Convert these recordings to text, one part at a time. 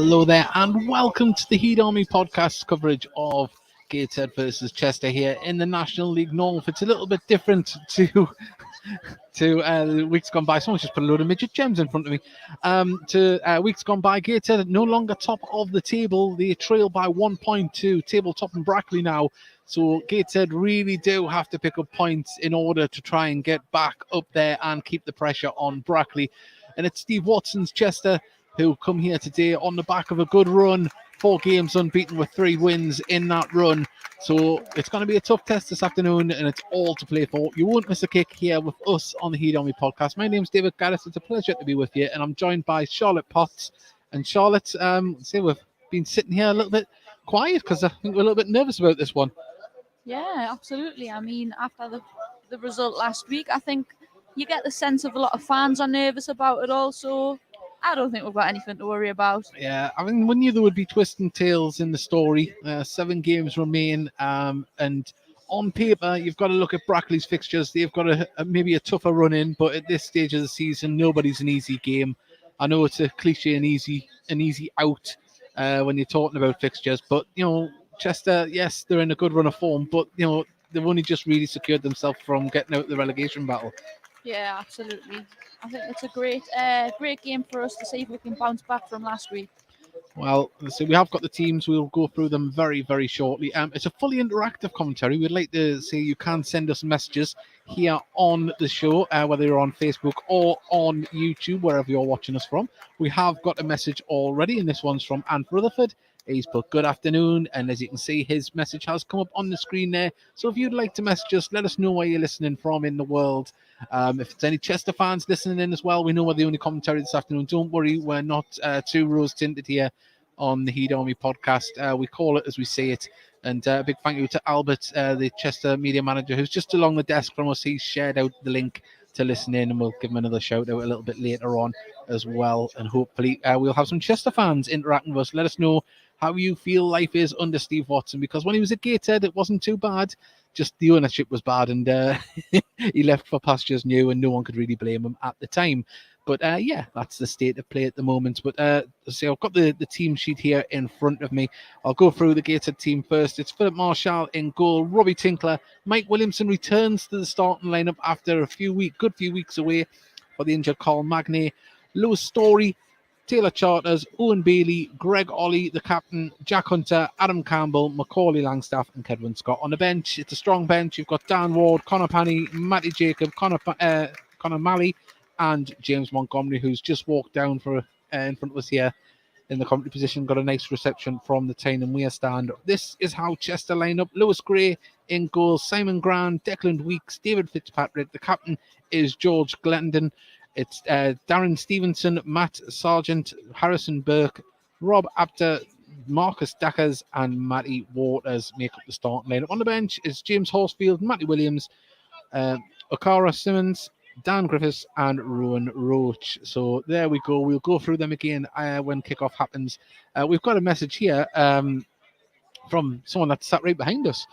Hello there, and welcome to the Heat Army podcast coverage of Gateshead vs Chester here in the National League North. It's a little bit different to weeks gone by. Someone's just put a load of midget gems in front of me. To weeks gone by, Gateshead no longer top of the table. They trail by 1 point to tabletop and Brackley now. So Gateshead really do have to pick up points in order to try and get back up there and keep the pressure on Brackley. And it's Steve Watson's Chester who come here today on the back of a good run. 4 games unbeaten with 3 wins in that run. So it's going to be a tough test this afternoon, and it's all to play for. You won't miss a kick here with us on the Heat Army podcast. My name's David Gaddis. It's a pleasure to be with you, and I'm joined by Charlotte Potts. And Charlotte, we've been sitting here a little bit quiet because I think we're a little bit nervous about this one. Yeah, absolutely. I mean, after the result last week, I think you get the sense of a lot of fans are nervous about it also. I don't think we've got anything to worry about. Yeah, I mean, we knew there would be twists and tails in the story. 7 games remain, and on paper, you've got to look at Brackley's fixtures. They've got maybe a tougher run in, but at this stage of the season, nobody's an easy game. I know it's a cliche, an easy out when you're talking about fixtures, but Chester, yes, they're in a good run of form, but they've only just really secured themselves from getting out of the relegation battle. Yeah, absolutely. I think it's a great game for us to see if we can bounce back from last week. Well, so we have got the teams. We'll go through them very, very shortly. It's a fully interactive commentary. We'd like to say you can send us messages here on the show, whether you're on Facebook or on YouTube, wherever you're watching us from. We have got a message already, and this one's from Ant Rutherford. He's put good afternoon, and as you can see, his message has come up on the screen there. So if you'd like to message us, let us know where you're listening from in the world. If it's any Chester fans listening in as well, we know we're the only commentary this afternoon. Don't worry, we're not too rose-tinted here on the Heat Army podcast. We call it as we say it. And a big thank you to Albert, the Chester media manager, who's just along the desk from us. He's shared out the link to listen in, and we'll give him another shout out a little bit later on as well. And hopefully we'll have some Chester fans interacting with us. Let us know how you feel life is under Steve Watson, because when he was at Gateshead, it wasn't too bad. Just the ownership was bad, and he left for pastures new, and no one could really blame him at the time. But yeah, that's the state of play at the moment. But so I've got the team sheet here in front of me. I'll go through the Gateshead team first. It's Philip Marshall in goal, Robbie Tinkler. Mike Williamson returns to the starting lineup after a good few weeks away for the injured Carl Magnay. Lewis Story, Taylor Charters, Owen Bailey, Greg Ollie, the captain, Jack Hunter, Adam Campbell, Macaulay Langstaff, and Kedwin Scott on the bench. It's a strong bench. You've got Dan Ward, Connor Panny, Matty Jacob, Connor Malley, and James Montgomery, who's just walked down in front of us here in the commentary position. Got a nice reception from the Tyne and Weir stand. This is how Chester line up. Lewis Gray in goal, Simon Grand, Declan Weeks, David Fitzpatrick. The captain is George Glendon. It's Darren Stevenson, Matt Sargent, Harrison Burke, Rob Apter, Marcus Dackers, and Matty Waters make up the starting lineup. On the bench is James Horsfield, Matty Williams, Okara Simmons, Dan Griffiths, and Rowan Roach. So there we go. We'll go through them again when kickoff happens. We've got a message here from someone that sat right behind us.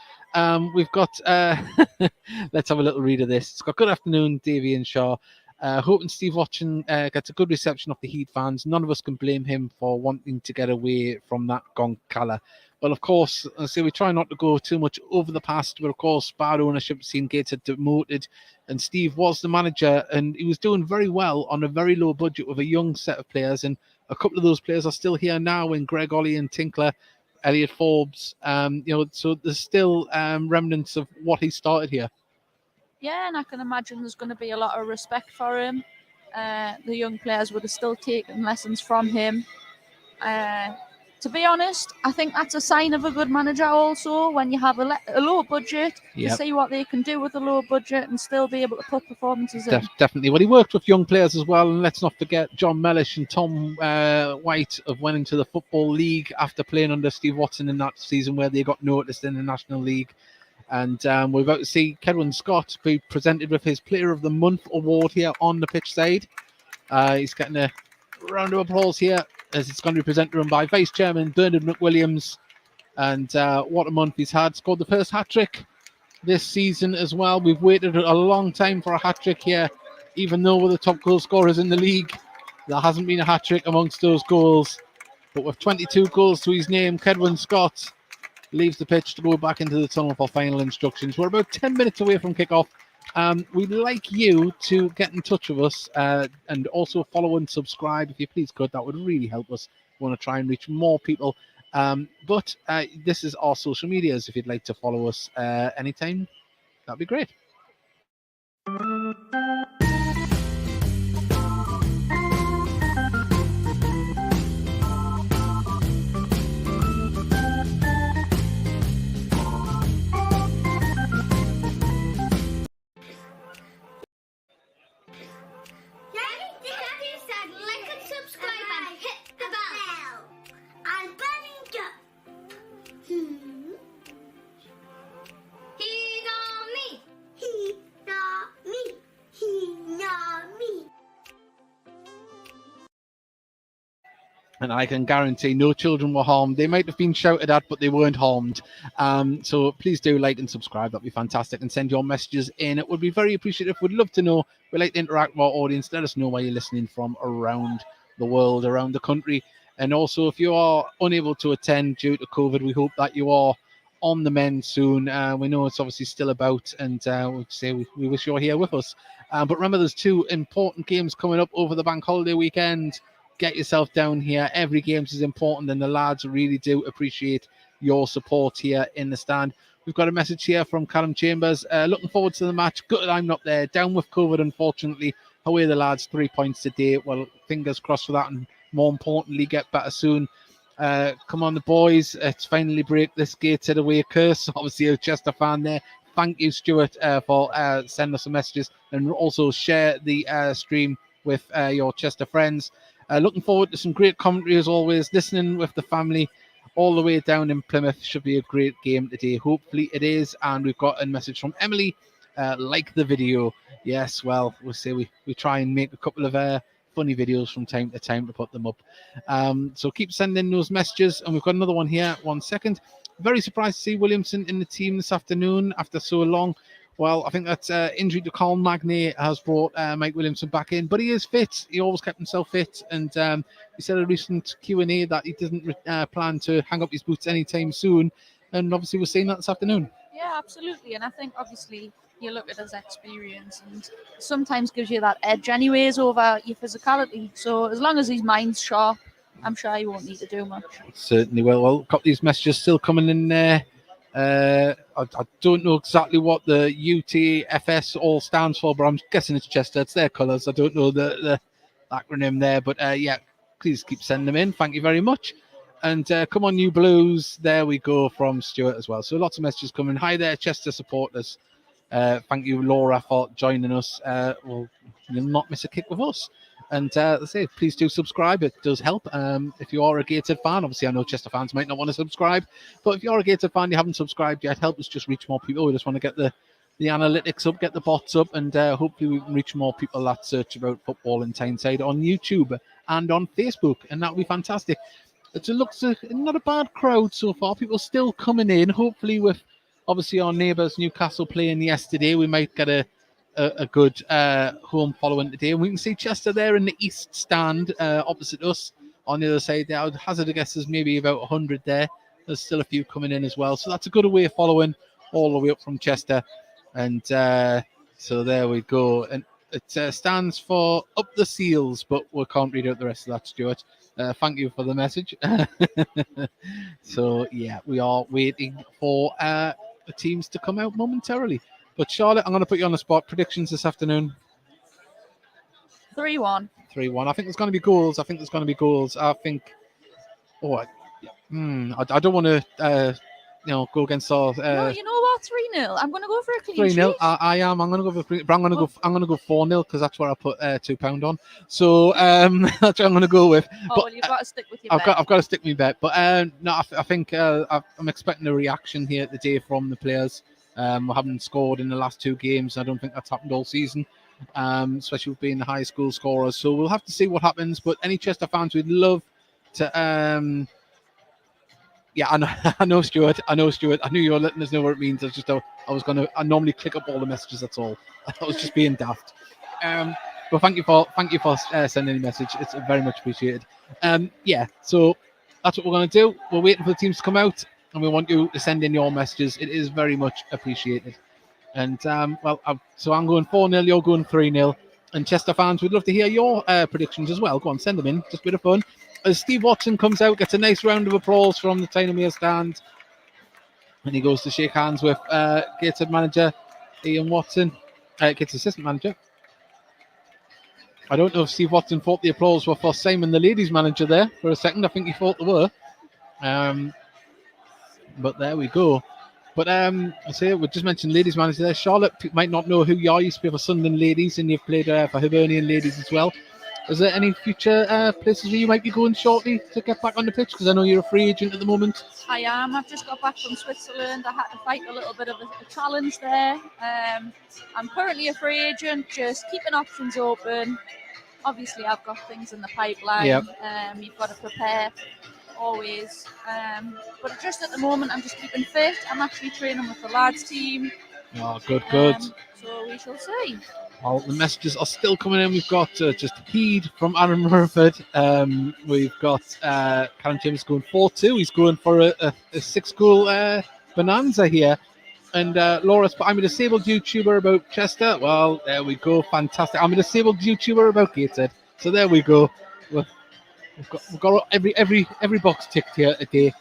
We've got, let's have a little read of this. It's got good afternoon, Davey and Shaw. Hoping Steve Watson gets a good reception of the Heat fans. None of us can blame him for wanting to get away from that gone colour. Well, of course, we try not to go too much over the past, but of course, bad ownership, seen Gateshead demoted, and Steve was the manager, and he was doing very well on a very low budget with a young set of players, and a couple of those players are still here now in Greg Ollie and Tinkler, Elliot Forbes. So there's still remnants of what he started here. Yeah, and I can imagine there's going to be a lot of respect for him. The young players would have still taken lessons from him. To be honest, I think that's a sign of a good manager also, when you have a low budget, you see what they can do with a low budget and still be able to put performances in. Definitely. Well, he worked with young players as well, and let's not forget John Mellish and Tom White have went into the Football League after playing under Steve Watson in that season where they got noticed in the National League. And we're about to see Kedwin Scott be presented with his Player of the Month award here on the pitch side. He's getting a round of applause here as it's going to be presented to him by Vice Chairman Bernard McWilliams. And what a month he's had. Scored the first hat-trick this season as well. We've waited a long time for a hat-trick here, even though we're the top goal scorers in the league. There hasn't been a hat-trick amongst those goals. But with 22 goals to his name, Kedwin Scott leaves the pitch to go back into the tunnel for final instructions. We're about 10 minutes away from kickoff. We'd like you to get in touch with us and also follow and subscribe if you please could. That would really help us. We want to try and reach more people. But this is our social medias. If you'd like to follow us anytime, that'd be great. And I can guarantee no children were harmed. They might have been shouted at, but they weren't harmed. So please do like and subscribe. That'd be fantastic. And send your messages in. It would be very appreciative. We'd love to know. We like to interact with our audience. Let us know where you're listening from around the world, around the country. And also, if you are unable to attend due to COVID, we hope that you are on the mend soon. We know it's obviously still about, and we wish you were here with us. But remember, there's 2 important games coming up over the bank holiday weekend. Get yourself down here. Every game is important, and the lads really do appreciate your support here in the stand. We've got a message here from Callum Chambers. Looking forward to the match. Good I'm not there. Down with COVID, unfortunately. Away the lads, 3 points today. Well, fingers crossed for that, and more importantly, get better soon. Come on, the boys. Let's finally break this Gateshead away curse. Obviously, a Chester fan there. Thank you, Stuart, for sending us some messages, and also share the stream with your Chester friends. Looking forward to some great commentary as always. Listening with the family all the way down in Plymouth. Should be a great game today. Hopefully it is. And we've got a message from Emily. Like the video. Yes, well, we'll say we try and make a couple of funny videos from time to time to put them up. So keep sending those messages. And we've got another one here. 1 second. Very surprised to see Williamson in the team this afternoon after so long. Well, I think that injury to Carl Magnay has brought Mike Williamson back in, but he is fit. He always kept himself fit, and he said in a recent Q&A that he doesn't plan to hang up his boots anytime soon, and obviously we're seeing that this afternoon. Yeah, absolutely, and I think obviously you look at his experience and sometimes gives you that edge anyways over your physicality. So as long as his mind's sharp, I'm sure he won't need to do much. Certainly will. Well, got these messages still coming in there. I don't know exactly what the UTFS all stands for, but I'm guessing it's Chester. It's their colours. I don't know the acronym there, but yeah, please keep sending them in. Thank you very much. And come on, you Blues. There we go from Stuart as well. So lots of messages coming. Hi there, Chester supporters. Thank you, Laura, for joining us. Well, you'll not miss a kick with us. And let's say, please do subscribe. It does help. If you are a Gateshead fan, obviously I know Chester fans might not want to subscribe, but if you're a Gateshead fan, you haven't subscribed yet, help us just reach more people. We just want to get the analytics up, get the bots up, and hopefully we can reach more people that search about football in Tyneside on YouTube and on Facebook, and that would be fantastic. It looks not a bad crowd so far. People still coming in. Hopefully with obviously our neighbours Newcastle playing yesterday, we might get a good home following today, and we can see Chester there in the east stand opposite us on the other side there. I'd hazard a guess there's maybe about 100 there. There's still a few coming in as well, so that's a good away following all the way up from Chester. And so there we go, and it stands for Up the Seals, but we can't read out the rest of that, Stuart. Thank you for the message. So yeah, we are waiting for the teams to come out momentarily. But Charlotte, I'm going to put you on the spot. Predictions this afternoon? 3-1. 3-1. I think there's going to be goals. I think. Oh, I don't want to, go against our. No, you know what? 3-0. I'm going to go for a clean sheet. 3-0. I am. I'm going to go for 3. But I'm going to go 4-0 because that's where I put £2 on. So that's what I'm going to go with. Oh, but, well, you've got to stick with your bet. I've got to stick with my bet. But no, I think I'm expecting a reaction here today from the players. We haven't scored in the last 2 games. I don't think that's happened all season, especially with being the high school scorers. So we'll have to see what happens. But any Chester fans, we'd love to. Yeah, I know, Stuart. I knew you were letting us know what it means. I normally click up all the messages. That's all. I was just being daft. But thank you for sending a message. It's very much appreciated. Yeah. So that's what we're going to do. We're waiting for the teams to come out, and we want you to send in your messages. It is very much appreciated. And so I'm going 4-0, you're going 3-0. And Chester fans, we'd love to hear your predictions as well. Go on, send them in. Just a bit of fun. As Steve Watson comes out, gets a nice round of applause from the Tynemere stand. And he goes to shake hands with Gateshead manager Ian Watson, Gateshead assistant manager. I don't know if Steve Watson thought the applause were for Simon, the ladies manager, there for a second. I think he thought they were. But there we go. But I say we just mentioned ladies manager there. Charlotte might not know who you are. You used to play for Sunderland ladies, and you've played for Hibernian ladies as well. Is there any future places where you might be going shortly to get back on the pitch? Because I know you're a free agent at the moment. I am. I've just got back from Switzerland. I had to fight a little bit of a challenge there. I'm currently a free agent, just keeping options open. Obviously, I've got things in the pipeline. Yep. You've got to prepare always. But just at the moment, I'm just keeping fit. I'm actually training with the lads team. Oh, good. So we shall see. Well, the messages are still coming in. We've got just Heed from Aaron Murford. We've got Karen James going 4-2. He's going for a 6-goal bonanza here. And Laura's, I'm a disabled YouTuber about Chester. Well, there we go. Fantastic. I'm a disabled YouTuber about Gateshead. So there we go. We've got every box ticked here today.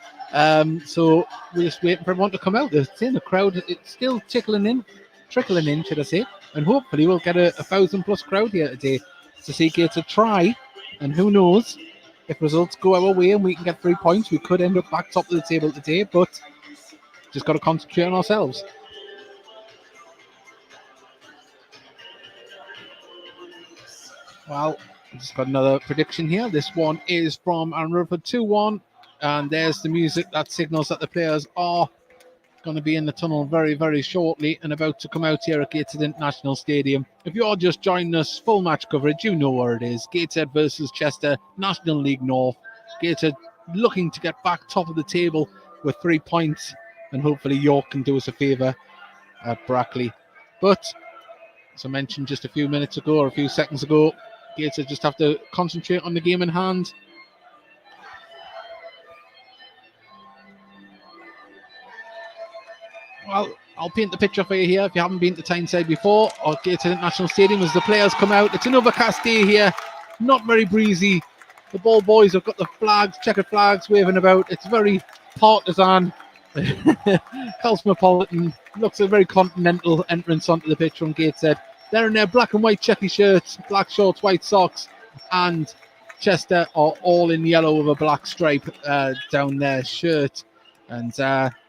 So we're just waiting for everyone to come out. The crowd, it's still trickling in, should I say. And hopefully we'll get a 1,000+ crowd here today to see Gateshead try. And who knows, if results go our way and we can get 3 points, we could end up back top of the table today. But just got to concentrate on ourselves. Well, I've just got another prediction here. This one is from Aaron Rutherford, 2-1. And there's the music that signals that the players are going to be in the tunnel very, very shortly and about to come out here at Gateshead International Stadium. If you're just joining us, full match coverage, you know where it is. Gateshead versus Chester, National League North. Gateshead looking to get back top of the table with 3 points. And hopefully York can do us a favour at Brackley. But, as I mentioned just a few minutes ago or a few seconds ago, Gateshead just have to concentrate on the game in hand. Well, I'll paint the picture for you here if you haven't been to Tyneside before or Gateshead International Stadium as the players come out. It's an overcast day here, not very breezy. The ball boys have got the flags, checkered flags waving about. It's very partisan, cosmopolitan. Looks a very continental entrance onto the pitch from Gateshead. They're in their black and white checky shirts, black shorts, white socks, and Chester are all in yellow with a black stripe down their shirt. And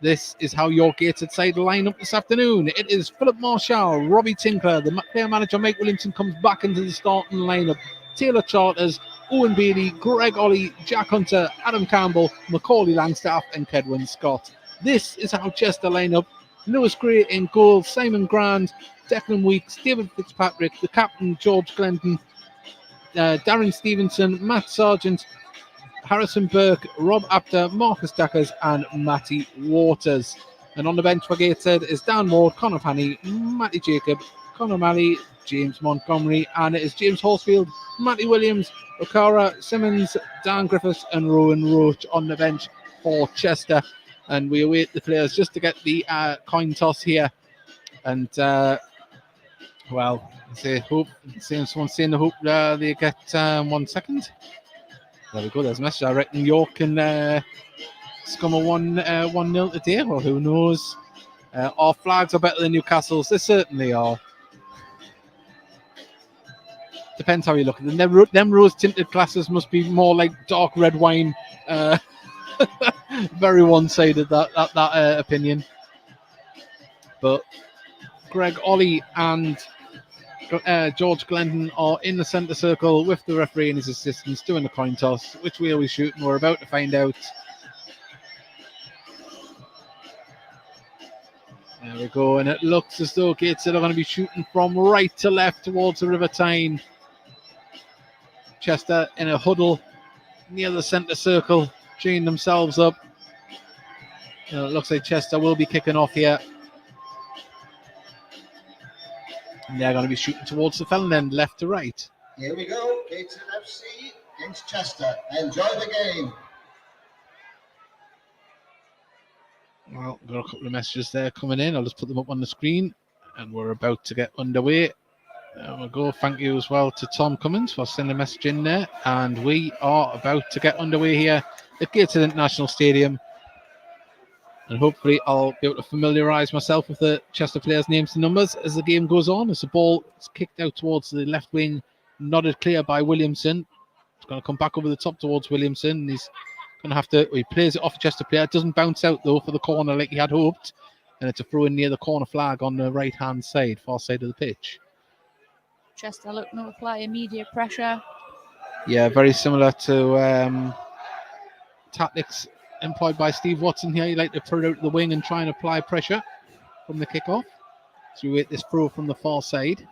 this is how your Gateshead side line up this afternoon. It is Philip Marshall, Robbie Tinkler, the player manager Mike Williamson comes back into the starting lineup. Taylor Charters, Owen Bailey, Greg Ollie, Jack Hunter, Adam Campbell, Macaulay Langstaff, and Kedwin Scott. This is how Chester line up. Lewis Gray in goal, Simon Grand, Declan Weeks, David Fitzpatrick, the captain George Glendon, Darren Stevenson, Matt Sargent, Harrison Burke, Rob Apter, Marcus Dackers, and Matty Waters. And on the bench for Gateshead is Dan Ward, Conor Fanny, Matty Jacob, Conor Malley, James Montgomery, and it is James Horsfield, Matty Williams, Okara Simmons, Dan Griffiths, and Rowan Roach on the bench for Chester. And we await the players just to get the coin toss here. And someone's saying the hope they get 1 second. There we go. There's a message. I reckon York can scum a 1-0 today, or who knows? Our flags are better than Newcastle's. They certainly are. Depends how you look at them. Them rose-tinted glasses must be more like dark red wine. Very one-sided that opinion. But Greg Ollie and George Glendon are in the centre circle with the referee and his assistants doing the coin toss. Which way are we shooting? We're about to find out. There we go, and it looks as though Gateshead are going to be shooting from right to left towards the River Tyne. Chester in a huddle near the centre circle, chain themselves up. It looks like Chester will be kicking off here. And they're going to be shooting towards the Fellon end, left to right. Here we go, Gateshead FC against Chester. Enjoy the game. Well, got a couple of messages there coming in. I'll just put them up on the screen, and we're about to get underway. There we go. Thank you as well to Tom Cummins for sending a message in there. And we are about to get underway here at Gateshead International Stadium. And hopefully I'll be able to familiarise myself with the Chester players' names and numbers as the game goes on. As the ball is kicked out towards the left wing, nodded clear by Williamson. It's going to come back over the top towards Williamson. And he's going to have to... He plays it off a Chester player. It doesn't bounce out, though, for the corner like he had hoped. And it's a throw-in near the corner flag on the right-hand side, far side of the pitch. Chester looking to apply immediate pressure. Yeah, very similar to tactics employed by Steve Watson here. You like to put it out to the wing and try and apply pressure from the kickoff. So we wait this throw from the far side.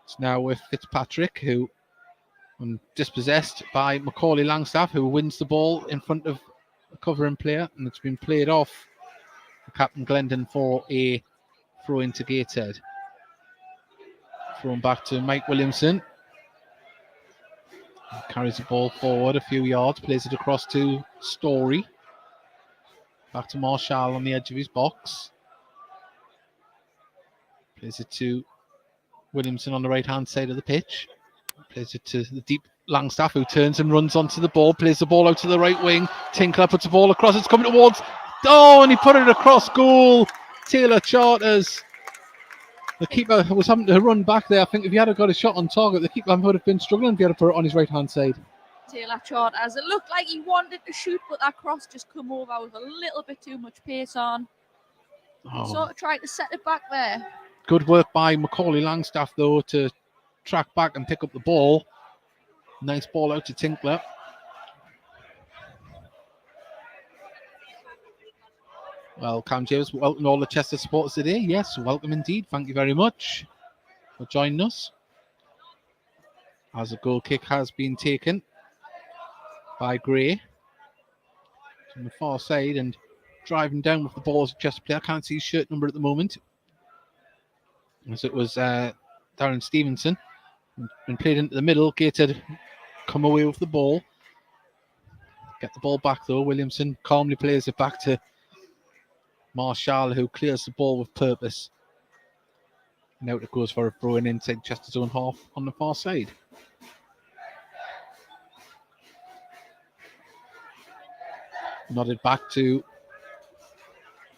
It's now with Fitzpatrick, who dispossessed by Macaulay Langstaff, who wins the ball in front of a covering player, and it's been played off Captain Glendon for a throw into Gateshead. Thrown back to Mike Williamson. He carries the ball forward a few yards, plays it across to Story. Back to Marshall on the edge of his box. Plays it to Williamson on the right-hand side of the pitch. Plays it to the deep Langstaff, who turns and runs onto the ball. Plays the ball out to the right wing. Tinkler puts the ball across. It's coming towards... Oh, and he put it across goal. Taylor Charters. The keeper was having to run back there. I think if he had got a shot on target, the keeper would have been struggling if he had to put it on his right-hand side. Taylor Charters. It looked like he wanted to shoot, but that cross just come over with a little bit too much pace on. Sort of tried to set it back there. Good work by Macaulay Langstaff, though, to track back and pick up the ball. Nice ball out to Tinkler. Well, Cam James, welcome all the Chester supporters today. Yes, welcome indeed. Thank you very much for joining us. As a goal kick has been taken by Gray from the far side and driving down with the ball as a Chester player. I can't see his shirt number at the moment. As it was Darren Stevenson. Been played into the middle. Gated come away with the ball. Get the ball back though. Williamson calmly plays it back to Marshall, who clears the ball with purpose. Now it goes for a throw in inside Chester's own half on the far side. Nodded back to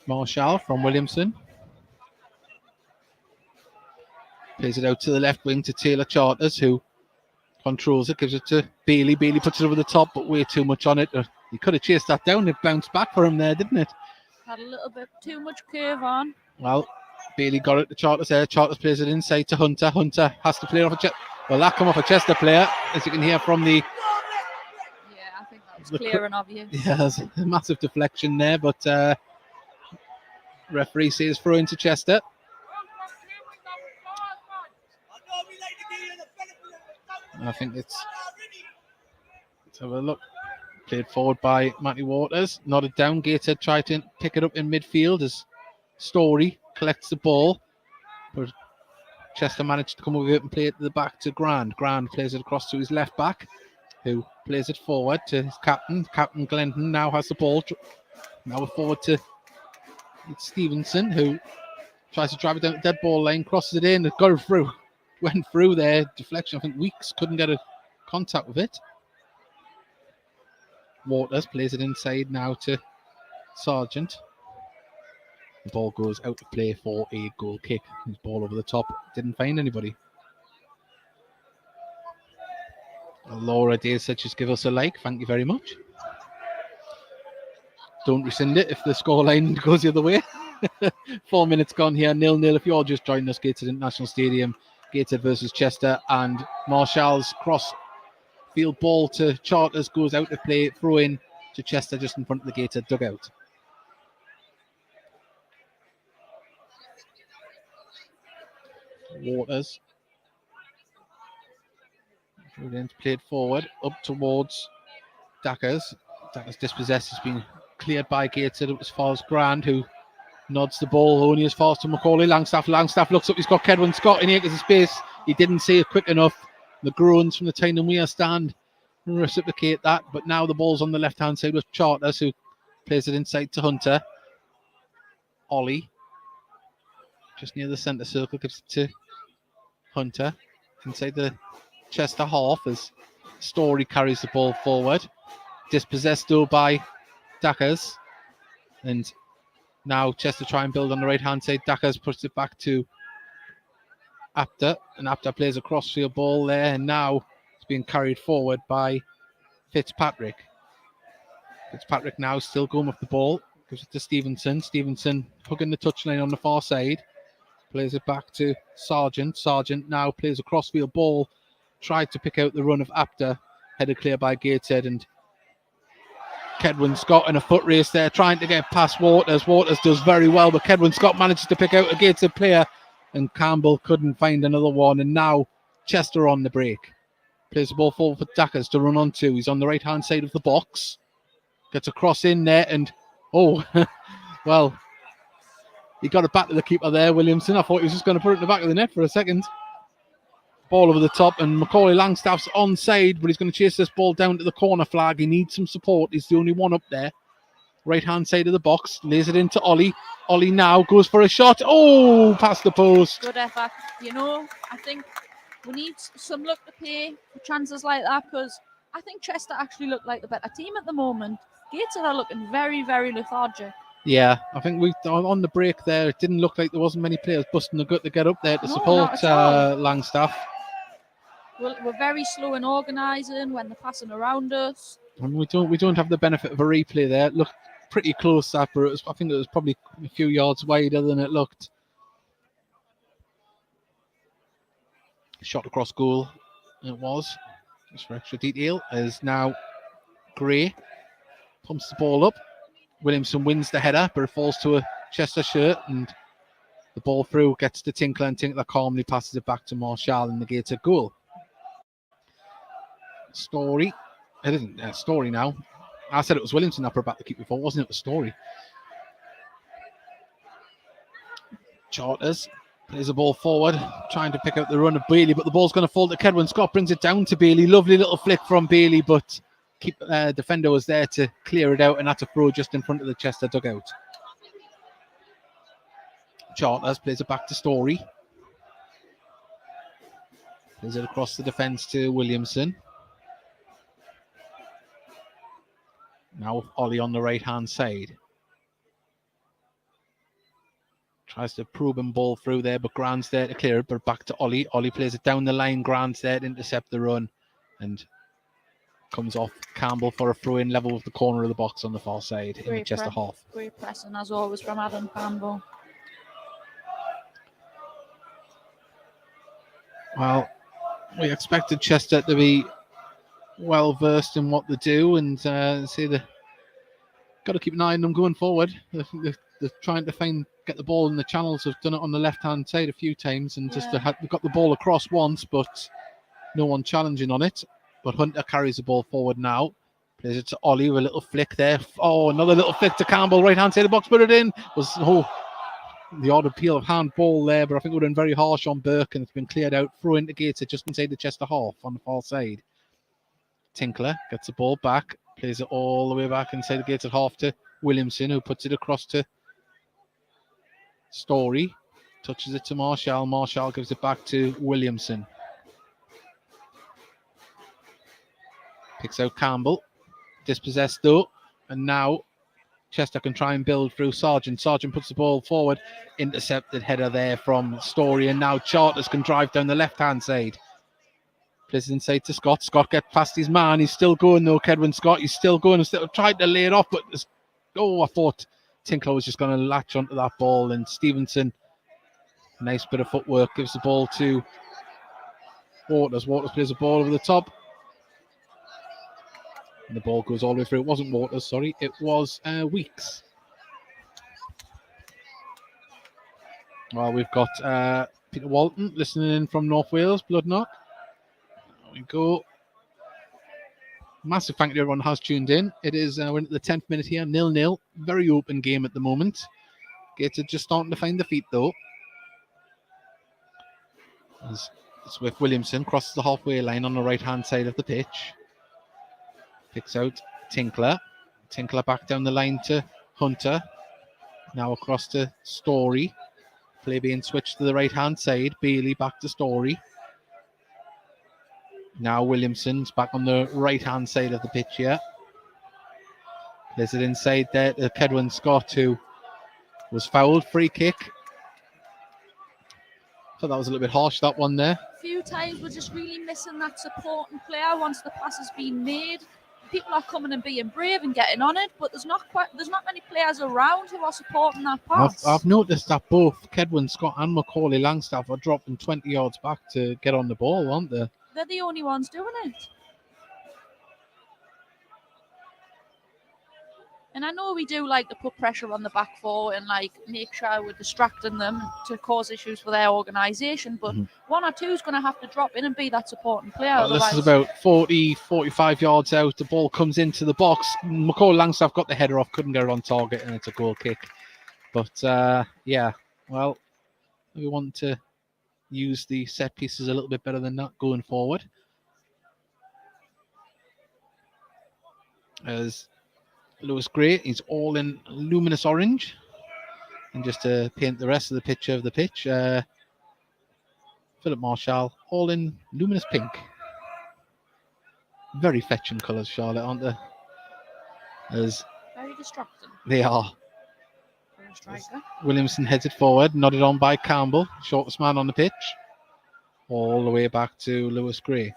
Marshall from Williamson. Plays it out to the left wing to Taylor Charters, who controls it, gives it to Bailey. Bailey puts it over the top, but way too much on it. He could have chased that down. It bounced back for him there, didn't it? Had a little bit too much curve on. Well, Bailey got it to Charters there. Charters plays it inside to Hunter. Hunter has to play it off a Chester. Well, that come off a Chester player, as you can hear from the... Yeah, I think that was clear and obvious. Yeah, there's a massive deflection there, but referee says throw into Chester. I think let's have a look. Played forward by Matty Waters. Nodded down. Gateshead tried to pick it up in midfield as Story collects the ball. But Chester managed to come over it and play it to the back to Grand. Grand plays it across to his left back, who plays it forward to his captain. Captain Glendon now has the ball. Now we're forward to Stevenson, who tries to drive it down the dead ball lane, crosses it in, got it through. Went through there. Deflection. I think Weeks couldn't get a contact with it. Waters plays it inside now to Sargent. The ball goes out of play for a goal kick. His ball over the top. Didn't find anybody. Laura Day said just give us a like. Thank you very much. Don't rescind it if the scoreline goes the other way. 4 minutes gone here. 0-0. If you're just joining us, Gateshead International Stadium. Gateshead versus Chester, and Marshall's cross field ball to Charters goes out of play, throw in to Chester just in front of the Gateshead dugout. Waters played forward up towards Dackers. Dackers dispossessed, has been cleared by Gateshead as far as Grand, who nods the ball only as far as to Macaulay Langstaff. Langstaff looks up, he's got Kedwin Scott in 8 acres of space. He didn't see it quick enough. The groans from the Tyne and Weir stand reciprocate that, but now the ball's on the left hand side with Charters, who Plays it inside to Hunter. Ollie. Just near the centre circle. Gives it to Hunter. Inside the Chester half as Story carries the ball forward. Dispossessed though by Dackers. And now Chester try and build on the right-hand side. Dackers puts it back to Apter. And Apter plays a crossfield ball there. And now it's being carried forward by Fitzpatrick. Fitzpatrick now still going with the ball. Gives it to Stevenson. Stevenson hugging the touchline on the far side. Plays it back to Sargent. Sargent now plays a crossfield ball. Tried to pick out the run of Apter. Headed clear by Gateshead. And Kedwin Scott in a foot race there, trying to get past Waters. Waters does very well, but Kedwin Scott manages to pick out a Gateshead player. And Campbell couldn't find another one. And now Chester on the break. Plays the ball forward for Dackers to run onto. He's on the right-hand side of the box. Gets a cross in there and, well, he got it back to the keeper there, Williamson. I thought he was just going to put it in the back of the net for a second. Ball over the top and Macaulay Langstaff's onside, but he's going to chase this ball down to the corner flag. He needs some support. He's the only one up there. Right-hand side of the box. Lays it into Ollie. Ollie now goes for a shot. Oh, past the post. Good effort. I think we need some luck to pay for chances like that because I think Chester actually look like the better team at the moment. Gateshead are looking very, very lethargic. Yeah, I think we on the break there, it didn't look like there wasn't many players busting the gut to get up there to support Langstaff. We're very slow in organising when they're passing around us. And we don't have the benefit of a replay there. It looked pretty close after it was. I think it was probably a few yards wider than it looked. Shot across goal. It was. Just for extra detail, is now Gray. Pumps the ball up. Williamson wins the header, but it falls to a Chester shirt, and the ball through gets to Tinkler, and Tinkler calmly passes it back to Marshall and negates a goal. Story. It isn't Story now. I said it was Williamson that brought back the keep before, wasn't it? The Story. Charters plays the ball forward, trying to pick out the run of Bailey, but the ball's going to fall to Kedwin Scott, brings it down to Bailey. Lovely little flick from Bailey, but defender was there to clear it out, and that's a throw just in front of the Chester dugout. Charters plays it back to Story. Plays it across the defence to Williamson. Now Ollie on the right-hand side. Tries to probe and ball through there, but Grant's there to clear it, but back to Ollie. Ollie plays it down the line. Grant's there to intercept the run and comes off Campbell for a throw-in level with the corner of the box on the far side in the Chester half. Great pressing as always from Adam Campbell. Well, we expected Chester to be well versed in what they do, and say they got to keep an eye on them going forward. They're trying to get the ball in the channels. Have done it on the left-hand side a few times, and they've got the ball across once, but no one challenging on it. But Hunter carries the ball forward now. Plays it to Ollie with a little flick there. Oh, another little flick to Campbell. Right-hand side of the box, put it in. The odd appeal of handball there, but I think it would have been very harsh on Burke, and it's been cleared out. Throw into Gateshead just inside the Chester half on the far side. Tinkler gets the ball back. Plays it all the way back inside the Gateshead half to Williamson, who puts it across to Story. Touches it to Marshall. Marshall gives it back to Williamson. Picks out Campbell. Dispossessed though. And now Chester can try and build through Sargent. Sargent puts the ball forward. Intercepted header there from Story. And now Charters can drive down the left-hand side. Plays it inside to Scott. Scott gets past his man. He's still going though, Kedwin Scott. He's still going. Instead tried to lay it off, but I thought Tinkler was just going to latch onto that ball. And Stevenson, nice bit of footwork, gives the ball to Waters. Waters plays the ball over the top. And the ball goes all the way through. It wasn't Waters, sorry. It was Weeks. Well, we've got Peter Walton listening in from North Wales, Bloodknock. There we go. Massive thank you to everyone who has tuned in. It is, we're at the 10th minute here, 0-0. Very open game at the moment. Gateshead just starting to find the feet though. It's with Williamson, crosses the halfway line on the right-hand side of the pitch. Picks out Tinkler. Tinkler back down the line to Hunter. Now across to Story. Play being switched to the right-hand side. Bailey back to Story. Now Williamson's back on the right-hand side of the pitch here. Plays it inside there to Kedwin Scott, who was fouled. Free kick. Thought that was a little bit harsh, that one there. A few times we're just really missing that supporting player once the pass has been made. People are coming and being brave and getting on it, but there's not many players around who are supporting that pass. I've noticed that both Kedwin Scott and Macaulay Langstaff are dropping 20 yards back to get on the ball, aren't they? They're the only ones doing it. And I know we do like to put pressure on the back four and like make sure we're distracting them to cause issues for their organisation, but one or two is going to have to drop in and be that supporting player. Well, this is about 40, 45 yards out. The ball comes into the box. Macaulay Langstaff got the header off, couldn't get it on target, and it's a goal kick. But yeah, well, we want to use the set pieces a little bit better than that going forward. As Lewis Gray, he's all in luminous orange. And just to paint the rest of the picture of the pitch, Philip Marshall, all in luminous pink. Very fetching colours, Charlotte, aren't they? As very distracting. They are. For a striker. Williamson heads it forward, nodded on by Campbell, shortest man on the pitch. All the way back to Lewis Gray.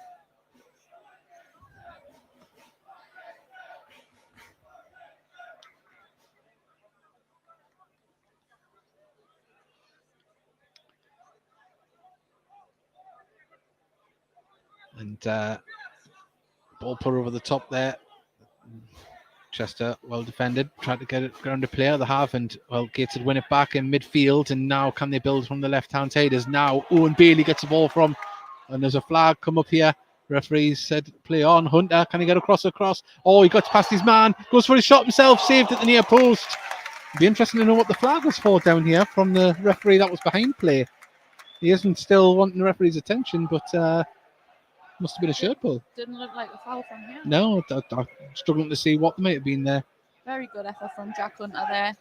And ball put over the top there. Chester well defended, tried to get it around the player, the half, and well, Gateshead win it back in midfield. And now can they build from the left-hand side? As now Owen Bailey gets the ball from, and there's a flag come up here. Referees said play on. Hunter, can he get across? Oh, he got past his man, goes for his shot himself, saved at the near post. It'd be interesting to know what the flag was for down here from the referee that was behind play. He isn't still wanting the referee's attention, but must have been a shirt pull. Didn't look like a foul from him. No, I'm struggling to see what might have been there. Very good effort from Jack Hunter there.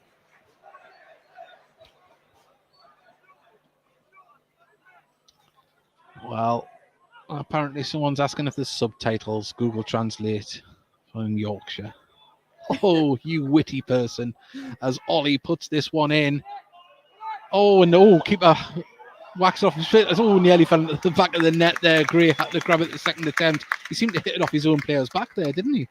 Well, apparently someone's asking if there's subtitles. Google Translate from Yorkshire. Oh, you witty person. As Ollie puts this one in. Oh, no, keeper waxed off his foot. Oh, nearly fell at the back of the net there. Gray had to grab it at the second attempt. He seemed to hit it off his own player's back there, didn't he?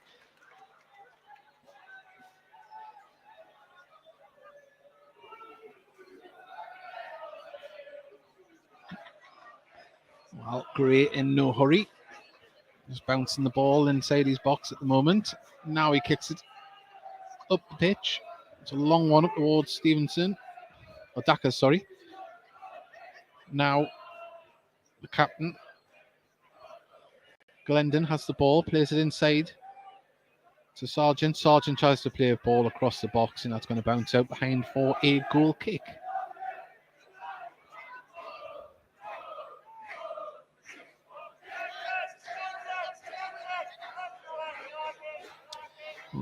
Well, Gray in no hurry. Just bouncing the ball inside his box at the moment. Now he kicks it up the pitch. It's a long one up towards Stevenson. Or Daka, sorry. Now, the captain, Glendon, has the ball, plays it inside to Sargent. Sargent tries to play a ball across the box, and that's going to bounce out behind for a goal kick.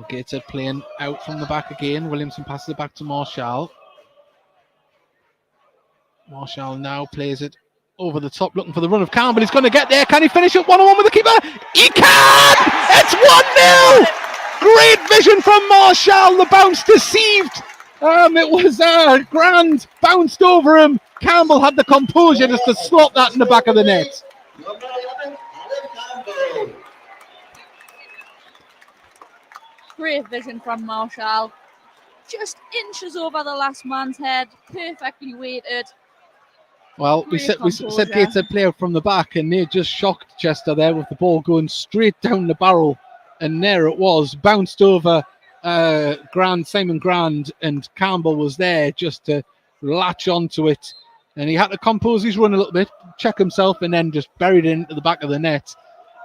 Gateshead playing out from the back again. Williamson passes it back to Marshall. Marshall now plays it over the top, looking for the run of Campbell. He's going to get there. Can he finish it 1-on-1 with the keeper? He can! It's 1-0! Great vision from Marshall. The bounce deceived. It was grand. Bounced over him. Campbell had the composure just to slot that in the back of the net. Great vision from Marshall. Just inches over the last man's head. Perfectly weighted. Well, we said Gateshead play out from the back, and they just shocked Chester there with the ball going straight down the barrel. And there it was, bounced over Simon Grand, and Campbell was there just to latch onto it. And he had to compose his run a little bit, check himself, and then just buried it into the back of the net.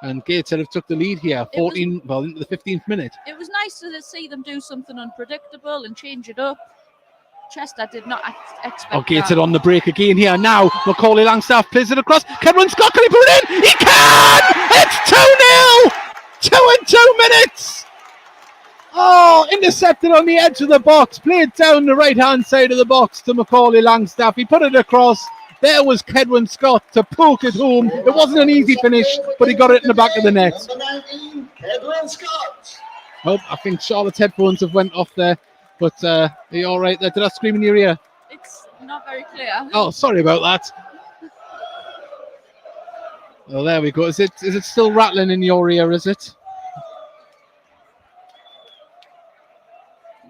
And Gateshead have took the lead here, into the 15th minute. It was nice to see them do something unpredictable and change it up. Chester did not expect that. Gateshead on the break again here. Now, Macaulay Langstaff plays it across. Kedwin Scott, can he put it in? He can! It's 2-0! 2 in 2 minutes! Oh, intercepted on the edge of the box. Played down the right-hand side of the box to Macaulay Langstaff. He put it across. There was Kedwin Scott to poke it home. It wasn't an easy finish, but he got it in the back of the net. Number 19, Kedwin Scott. Oh, I think Charlotte's headphones have went off there. But are you all right there? Did I scream in your ear? It's not very clear. Oh, sorry about that. Well, there we go. Is it still rattling in your ear, is it?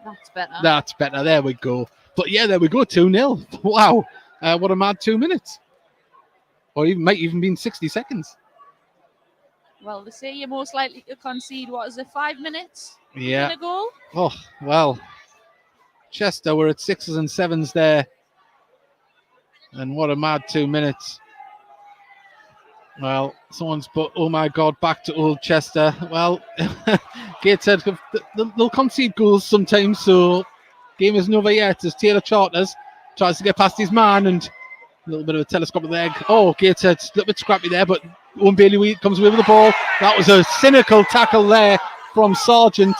That's better. That's better. There we go. But yeah, there we go. 2-0. Wow. What a mad 2 minutes. Or even might even been 60 seconds. Well, they say you're most likely to concede, 5 minutes? Yeah. In a goal? Oh, well. Chester were at 6s and 7s there. And what a mad 2 minutes. Well, someone's put, oh my God, back to old Chester. Well, Gateshead, they'll concede goals sometimes, so game isn't over yet as Taylor Charters tries to get past his man and a little bit of a telescopic leg. Oh, Gateshead, a little bit scrappy there, but Owen Bailey comes away with the ball. That was a cynical tackle there from Sargent,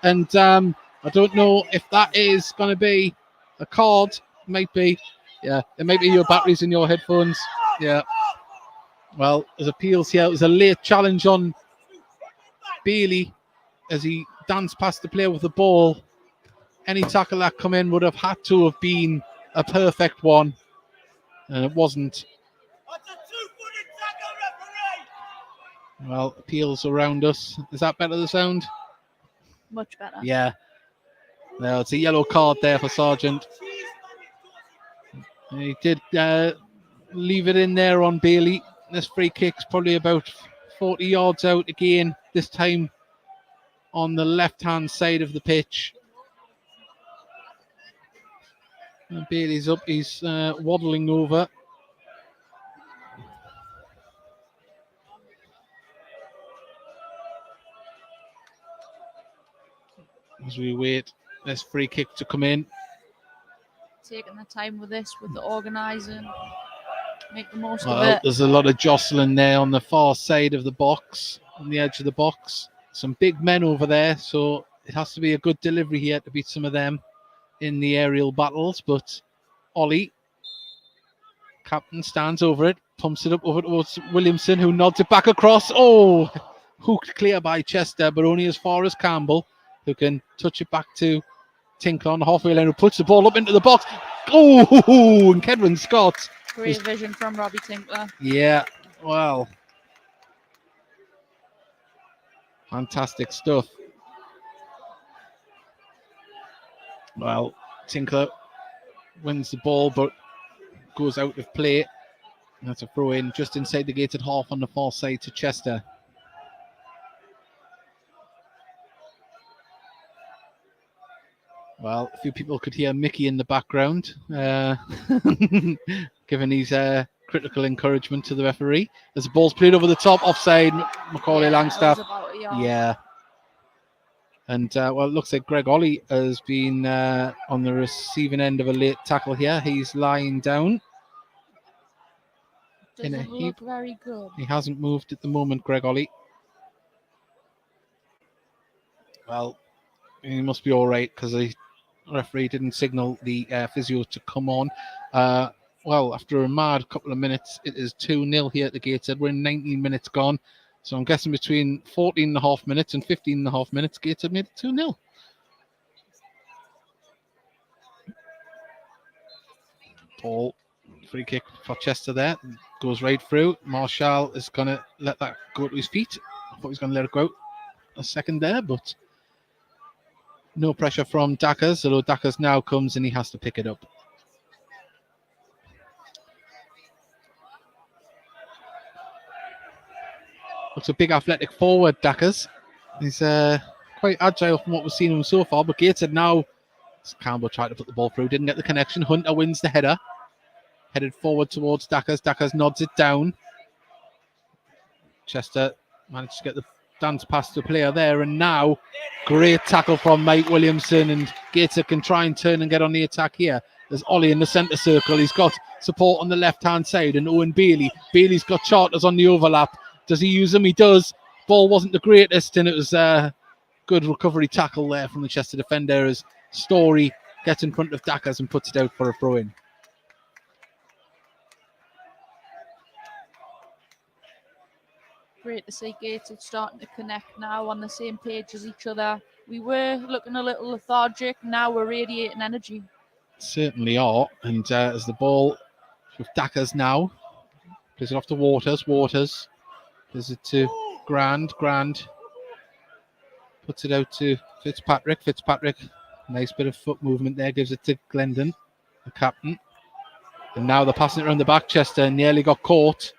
and I don't know if that is going to be a card. Might be. Yeah, it might be your batteries in your headphones. Yeah. Well, there's appeals here. It was a late challenge on Bailey as he danced past the player with the ball. Any tackle that come in would have had to have been a perfect one, and it wasn't. Well, appeals around us. Is that better, the sound? Much better. Yeah. No, it's a yellow card there for Sargent. He did leave it in there on Bailey. This free kick's probably about 40 yards out again, this time on the left-hand side of the pitch. And Bailey's up, he's waddling over. As we wait this free kick to come in. Taking the time with this, with the organising. Make the most of Well, it. there's a lot of jostling there on the far side of the box, on the edge of the box. Some big men over there, so it has to be a good delivery here to beat some of them in the aerial battles. But Ollie, captain, stands over it, pumps it up over towards Williamson, who nods it back across. Oh, hooked clear by Chester, but only as far as Campbell, who can touch it back to Tinkler on the halfway line, who puts the ball up into the box. Oh, and Kedwin Scott. Great vision from Robbie Tinkler. Yeah, well, fantastic stuff. Well, Tinkler wins the ball, but goes out of play. That's a throw in just inside the gated half on the far side to Chester. Well, a few people could hear Mickey in the background, giving his critical encouragement to the referee. As the ball's played over the top, offside, Macaulay Langstaff. Yeah. And, well, it looks like Greg Ollie has been on the receiving end of a late tackle here. He's lying down. Doesn't look very good. He hasn't moved at the moment, Greg Ollie. Well, he must be all right because the referee didn't signal the physio to come on. Well, after a mad couple of minutes, it is 2-0 here at the Gateshead. We're in 19 minutes gone. So I'm guessing between 14 and a half minutes and 15 and a half minutes, Gateshead made it 2-0. Paul, free kick for Chester there. Goes right through. Marshall is going to let that go to his feet. I thought he was going to let it go out a second there, but no pressure from Dackers, although Dackers now comes and he has to pick it up. Looks a big athletic forward, Dackers. He's quite agile from what we've seen him so far, but Gateshead now, Campbell tried to put the ball through, didn't get the connection. Hunter wins the header. Headed forward towards Dackers. Dackers nods it down. Chester managed to get the dance past the player there, and now great tackle from Mike Williamson, and Gateshead can try and turn and get on the attack here. There's Ollie in the centre circle. He's got support on the left-hand side, and Owen Bailey. Bailey's got Charters on the overlap. Does he use them? He does. Ball wasn't the greatest, and it was good recovery tackle there from the Chester defender as Story gets in front of Dackers and puts it out for a throw-in. Great to see Gateshead starting to connect now on the same page as each other. We were looking a little lethargic. Now we're radiating energy. Certainly are. And as the ball with Dackers now, plays it off to Waters. Waters plays it to Grand. Grand puts it out to Fitzpatrick. Fitzpatrick, nice bit of foot movement there, gives it to Glendon, the captain. And now they're passing it around the back. Chester nearly got caught.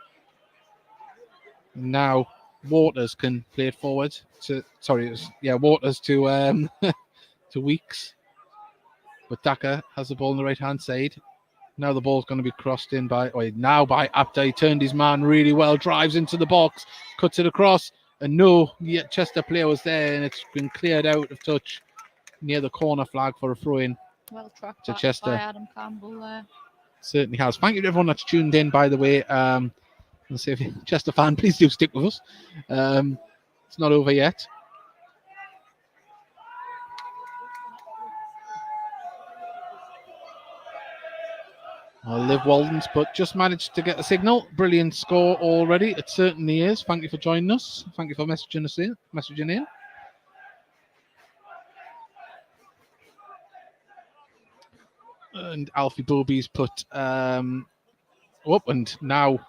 And now Waters can play it forward to Waters to to Weeks. But Dacker has the ball on the right hand side. Now the ball's going to be crossed in by Apter. He turned his man really well, drives into the box, cuts it across, and Chester player was there, and it's been cleared out of touch near the corner flag for a throw-in. Well tracked to by Chester. Adam Campbell there. Certainly has. Thank you to everyone that's tuned in, by the way. Let's see if you're a Chester fan, please do stick with us. It's not over yet. Liv Walden's but just managed to get a signal. Brilliant score already. It certainly is. Thank you for joining us. Thank you for messaging in. And Alfie Bobby's put up, and now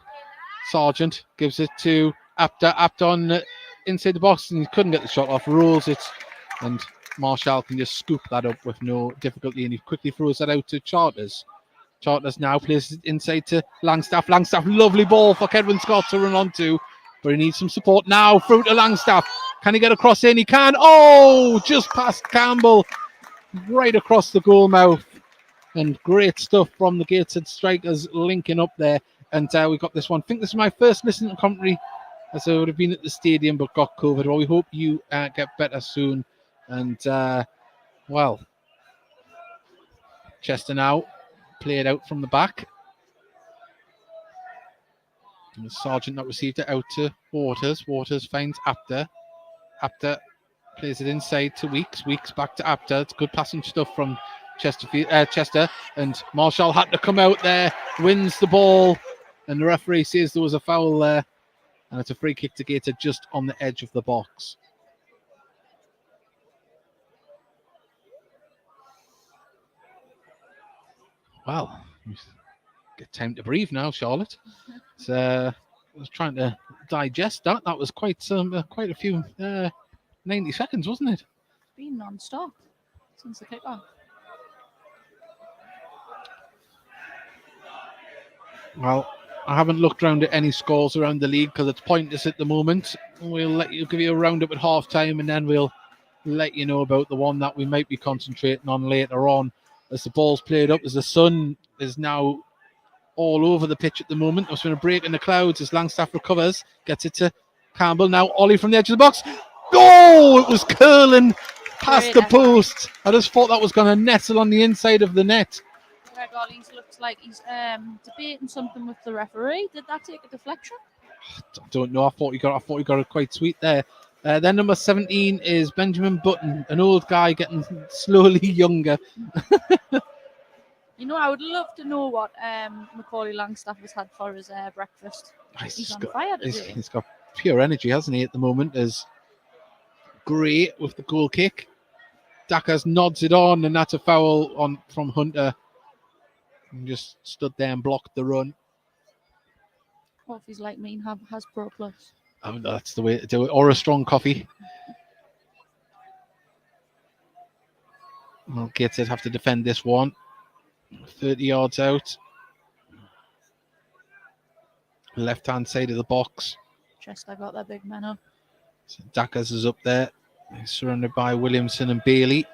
Sargent gives it to Apter. Apter on inside the box, and he couldn't get the shot off. Rolls it, and Marshall can just scoop that up with no difficulty, and he quickly throws that out to Charters. Charters now plays it inside to Langstaff. Langstaff, lovely ball for Kedwin Scott to run onto, but he needs some support now. Through to Langstaff. Can he get across in? He can. Oh, just past Campbell, right across the goal mouth. And great stuff from the Gateshead strikers linking up there. And we got this one. I think this is my first listen to commentary, as I would have been at the stadium but got COVID. Well, we hope you get better soon. And, Chester now played out from the back. And the Sergeant not received it out to Waters. Waters finds Apter. Apter plays it inside to Weeks. Weeks back to Apter. It's good passing stuff from Chester, and Marshall had to come out there, wins the ball, and the referee says there was a foul there, and it's a free kick to Gator just on the edge of the box. Well, get time to breathe now, Charlotte. I was trying to digest that. That was quite a few 90 seconds, wasn't it? It's been non-stop since the kick-off. Well, I haven't looked around at any scores around the league because it's pointless at the moment. We'll give you a roundup at half time, and then we'll let you know about the one that we might be concentrating on later on as the ball's played up, as the sun is now all over the pitch at the moment. There's been a break in the clouds as Langstaff recovers, gets it to Campbell. Now Ollie from the edge of the box. Oh, it was curling past the post. I just thought that was going to nestle on the inside of the net. Greg Ollies looks like he's debating something with the referee. Did that take a deflection? I don't know. I thought he got it quite sweet there. Then number 17 is Benjamin Button, an old guy getting slowly younger. I would love to know what Macaulay Langstaff has had for his breakfast. He's on fire today. He's got pure energy, hasn't he, at the moment? Is great with the goal kick. Dackers nods it on, and that's a foul from Hunter. And just stood there and blocked the run. What if he's like me and has Pro Plus? Oh, that's the way to do it. Or a strong coffee. Well, Gateshead have to defend this one. 30 yards out. Left-hand side of the box. Chester got their big man up. So Dackers is up there. He's surrounded by Williamson and Bailey.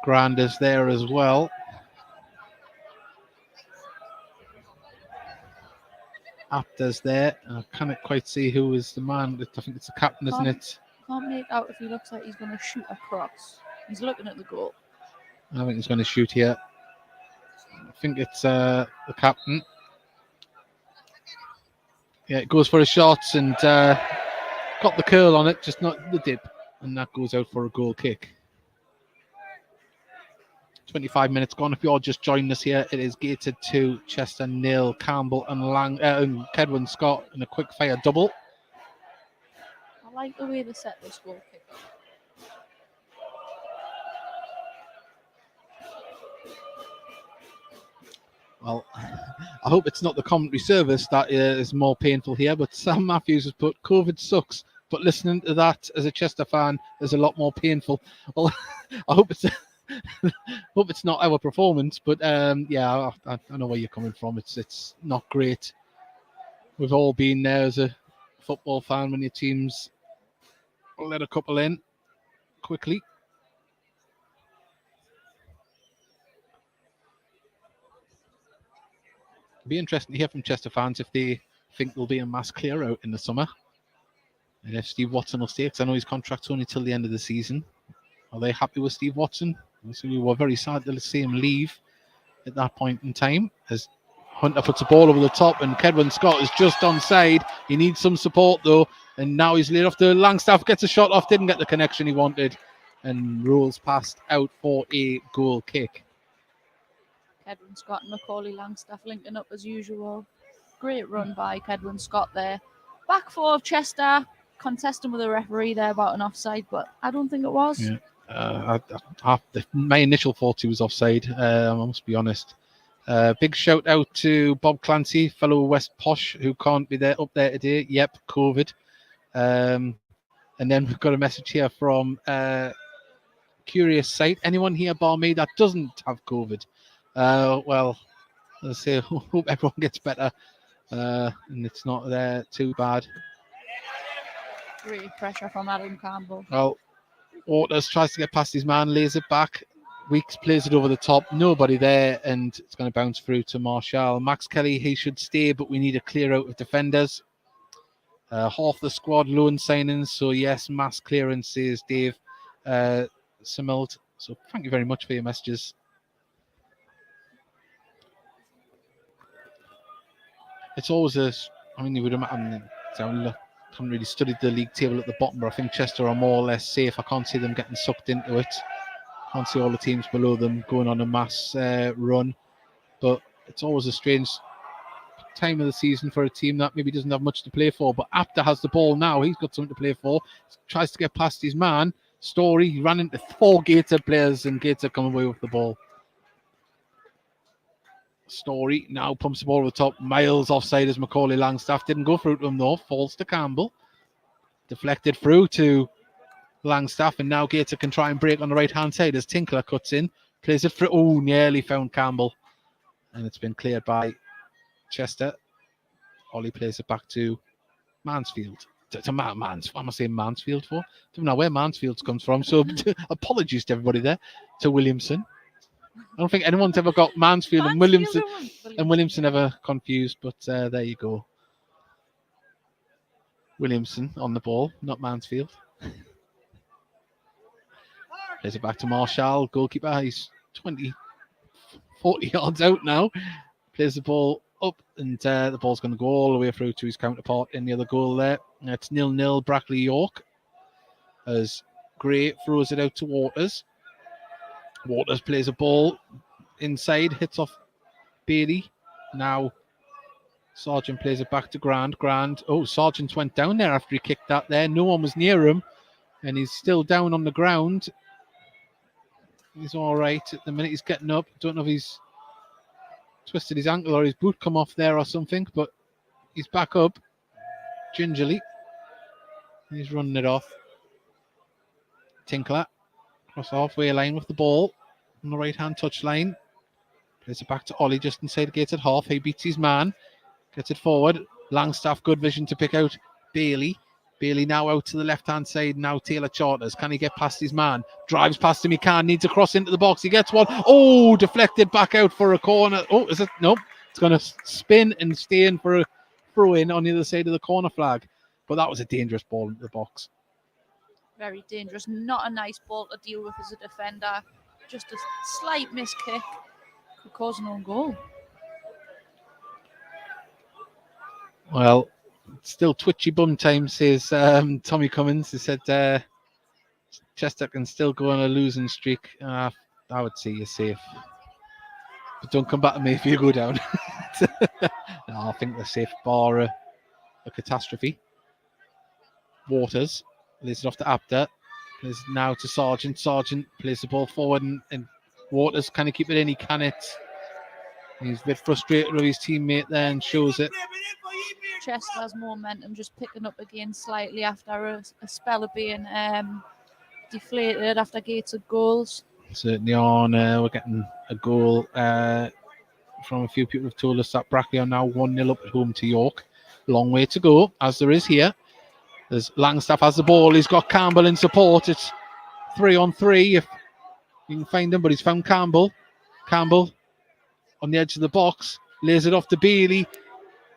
Grand is there as well. Apter's there. I can't quite see who is the man. I think it's the captain, isn't it? Can't make out if he looks like he's going to shoot across. He's looking at the goal. I think he's going to shoot here. I think it's the captain. Yeah, it goes for his shots and got the curl on it, just not the dip. And that goes out for a goal kick. 25 minutes gone. If you're just joining us here, it is Gateshead 2, Chester 0, Campbell and Kedwin Scott in a quick fire double. I like the way they set this goal kick up. Well, I hope it's not the commentary service that is more painful here, but Sam Matthews has put COVID sucks, but listening to that as a Chester fan is a lot more painful. Well, I hope it's not our performance, but yeah, I know where you're coming from. It's not great. We've all been there as a football fan when your teams let a couple in quickly. It'd be interesting to hear from Chester fans if they think there'll be a mass clear out in the summer. And if Steve Watson will stay, because I know his contract's only till the end of the season. Are they happy with Steve Watson? So we were very sad to see him leave at that point in time. As Hunter puts the ball over the top and Kedwin Scott is just onside. He needs some support though. And now he's laid off to Langstaff, gets a shot off, didn't get the connection he wanted. And rolls past out for a goal kick. Kedwin Scott and Macaulay Langstaff linking up as usual. Great run by Kedwin Scott there. Back four of Chester, contesting with the referee there about an offside, but I don't think it was. Yeah. My initial thought he was offside, I must be honest. Big shout out to Bob Clancy, fellow West Posh, who can't be up there today. Yep, COVID. And then we've got a message here from Curious Sight. Anyone here bar me that doesn't have COVID? Well, let's say hope everyone gets better and it's not too bad. Great pressure from Adam Campbell. Well, Waters tries to get past his man, lays it back. Weeks plays it over the top, nobody there, and it's going to bounce through to Marshall. Max Kelly, he should stay, but we need a clear out of defenders. Half the squad loan signings, so yes, mass clearance, says Dave Simmeld. So thank you very much for your messages. It's always you would imagine, I haven't really studied the league table at the bottom, but I think Chester are more or less safe. I can't see them getting sucked into it. Can't see all the teams below them going on a mass run, but it's always a strange time of the season for a team that maybe doesn't have much to play for. But Apter has the ball now. He's got something to play for. Tries to get past his man. Story, he ran into 4 Gateshead players and Gateshead come away with the ball. Story now pumps the ball over the top. Miles offside as Macaulay Langstaff. Didn't go through to him though. Falls to Campbell. Deflected through to Langstaff, and now Gateshead can try and break on the right hand side as Tinkler cuts in. Plays it through. Oh, nearly found Campbell. And it's been cleared by Chester. Ollie plays it back to Mansfield. Why am I saying Mansfield for? Don't know where Mansfield comes from. So apologies to everybody there. To Williamson. I don't think anyone's ever got Mansfield and Williamson ever confused, but there you go. Williamson on the ball, not Mansfield. Plays it back to Marshall, goalkeeper. He's 40 yards out now. Plays the ball up, and the ball's going to go all the way through to his counterpart in the other goal there. It's 0-0 Brackley York as Gray throws it out to Waters. Waters plays a ball inside, hits off Bailey. Now Sargent plays it back to Grand. Sargent went down there after he kicked that there. No one was near him, and he's still down on the ground. He's all right at the minute. He's getting up. Don't know if he's twisted his ankle or his boot come off there or something, but he's back up gingerly. He's running it off. Tinkler across the halfway line with the ball on the right-hand touch line. Plays it back to Ollie just inside the Gateshead half. He beats his man. Gets it forward. Langstaff, good vision to pick out Bailey. Bailey now out to the left-hand side. Now Taylor Charters. Can he get past his man? Drives past him. He can. Needs to cross into the box. He gets one. Oh, deflected back out for a corner. Oh, is it? Nope. It's going to spin and stay in for a throw-in on the other side of the corner flag. But that was a dangerous ball into the box. Very dangerous. Not a nice ball to deal with as a defender. Just a slight miss kick could cause an own goal. Well, still twitchy bum time, says Tommy Cummins. He said Chester can still go on a losing streak. I would say you're safe. But don't come back to me if you go down. No, I think they're safe, bar a catastrophe. Waters lays it off to Abder. Plays now to Sargent. Sargent plays the ball forward, and Waters kind of keep it in. He can it. He's a bit frustrated with his teammate there and shows it. Chester has momentum, just picking up again slightly after a spell of being deflated after Gateshead goals. Certainly on. We're getting a goal from a few people who've told us that Brackley are now 1-0 up at home to York. Long way to go, as there is here. There's Langstaff has the ball. He's got Campbell in support. It's 3-on-3 if you can find him, but he's found Campbell. Campbell on the edge of the box. Lays it off to Bailey.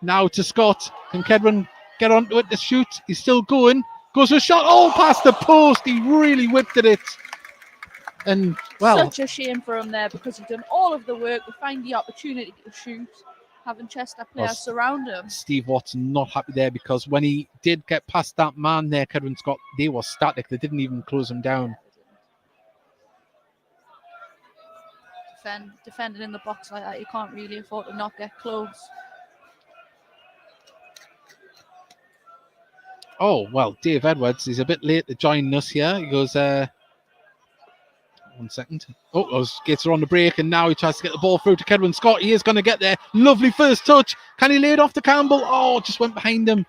Now to Scott. Can Kedwin get onto it to shoot? He's still going. Goes for a shot. Oh, past the post. He really whipped at it. And, well, such a shame for him there because he's done all of the work to find the opportunity to shoot, having Chester players surround him. Steve Watson not happy there because when he did get past that man there, Kedwin Scott, they were static. They didn't even close him down. Defending in the box like that, you can't really afford to not get close. Oh, well, Dave Edwards is a bit late to join us here. He goes, 1 second. Oh, those Gates are on the break, and now he tries to get the ball through to Kedwin Scott. He is going to get there. Lovely first touch. Can he lay it off to Campbell? Oh, just went behind him.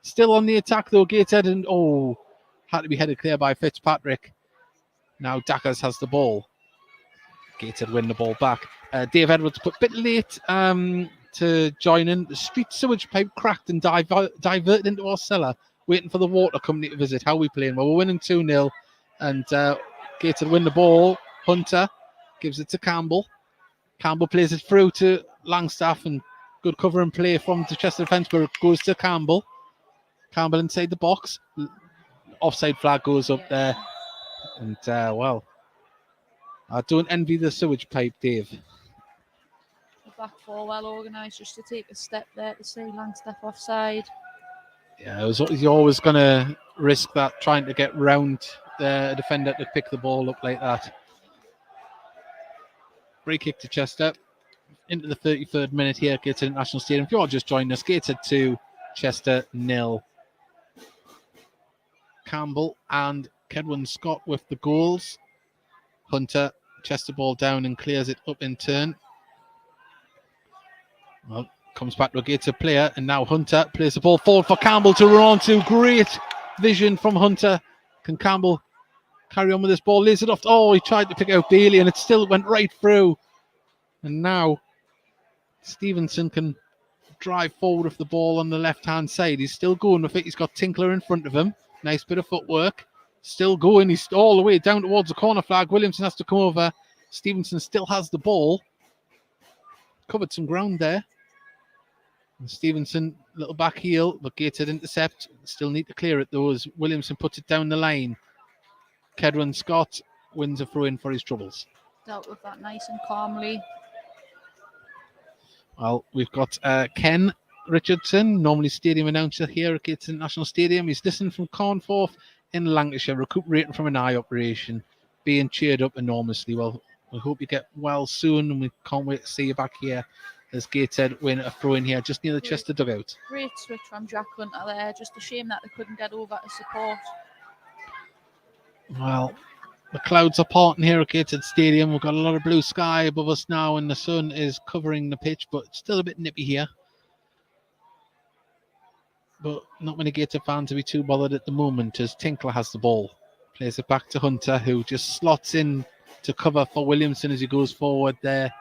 Still on the attack, though, Gateshead, and had to be headed clear by Fitzpatrick. Now Dackers has the ball. Gateshead win the ball back. Dave Edwards, but a bit late to join in. The street sewage pipe cracked and diverted into our cellar, waiting for the water company to visit. How are we playing? Well, we're winning 2-0, and Gateshead win the ball. Hunter gives it to Campbell. Campbell plays it through to Langstaff, and good cover and play from the Chester defence, but it goes to Campbell. Campbell inside the box. Offside flag goes up there. And, well, I don't envy the sewage pipe, Dave. The back four well organised just to take a step there to say Langstaff offside. Yeah, you're always going to risk that, trying to get round the defender to pick the ball up like that. Free kick to Chester. Into the 33rd minute here at Gateshead International Stadium. If you're just joining us, Gateshead 2, Chester 0. Campbell and Kedwin Scott with the goals. Hunter, Chester ball down and clears it up in turn. Well, comes back to a Gateshead player, and now Hunter plays the ball forward for Campbell to run on to. Great vision from Hunter. Can Campbell carry on with this ball? Lays it off. Oh, he tried to pick out Bailey, and it still went right through. And now Stevenson can drive forward with the ball on the left-hand side. He's still going with it. He's got Tinkler in front of him. Nice bit of footwork. Still going. He's all the way down towards the corner flag. Williamson has to come over. Stevenson still has the ball. Covered some ground there. And Stevenson, little back heel, but Gateshead intercept. Still need to clear it though as Williamson puts it down the line. Kedwin Scott wins a throw in for his troubles. Dealt with that nice and calmly. Well, we've got Ken Richardson, normally stadium announcer here at Gateshead National Stadium. He's listening from Cornforth in Lancashire, recuperating from an eye operation, being cheered up enormously. Well, we hope you get well soon, and we can't wait to see you back here as Gateshead win a throw in here just near the Chester dugout. Great switch from Jack Hunter there. Just a shame that they couldn't get over to support. Well, the clouds are parting here at Gateshead Stadium. We've got a lot of blue sky above us now, and the sun is covering the pitch, but it's still a bit nippy here. But not many Gateshead fans will be too bothered at the moment as Tinkler has the ball. Plays it back to Hunter, who just slots in to cover for Williamson as he goes forward there.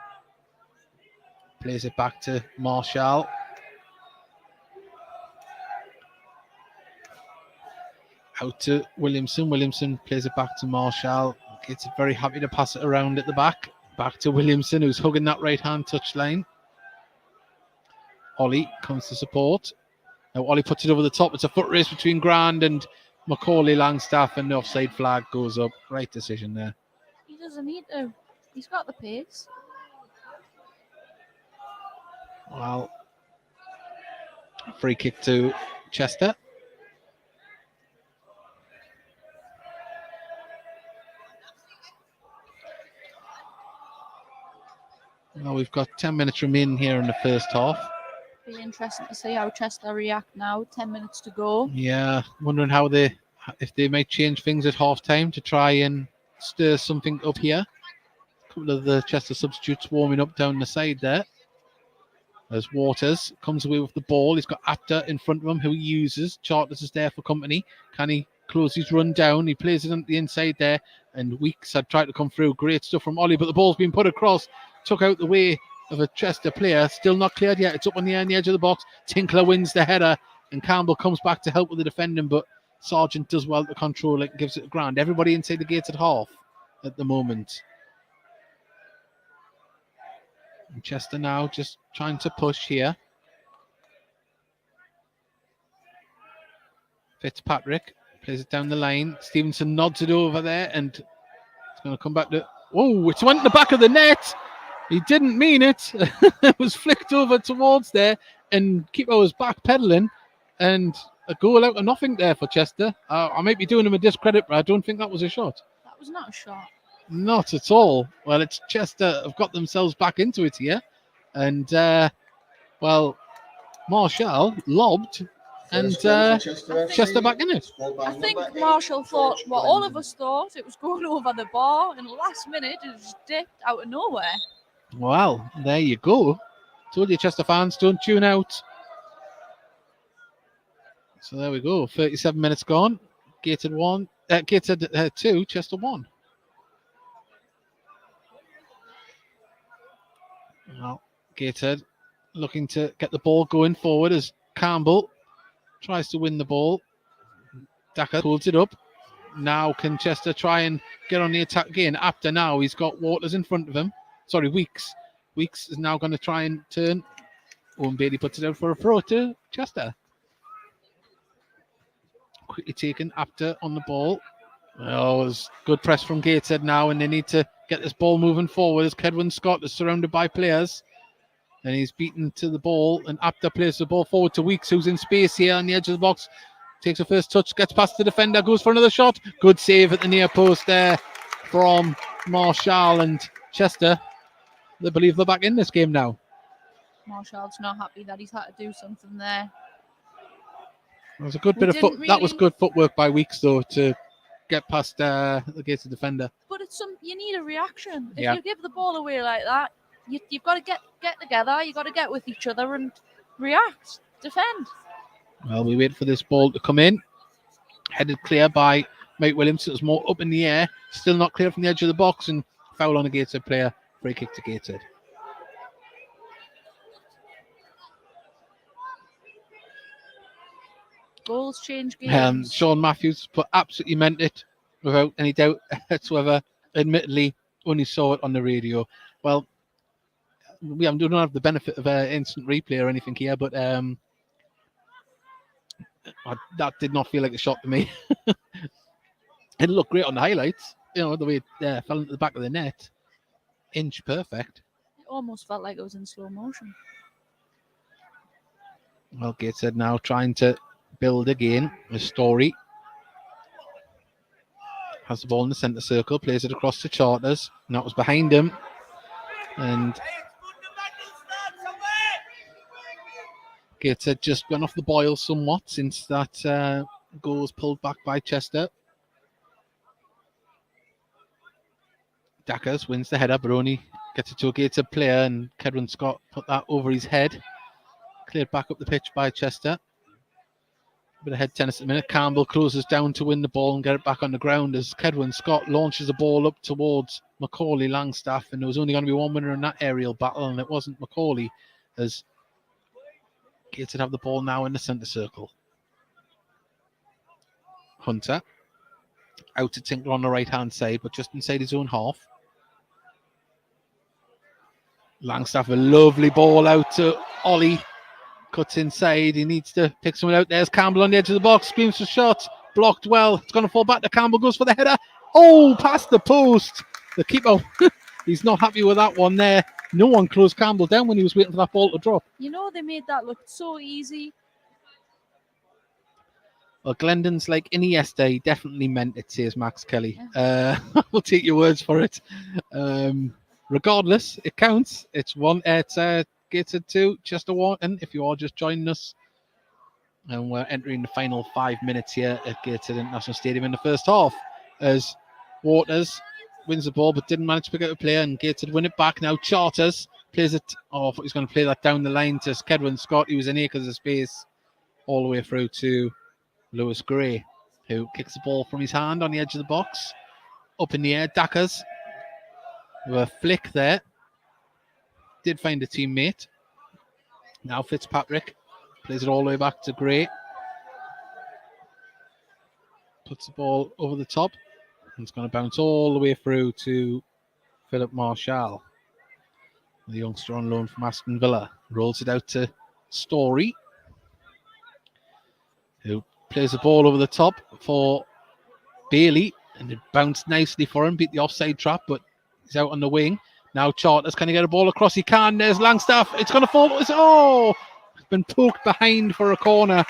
Plays it back to Marshall. Out to Williamson. Williamson plays it back to Marshall. Gateshead very happy to pass it around at the back. Back to Williamson, who's hugging that right-hand touchline. Ollie comes to support. Now Ollie puts it over the top. It's a foot race between Grand and Macaulay Langstaff, and the offside flag goes up. Right decision there. He doesn't need to. He's got the pace. Well, free kick to Chester. Well, we've got 10 minutes remaining here in the first half. Be interesting to see how Chester react now. 10 minutes to go. Yeah, wondering if they might change things at half time to try and stir something up here. A couple of the Chester substitutes warming up down the side there. As Waters comes away with the ball, he's got Apter in front of him who he uses. Charters is there for company. Can he close his run down? He plays it on the inside there, and Weeks had tried to come through. Great stuff from Ollie, but the ball's been put across, took out the way of a Chester player. Still not cleared yet. It's up on the air on the edge of the box. Tinkler wins the header, and Campbell comes back to help with the defending, but Sargent does well to control it, gives it a ground. Everybody inside the gates at half at the moment. And Chester now just trying to push here. Fitzpatrick plays it down the line. Stevenson nods it over there, and it's going to come back to... Oh, it went in the back of the net. He didn't mean it. It was flicked over towards there, and keeper was backpedaling, and a goal out of nothing there for Chester. I might be doing him a discredit, but I don't think that was a shot. That was not a shot. Not at all. Well, it's Chester have got themselves back into it here. And, well, Marshall lobbed and Chester back in it. I think Marshall thought what all of us thought. It was going over the bar, and last minute it just dipped out of nowhere. Well, there you go. Told you, Chester fans, don't tune out. So there we go. 37 minutes gone. Gateshead 2, Chester 1. Well, Gateshead looking to get the ball going forward as Campbell tries to win the ball. Daka pulls it up. Now can Chester try and get on the attack again? After now, he's got Waters in front of him. Sorry, Weeks. Weeks is now going to try and turn. Owen Bailey puts it out for a throw to Chester. Quickly taken. After on the ball. Oh, it's good press from Gateshead now, and they need to get this ball moving forward as Kedwin Scott is surrounded by players. And he's beaten to the ball, and Apter plays the ball forward to Weeks, who's in space here on the edge of the box. Takes a first touch, gets past the defender, goes for another shot. Good save at the near post there from Marshall, and Chester, they believe they're back in this game now. Marshall's not happy that he's had to do something there. It was a good bit of foot. That was good footwork by Weeks, though, to get past the Gateshead defender. But you need a reaction. If Yeah. you give the ball away like that, you've got to get together. You've got to get with each other and react, defend. Well, we wait for this ball to come in. Headed clear by Mike Williams. It was more up in the air. Still not clear from the edge of the box, and foul on a Gateshead player. Free kick to Gateshead. Goals change games. Sean Matthews absolutely meant it without any doubt whatsoever. Admittedly, only saw it on the radio. Well, we don't have the benefit of instant replay or anything here, but that did not feel like a shot to me. It looked great on the highlights. You know, the way it fell into the back of the net. Inch perfect. It almost felt like it was in slow motion. Well, Gateshead now trying to build again a story. Has the ball in the centre circle, plays it across to Charters. And that was behind him. And Gateshead just went off the boil somewhat since that goal was pulled back by Chester. Dackers wins the header, but only gets it to a Gateshead player, and Kedwin Scott put that over his head. Cleared back up the pitch by Chester. A bit of head tennis at the minute. Campbell closes down to win the ball and get it back on the ground as Kedwin Scott launches the ball up towards Macaulay Langstaff, and there was only going to be one winner in that aerial battle, and it wasn't Macaulay, as Gateshead have the ball now in the centre circle. Hunter out to Tinkler on the right hand side, but just inside his own half. Langstaff, a lovely ball out to Ollie. Cuts inside. He needs to pick someone out. There's Campbell on the edge of the box. Screams for shot. Blocked well. It's going to fall back to Campbell. Goes for the header. Oh, past the post. The keeper, he's not happy with that one there. No one closed Campbell down when he was waiting for that ball to drop. You know, they made that look so easy. Well, Glendon's like Iniesta. He definitely meant it, says Max Kelly. We'll take your words for it. regardless, it counts. It's Gateshead 2, Chester 1. And if you are just joining us, and we're entering the final 5 minutes here at Gateshead International Stadium in the first half, as Waters wins the ball but didn't manage to pick up a player, and Gateshead win it back. Now Charters plays it. Oh, I thought he was going to play that down the line to Kedwin Scott. He was in acres of space all the way through to Lewis Gray, who kicks the ball from his hand on the edge of the box. Up in the air, Dackers with a flick there. Did find a teammate. Now Fitzpatrick plays it all the way back to Gray. Puts the ball over the top. And it's going to bounce all the way through to Philip Marshall, the youngster on loan from Aston Villa. Rolls it out to Story, who plays the ball over the top for Bailey. And it bounced nicely for him. Beat the offside trap, but he's out on the wing. Now Charters, can he get a ball across? He can. There's Langstaff. It's going to fall. It's been poked behind for a corner.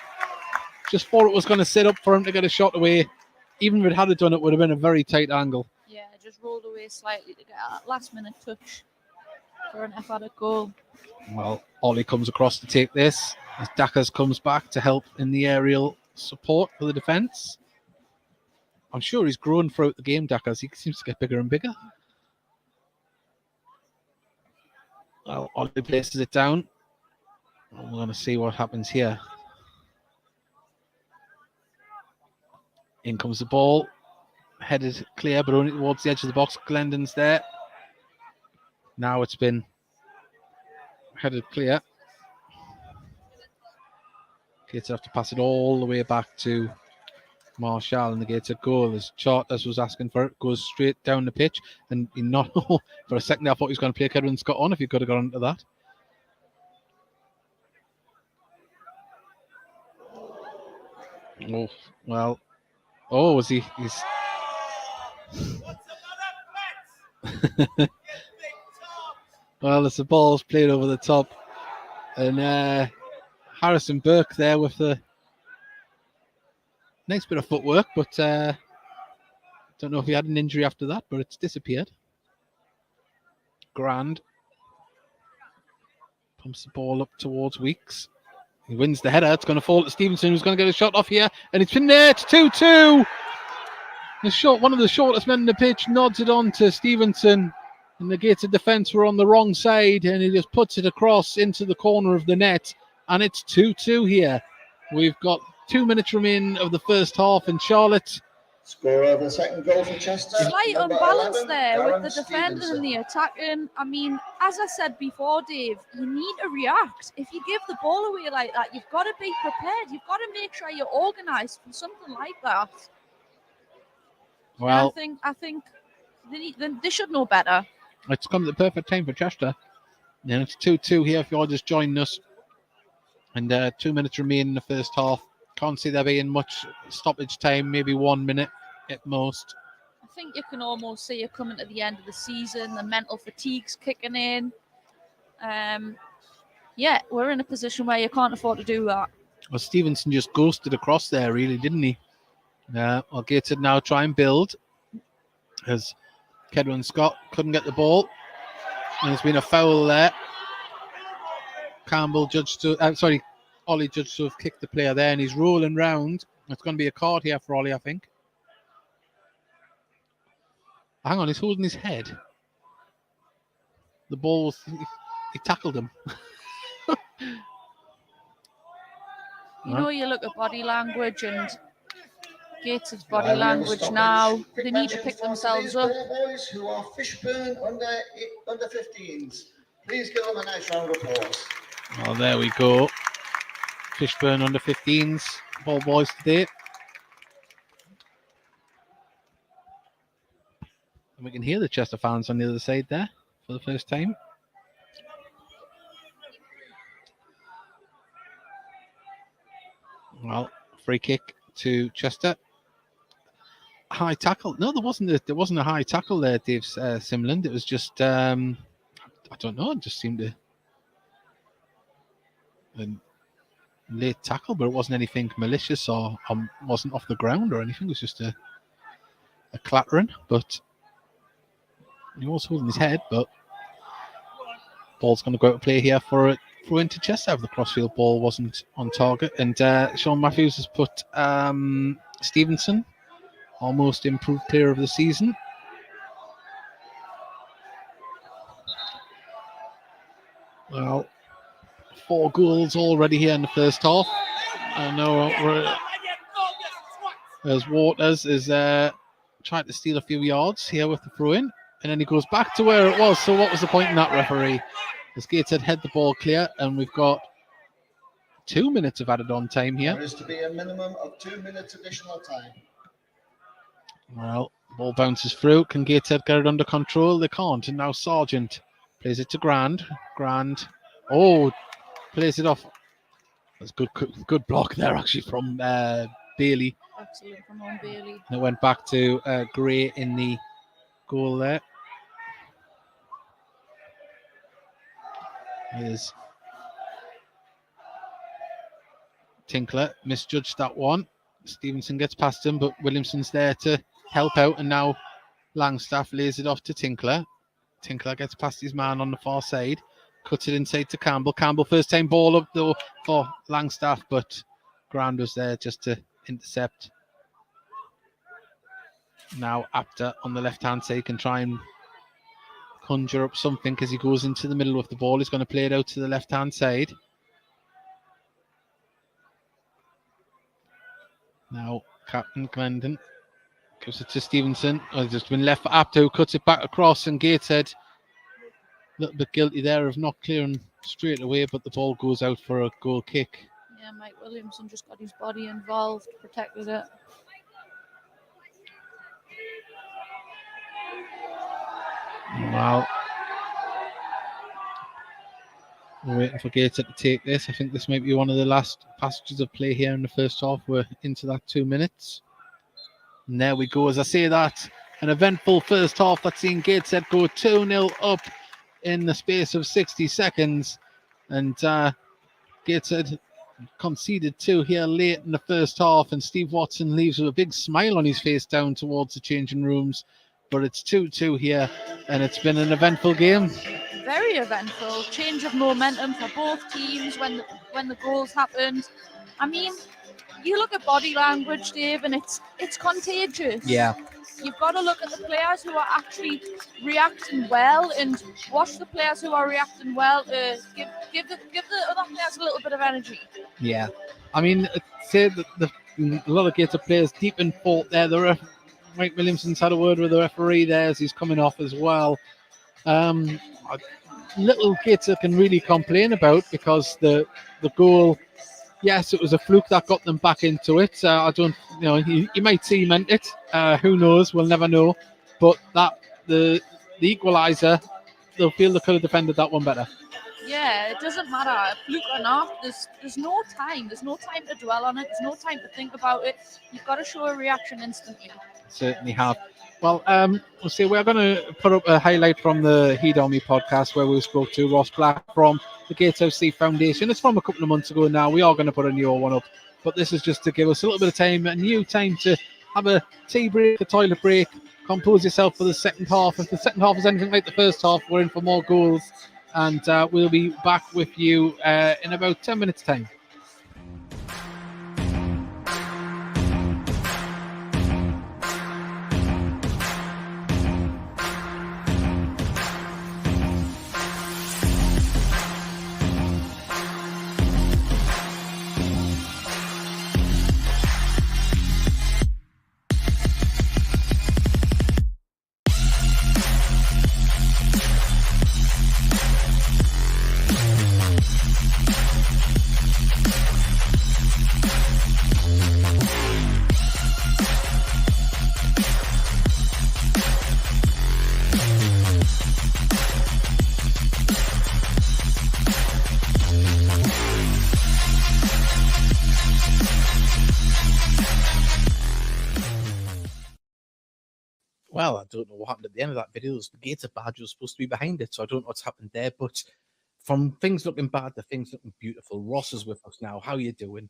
Just thought it was going to sit up for him to get a shot away. Even if it had done, it would have been a very tight angle. Yeah, just rolled away slightly to get a last-minute touch for an athletic goal. Well, Ollie comes across to take this as Dackers comes back to help in the aerial support for the defence. I'm sure he's grown throughout the game, Dackers. He seems to get bigger and bigger. Well, Ollie places it down. We're going to see what happens here. In comes the ball. Headed clear, but only towards the edge of the box. Glendon's there. Now it's been headed clear. Gates have to pass it all the way back to Marshall, and the Gateshead goal, as Charters was asking for it, goes straight down the pitch. And he not for a second I thought he was going to play Kedwin Scott on if he could have gone into that. Oh, well. Oh, was he? He's... Well, as the ball's played over the top, and Harrison Burke there with the nice bit of footwork, but don't know if he had an injury after that, but it's disappeared. Grand pumps the ball up towards Weeks. He wins the header. It's going to fall to Stevenson, who's going to get a shot off here, and it's been there. It's 2-2. One of the shortest men in the pitch nods it on to Stevenson, and the Gateshead defence were on the wrong side, and he just puts it across into the corner of the net, and it's 2-2 here. We've got 2 minutes remaining of the first half, and Charlotte. Scorer of the second goal for Chester. Slight number unbalance 11, there with the Darren defending Stevenson. and the attacking. I mean, as I said before, Dave, you need to react. If you give the ball away like that, you've got to be prepared. You've got to make sure you're organised for something like that. Well, I think they should know better. it's come at the perfect time for Chester. And it's 2-2 here if you're just joining us. And 2 minutes remain in the first half. Can't see there being much stoppage time, maybe 1 minute at most. I think you can almost see it coming to the end of the season. The mental fatigue's kicking in. Yeah, we're in a position where you can't afford to do that. Well, Stevenson just ghosted across there, really, didn't he? Well, Gateshead now try and build, as Kedwin Scott couldn't get the ball. And there's been a foul there. Ollie judged to have kicked the player there, and he's rolling round. It's going to be a card here for Ollie, I think. Hang on, he's holding his head. The ball, he tackled him. You know, you look at body language and Gateshead's body Well, language stoppage. now. Quick They need to mention pick for themselves today's up. ball boys who are Fishburn under 15s. Please give them a nice round of applause. Well, there we go. Fishburn under 15s, ball boys today. And we can hear the Chester fans on the other side there for the first time. Well, free kick to Chester. High tackle. No, there wasn't a high tackle there, Dave Simland. It was just I don't know. It just seemed to a late tackle, but it wasn't anything malicious or wasn't off the ground or anything. It was just a clattering. But he was holding his head. But Ball's going to go out to play here for a throw into Chester. The crossfield ball wasn't on target. And Sean Matthews has put Stevenson, almost improved player of the season. Well, 4 goals already here in the first half. I know as Waters is trying to steal a few yards here with the throw in, and then he goes back to where it was. So what was the point in that, referee? As Gateshead head the ball clear, and we've got 2 minutes of added on time here. There is to be a minimum of 2 minutes additional time. Well, ball bounces through. Can Gateshead get it under control? They can't. And now Sargent plays it to Grand. Grand, plays it off. That's good block there actually from Bailey. Excellent from Owen Bailey. And it went back to Gray in the goal there. Here's Tinkler, misjudged that one. Stevenson gets past him, but Williamson's there to help out, and now Langstaff lays it off to Tinkler. Tinkler gets past his man on the far side, cuts it inside to Campbell. Campbell, first time ball up though for Langstaff, but Grand was there just to intercept. Now Apter on the left-hand side can try and conjure up something as he goes into the middle of the ball. He's going to play it out to the left-hand side. Now Captain Glendon gives it to Stevenson. It's just been left for Apter, who cuts it back across, and Gateshead a little bit guilty there of not clearing straight away, but the ball goes out for a goal kick. Yeah, Mike Williamson just got his body involved, protected it. Wow. We're waiting for Gateshead to take this. I think this might be one of the last passages of play here in the first half. We're into that 2 minutes. And there we go. As I say that, an eventful first half that's seen Gateshead go 2-0 up in the space of 60 seconds. And Gateshead conceded 2 here late in the first half. And Steve Watson leaves with a big smile on his face down towards the changing rooms. But it's 2-2 here, and it's been an eventful game. Very eventful. Change of momentum for both teams when the goals happened. I mean, you look at body language, Dave, and it's contagious. Yeah. You've got to look at the players who are actually reacting well and watch the players who are reacting well. Give the other players a little bit of energy. Yeah. I mean, say that a lot of Gateshead players deep in fault there. Mike Williamson's had a word with the referee there as he's coming off as well. Little Gateshead can really complain about, because the goal, yes, it was a fluke that got them back into it. I don't, you might say he meant it. Who knows? We'll never know. But the equaliser, they'll feel they could have defended that one better. Yeah, it doesn't matter, fluke or not. There's no time. There's no time to dwell on it. There's no time to think about it. You've got to show a reaction instantly. Certainly have. Well, we'll see. We're going to put up a highlight from the Heat Army podcast where we spoke to Ross Black from the Gateshead FC Foundation. It's from a couple of months ago now. We are going to put a new one up, but this is just to give us a little bit of time, a new time to have a tea break, a toilet break, compose yourself for the second half. If the second half is anything like the first half, we're in for more goals, and we'll be back with you in about 10 minutes' time. Well, I don't know what happened at the end of that video. The Gateshead badge was supposed to be behind it, so I don't know what's happened there. But from things looking bad to things looking beautiful, Ross is with us now. How are you doing?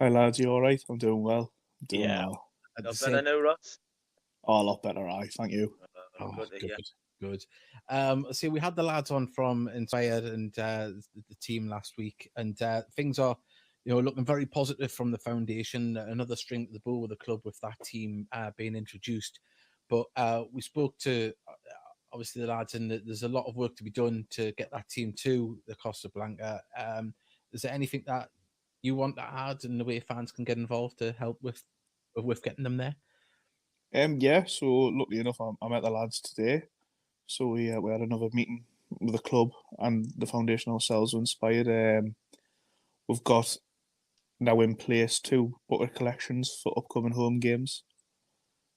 Hi lads, you all right? I'm doing well. Yeah. Well. Not better now, Ross? Oh, a lot better, thank you. Good to hear. Good. See, we had the lads on from Inspired and the team last week, and things are, looking very positive from the foundation. Another string to the bow with the club with that team being introduced. But we spoke to obviously the lads, and there's a lot of work to be done to get that team to the Costa Blanca. Is there anything that you want to add in the way fans can get involved to help with getting them there? Yeah. So luckily enough, I met the lads today. So we had another meeting with the club and the foundation ourselves were inspired. We've got now in place 2 bucket collections for upcoming home games.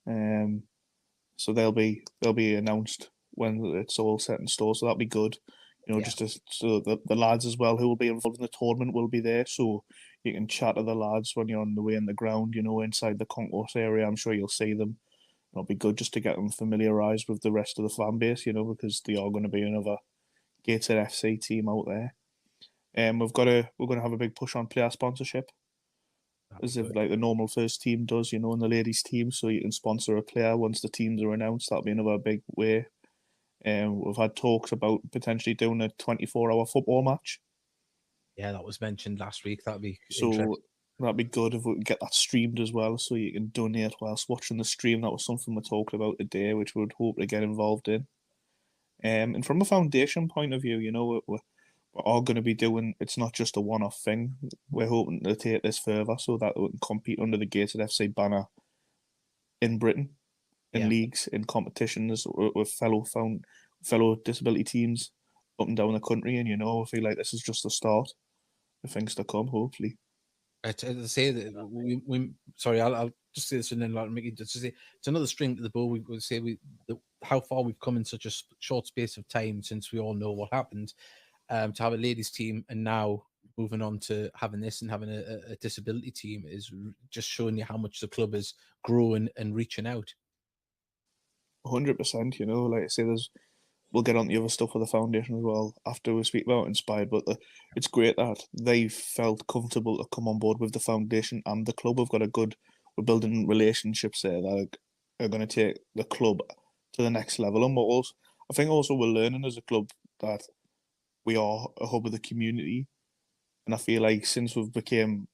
So they'll be announced when it's all set in store. So that'll be good. Just so the lads as well who will be involved in the tournament will be there. So you can chat to the lads when you're on the way in the ground. Inside the concourse area. I'm sure you'll see them. It'll be good just to get them familiarised with the rest of the fan base, because they are going to be another Gateshead FC team out there. We're going to have a big push on player sponsorship, as if like the normal first team does, and the ladies team. So you can sponsor a player once the teams are announced. That'll be another big way. We've had talks about potentially doing a 24-hour football match. Yeah, that was mentioned last week. That'd be so. That'd be good if we could get that streamed as well, so you can donate whilst watching the stream. That was something we're talking about today, which we would hope to get involved in. And from a foundation point of view, we're all going to be doing. It's not just a one-off thing. We're hoping to take this further so that we can compete under the Gateshead FC banner in Britain, in leagues, in competitions with fellow disability teams up and down the country. And I feel like this is just the start of things to come, hopefully. To say that sorry, I'll just say this and then like Mickey just to say it's another string to the bow. We would say how far we've come in such a short space of time since we all know what happened. To have a ladies team and now moving on to having this and having a disability team is just showing you how much the club is growing and reaching out. 100%. Like I say, we'll get on the other stuff with the foundation as well after we speak about Inspired. But it's great that they felt comfortable to come on board with the foundation and the club. We're building relationships there that are going to take the club to the next level. And I think also we're learning as a club that we are a hub of the community. And I feel like since we've become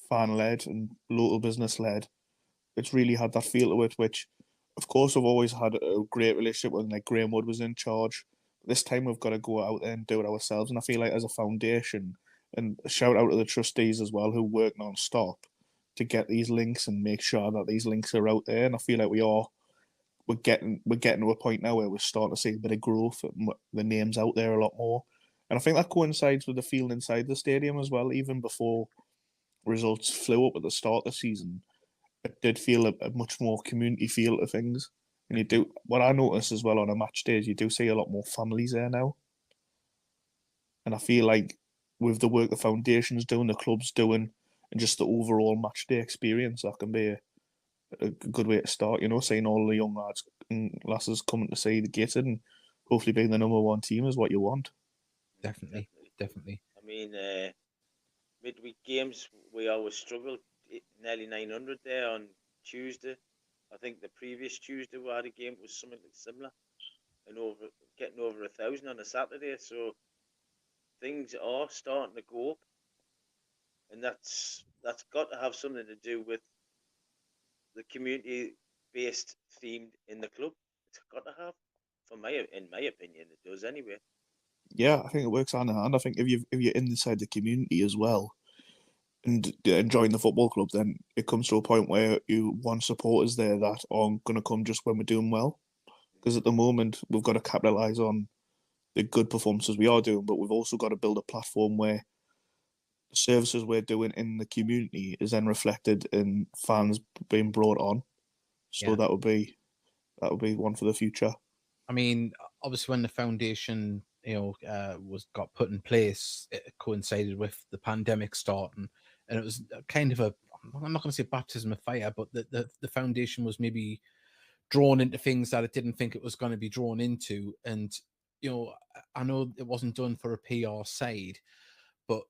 fan-led and local business-led, it's really had that feel to it, which of course, we've always had a great relationship when like Graham Wood was in charge. But this time we've got to go out there and do it ourselves. And I feel like as a foundation, and a shout out to the trustees as well who work non-stop to get these links and make sure that these links are out there. And I feel like we're getting to a point now where we're starting to see a bit of growth and the name's out there a lot more. And I think that coincides with the feeling inside the stadium as well. Even before results flew up at the start of the season, it did feel a much more community feel to things. And what I notice as well on a match day is you do see a lot more families there now. And I feel like with the work the foundation's doing, the club's doing, and just the overall match day experience, that can be a good way to start, seeing all the young lads and lasses coming to see the Gateshead and hopefully being the number one team is what you want. Definitely. I mean, midweek games, we always struggled. Nearly 900 there on Tuesday. I think the previous Tuesday we had a game was something similar, and getting over 1,000 on a Saturday. So things are starting to go up, and that's got to have something to do with the community-based themed in the club. It's got to have, in my opinion, it does anyway. Yeah, I think it works hand in hand. I think if you're inside the community as well, and enjoying the football club, then it comes to a point where you want supporters there that aren't going to come just when we're doing well. Because at the moment, we've got to capitalise on the good performances we are doing, but we've also got to build a platform where the services we're doing in the community is then reflected in fans being brought on. So that would be one for the future. I mean, obviously, when the foundation got put in place, it coincided with the pandemic starting, and it was kind of I'm not going to say baptism of fire, but the foundation was maybe drawn into things that it didn't think it was going to be drawn into. And I know it wasn't done for a PR side, but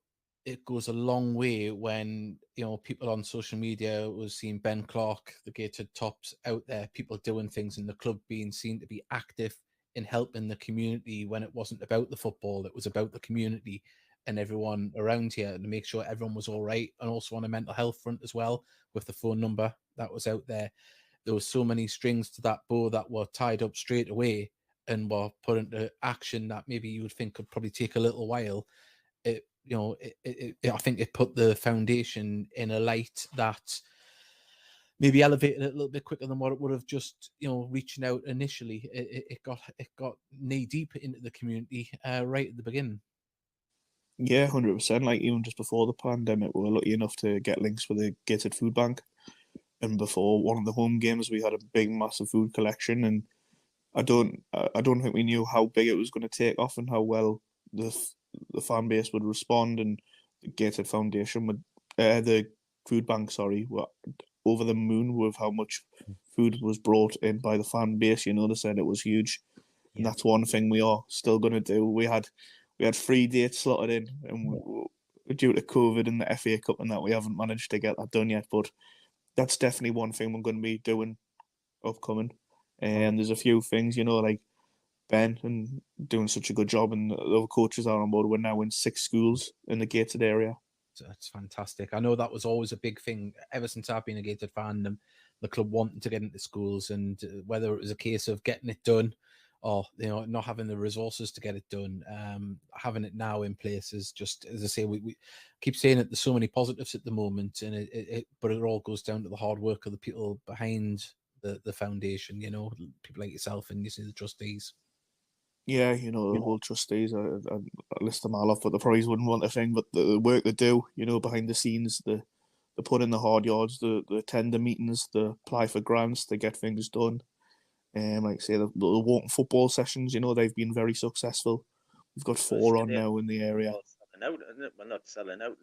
it goes a long way when people on social media was seeing Ben Clark, the Gateshead Tops, out there, people doing things, and the club being seen to be active in helping the community when it wasn't about the football. It was about the community and everyone around here to make sure everyone was all right. And also on a mental health front as well, with the phone number that was out there. There were so many strings to that bow that were tied up straight away and were put into action that maybe you would think could probably take a little while. I think it put the foundation in a light that maybe elevated it a little bit quicker than what it would have just, reaching out initially. It got knee deep into the community right at the beginning. Yeah, 100%. Like even just before the pandemic, we were lucky enough to get links with the Gateshead Food Bank, and before one of the home games, we had a big, massive food collection. And I don't think we knew how big it was going to take off and how well the fan base would respond. And the Gateshead Foundation would, the food bank, were over the moon with how much food was brought in by the fan base. They said it was huge, and that's one thing we are still going to do. We had 3 dates slotted in, and due to COVID and the FA Cup and that, we haven't managed to get that done yet. But that's definitely one thing we're going to be doing upcoming. And there's a few things, like Ben and doing such a good job, and the other coaches are on board. We're now in 6 schools in the Gateshead area. That's fantastic. I know that was always a big thing ever since I've been a Gateshead fan. The club wanting to get into schools, and whether it was a case of getting it done or not having the resources to get it done, having it now in place is just, as I say, we keep saying it. There's so many positives at the moment, and but it all goes down to the hard work of the people behind the foundation. People like yourself and the trustees. Yeah, the whole trustees, I list them all off, but they probably wouldn't want a thing, but the work they do, behind the scenes, they put in the hard yards, they attend the meetings, they apply for grants, they get things done. Like say the walking football sessions, they've been very successful. We've got 4 on now in the area. We're not selling out.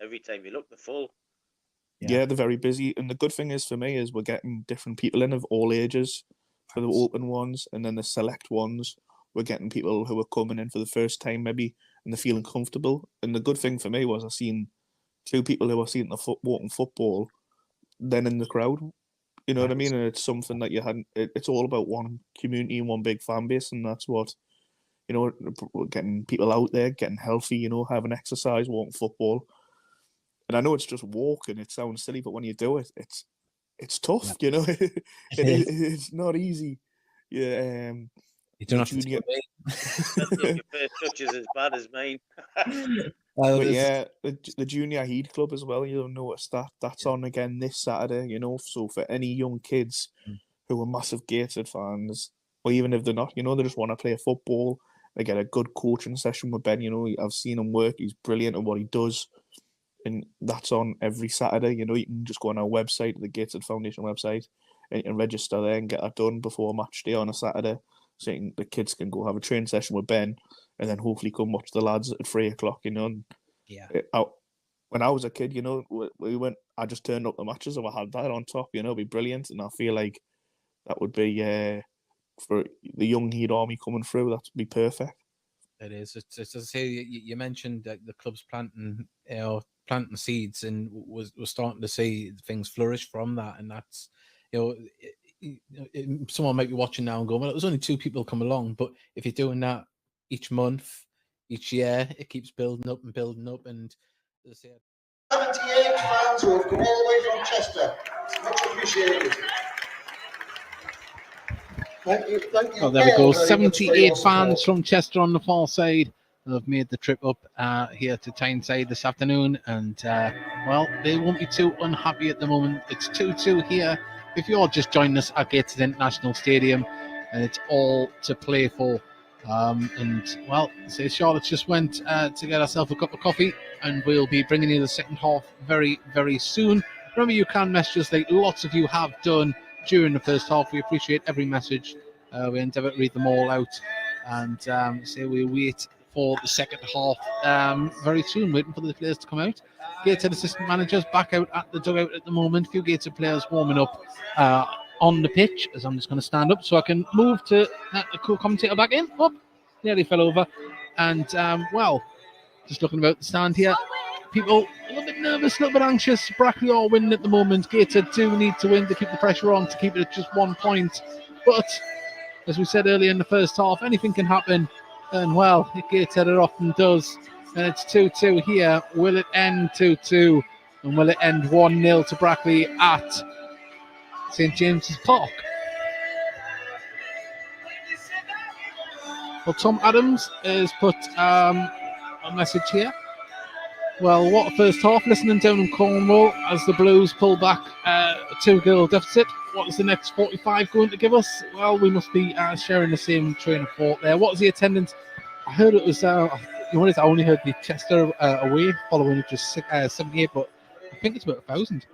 Every time you look, they're full. Yeah, they're very busy. And the good thing is for me is we're getting different people in of all ages for the open ones, and then the select ones, we're getting people who are coming in for the first time maybe, and they're feeling comfortable. And the good thing for me was I seen 2 people who were seeing the walking football then in the crowd. You know what I mean? And it's something that you hadn't. It's all about one community and one big fan base, and that's what, getting people out there, getting healthy, having exercise, walking football. And I know it's just walking. It sounds silly, but when you do it, it's tough. It's not easy. Yeah. You don't have to do it. Your first touch is as bad as mine. But yeah, the Junior Heed Club as well, you'll notice that's on again this Saturday, So for any young kids who are massive Gateshead fans, or even if they're not, they just want to play football, they get a good coaching session with Ben. I've seen him work, he's brilliant at what he does. And that's on every Saturday. You can just go on our website, the Gateshead Foundation website, and register there and get that done before match day on a Saturday. So the kids can go have a training session with Ben, and then hopefully come watch the lads at 3:00. When I was a kid, we went. I just turned up the matches, and I had that on top. It'd be brilliant, and I feel like that would be for the young Heed Army coming through. That would be perfect. It is. It's as I say, you mentioned that the club's planting seeds, and was starting to see things flourish from that, and that's someone might be watching now and going, well, it was only 2 people come along, but if you're doing that each month, each year, it keeps building up, and as I say, 78 fans who have come all the way from Chester. It's much appreciated. Thank you. Oh, there we go. 78 fans from Chester on the far side have made the trip up here to Tyneside this afternoon, and they won't be too unhappy at the moment. It's 2-2 here. If you're just joining us at Gateshead International Stadium, and it's all to play for. Say Charlotte just went to get herself a cup of coffee, and we'll be bringing you the second half very, very soon. Remember, you can message us like lots of you have done during the first half. We appreciate every message. We endeavour to read them all out, and we wait for the second half very soon, waiting for the players to come out. Gateshead assistant managers back out at the dugout at the moment. A few Gateshead players warming up on the pitch, as I'm just going to stand up so I can move to the co-commentator back in. Nearly fell over. And, just looking about the stand here, people a little bit nervous, a little bit anxious. Brackley are winning at the moment. Gateshead do need to win to keep the pressure on, to keep it at just 1 point. But as we said earlier in the first half, anything can happen. And well, Gateshead it often does. And it's 2-2 here. Will it end 2-2? And will it end 1-0 to Brackley at St James's Park? Well, Tom Adams has put a message here. Well, what a first half. Listening down in Cornwall as the Blues pull back a 2-goal deficit. What is the next 45 going to give us? Well, we must be sharing the same train of thought there. What was the attendance? I heard it was, I only heard the Chester away following just 78, but I think it's about 1,000.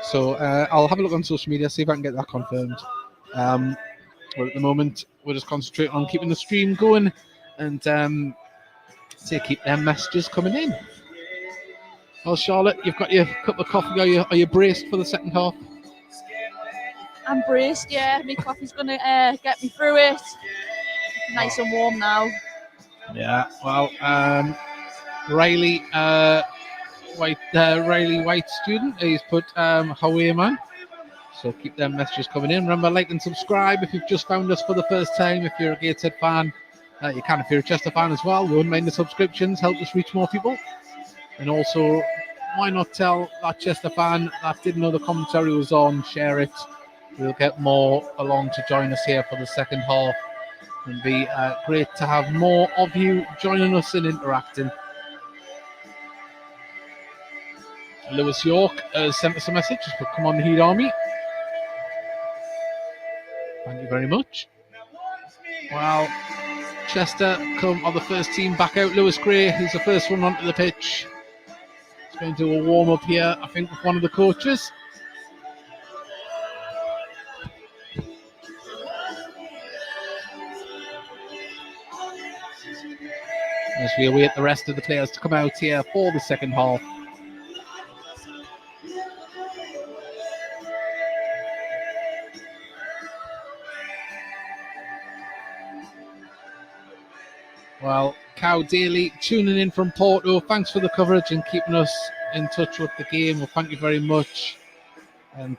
So I'll have a look on social media, see if I can get that confirmed. But at the moment, we're just concentrating on keeping the stream going and keep them messages coming in. Well, Charlotte, you've got your cup of coffee. Are you braced for the second half? I'm braced, yeah. My coffee's going to get me through it. Nice and warm now. Yeah, well, Riley White student, he's put Hawaii man. So keep them messages coming in. Remember, like and subscribe if you've just found us for the first time. If you're a Gateshead fan, you can if you're a Chester fan as well. We wouldn't mind the subscriptions, help us reach more people. And also, why not tell that Chester fan that didn't know the commentary was on, share it. We'll get more along to join us here for the second half. It'd be great to have more of you joining us and interacting. Lewis York has sent us a message. Just put, come on, Heat Army. Thank you very much. Well, Chester are the first team back out. Lewis Gray, he's the first one onto the pitch. He's going to do a warm-up here, I think, with one of the coaches. As we await the rest of the players to come out here for the second half. Well, Cow Daly tuning in from Porto. Thanks for the coverage and keeping us in touch with the game. Well, thank you very much. And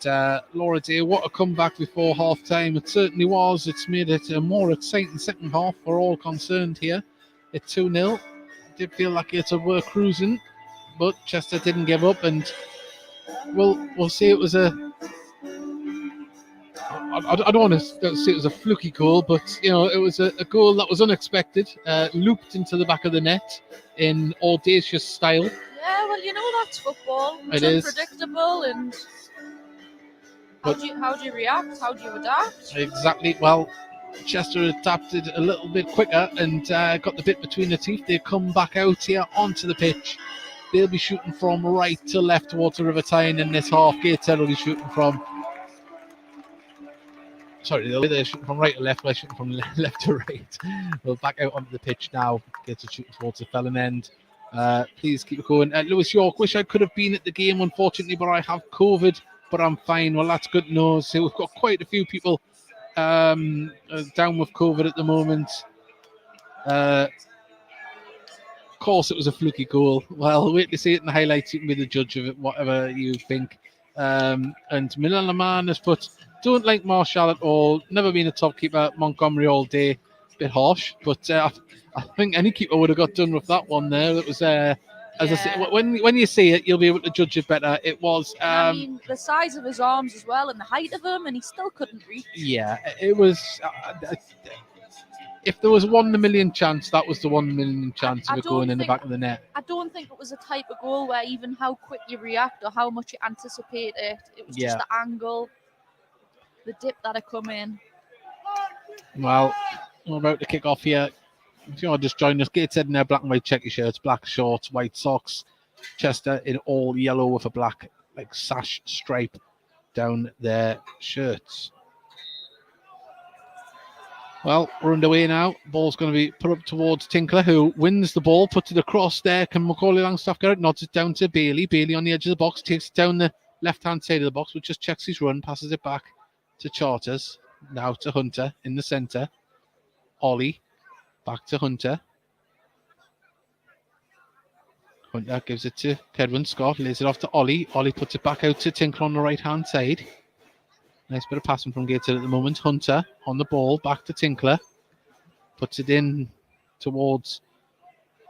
Laura Day, what a comeback before half-time. It certainly was. It's made it a more exciting second half for all concerned here. It's 2-0. It did feel like it's a were cruising, but Chester didn't give up. And we'll say it was I don't want to say it was a fluky goal, but it was a goal that was unexpected, looped into the back of the net in audacious style. Yeah, well, that's football. It's It is. Unpredictable, and how do you react? How do you adapt? Exactly. Well, Chester adapted a little bit quicker and got the bit between the teeth. They come back out here onto the pitch. They'll be shooting from right to left towards the River Tyne in this half. Gateshead will be shooting from. Sorry, they're shooting from right to left. We're shooting from left to right. We'll back out onto the pitch now. Gateshead shooting towards the Felon end. Please keep it going. Lewis York, wish I could have been at the game, unfortunately, but I have COVID, but I'm fine. Well, that's good news. So we've got quite a few people down with COVID at the moment. Of course, it was a fluky goal. Well, wait to see it in the highlights. You can be the judge of it, whatever you think. And Milan Man has put, don't like Marshall at all. Never been a top keeper. Montgomery all day. Bit harsh, but I think any keeper would have got done with that one there. It was, as I say, when you see it, you'll be able to judge it better. It was. I mean, the size of his arms as well and the height of him, and he still couldn't reach. Yeah, it was. If there was 1 in a million chance, that was the 1 in a million chance of it going in the back of the net. I don't think it was a type of goal where even how quick you react or how much you anticipate it. It was just the angle, the dip that had come in. Well, we're about to kick off here. If you want to just join us, Gateshead in their black and white checky shirts, black shorts, white socks. Chester in all yellow with a black sash stripe down their shirts. Well, we're underway now. Ball's going to be put up towards Tinkler, who wins the ball, puts it across there. Can Macaulay Langstaff get it? Nods it down to Bailey. Bailey on the edge of the box, takes it down the left-hand side of the box, but just checks his run, passes it back to Charters. Now to Hunter in the centre. Ollie, back to Hunter. Hunter gives it to Kedwin Scott, lays it off to Ollie. Ollie puts it back out to Tinkler on the right-hand side. Nice bit of passing from Gateshead at the moment. Hunter on the ball, back to Tinkler. Puts it in towards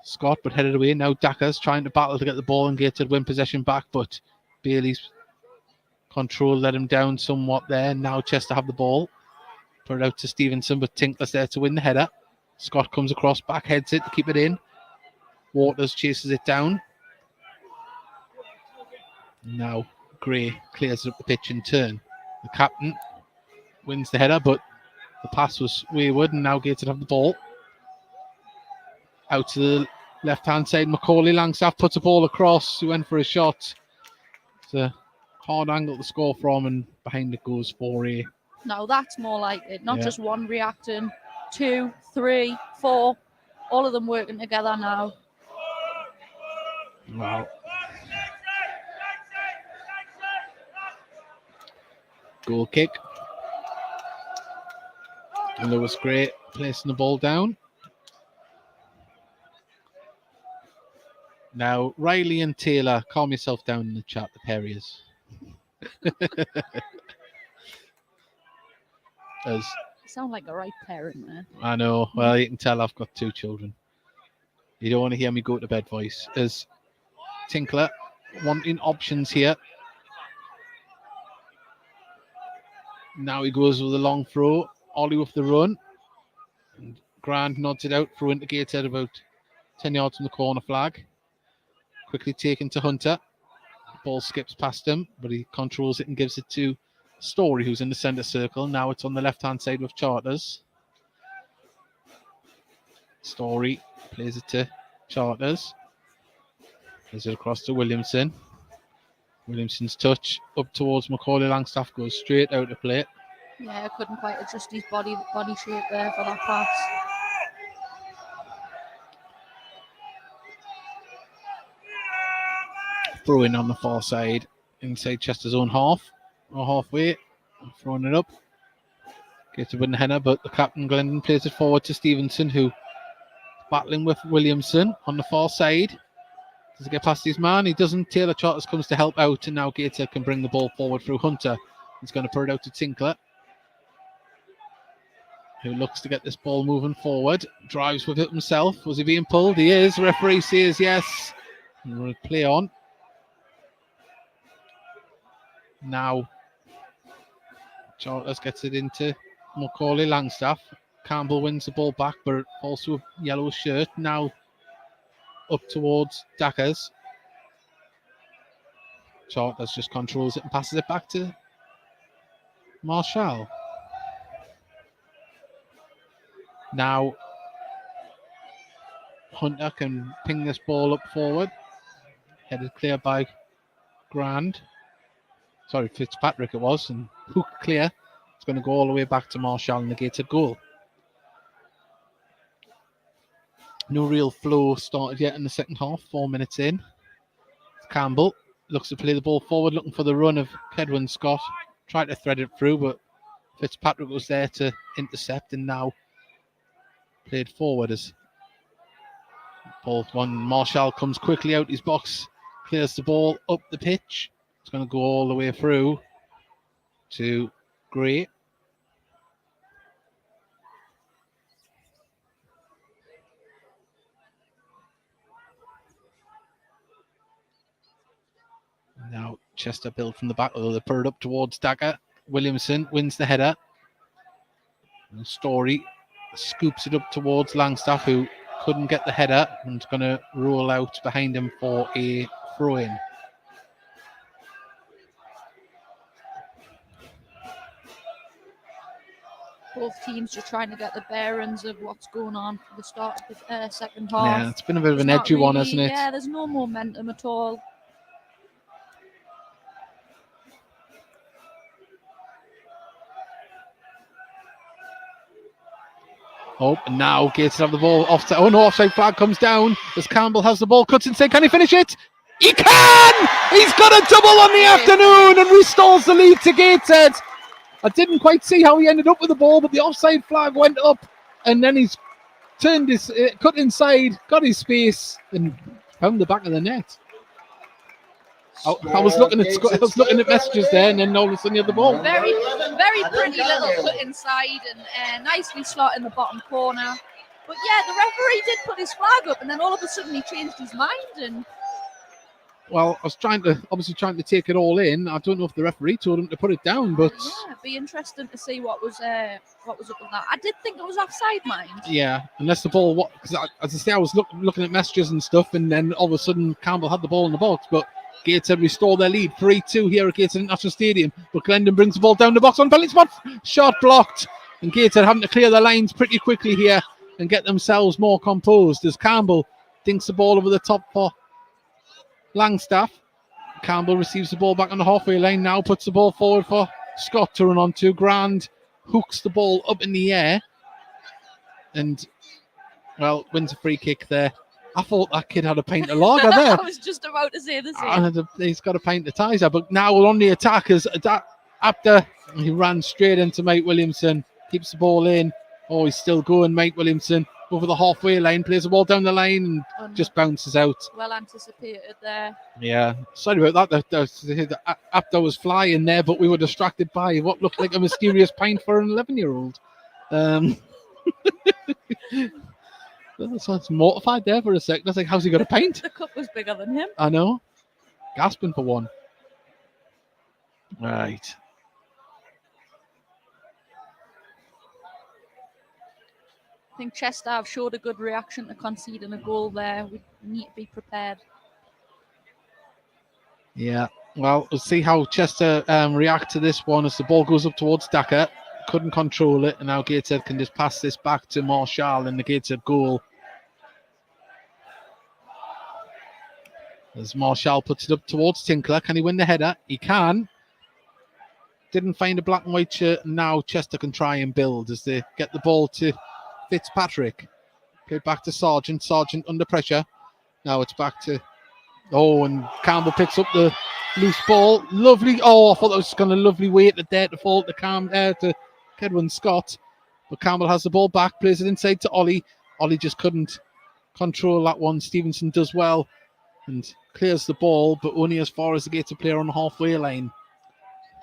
Scott, but headed away. Now Dacker's trying to battle to get the ball, and Gateshead win possession back, but Bailey's control let him down somewhat there. Now Chester have the ball. Put it out to Stevenson, but Tinkler's there to win the header. Scott comes across, back heads it to keep it in. Waters chases it down. Now Gray clears it up the pitch in turn. The captain wins the header, but the pass was wayward, and now Gateshead have the ball. Out to the left-hand side, Macaulay Langstaff puts a ball across. He went for a shot. It's a hard angle to score from, and behind it goes for a... Now that's more like it. Not Yeah. just one reacting, 2, 3, 4, all of them working together now. Wow. Goal kick. And Lewis Gray placing the ball down. Now, Riley and Taylor, calm yourself down in the chat, the Perriers. As You sound like a right parent, man. I know, well, you can tell I've got 2 children. You don't want to hear me go to bed voice. As Tinkler wanting options here. Now he goes with a long throw. Ollie with the run. And Grand nods it out, throw into Gateshead about 10 yards from the corner flag. Quickly taken to Hunter. Ball skips past him, but he controls it and gives it to Story, who's in the centre circle. Now it's on the left-hand side with Charters. Story plays it to Charters. Plays it across to Williamson. Williamson's touch up towards Macaulay Langstaff goes straight out of play. Yeah, couldn't quite adjust his body shape there for that pass. Throw in on the far side, inside Chester's own half, or halfway, throwing it up. Gets a win header, but the captain Glendon plays it forward to Stevenson, who battling with Williamson on the far side. Does he get past his man? He doesn't. Taylor Charters comes to help out, and now Gateshead can bring the ball forward through Hunter. He's going to put it out to Tinkler, who looks to get this ball moving forward. Drives with it himself. Was he being pulled? He is. Referee says yes. And we'll play on. Now, Charters gets it into Macaulay Langstaff. Campbell wins the ball back, but also a yellow shirt. Now up towards Dackers. Charters just controls it and passes it back to Marshall. Now Hunter can ping this ball up forward. Headed clear by Grand. Sorry, Fitzpatrick it was. And hook clear. It's going to go all the way back to Marshall and the Gateshead goal. No real flow started yet in the second half. 4 minutes in. Campbell looks to play the ball forward, looking for the run of Kedwin Scott. Tried to thread it through, but Fitzpatrick was there to intercept, and now played forward as ball one. Marshall comes quickly out his box, clears the ball up the pitch. It's going to go all the way through to Gray. Now Chester build from the back, although they put it up towards Dagger. Williamson wins the header. And Story scoops it up towards Langstaff, who couldn't get the header, and is going to roll out behind him for a throw-in. Both teams just trying to get the bearings of what's going on for the start of the second half. Yeah, it's been a bit of There's an not edgy one, really- hasn't it? Yeah, there's no momentum at all. Oh, and now Gateshead have the ball offside. Oh no, offside flag comes down as Campbell has the ball, cuts inside. Can he finish it? He can! He's got a double on the afternoon and restores the lead to Gateshead. I didn't quite see how he ended up with the ball, but the offside flag went up, and then he's turned his cut inside, got his space, and found the back of the net. I was looking at messages there, and then all of a sudden you had the ball. Very pretty little cut inside and nicely slot in the bottom corner. But yeah, the referee did put his flag up, and then all of a sudden he changed his mind. And Well, I was trying to take it all in. I don't know if the referee told him to put it down, but yeah, it'd be interesting to see what was up with that. I did think it was offside, mind. yeah, unless the ball, because as I say, I was looking at messages and stuff, and then all of a sudden Campbell had the ball in the box, but Gateshead restore their lead 3-2 here at Gateshead International Stadium. But Glendon brings the ball down the box on penalty spot, shot blocked, and Gateshead having to clear their lines pretty quickly here and get themselves more composed as Campbell dinks the ball over the top for Langstaff. Campbell receives the ball back on the halfway line now, puts the ball forward for Scott to run onto. Grand hooks the ball up in the air and, well, wins a free kick there. I thought that kid had a pint of lager there. I was just about to say the same. He's got a pint of Tizer, but now on the attack as after he ran straight into Mike Williamson, keeps the ball in. Oh, he's still going, Mike Williamson, over the halfway line, plays the ball down the line and just bounces out. Well anticipated there. Yeah, sorry about that. The Apto was flying there, but we were distracted by what looked like a mysterious pint for an 11-year-old. So it's mortified there for a second. I was like, how's he got a pint? The cup was bigger than him. I know. Gasping for one. Right. I think Chester have showed a good reaction to conceding a goal there. We need to be prepared. Yeah. Well, we'll see how Chester react to this one as the ball goes up towards Dacker. Couldn't control it, and now Gateshead can just pass this back to Marshall in the Gateshead goal. As Marshall puts it up towards Tinkler. Can he win the header? He can. Didn't find a black and white shirt. Now Chester can try and build as they get the ball to Fitzpatrick. Played back to Sargent. Sargent under pressure. Now it's back to... Oh, and Campbell picks up the loose ball. Lovely. Oh, I thought that was going to lovely wait it there to fall to Kedwin Scott. But Campbell has the ball back. Plays it inside to Ollie. Ollie just couldn't control that one. Stevenson does well and clears the ball, but only as far as the Gateshead player on the halfway line.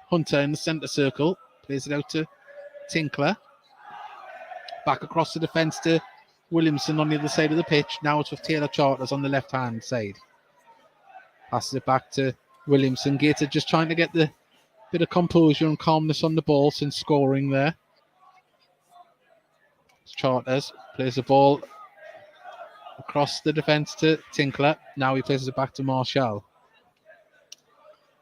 Hunter in the centre circle. Plays it out to Tinkler. Back across the defence to Williamson on the other side of the pitch. Now it's with Taylor Charters on the left-hand side. Passes it back to Williamson. Gateshead just trying to get the bit of composure and calmness on the ball since scoring there. Charters plays the ball across the defence to Tinkler. Now he places it back to Marshall.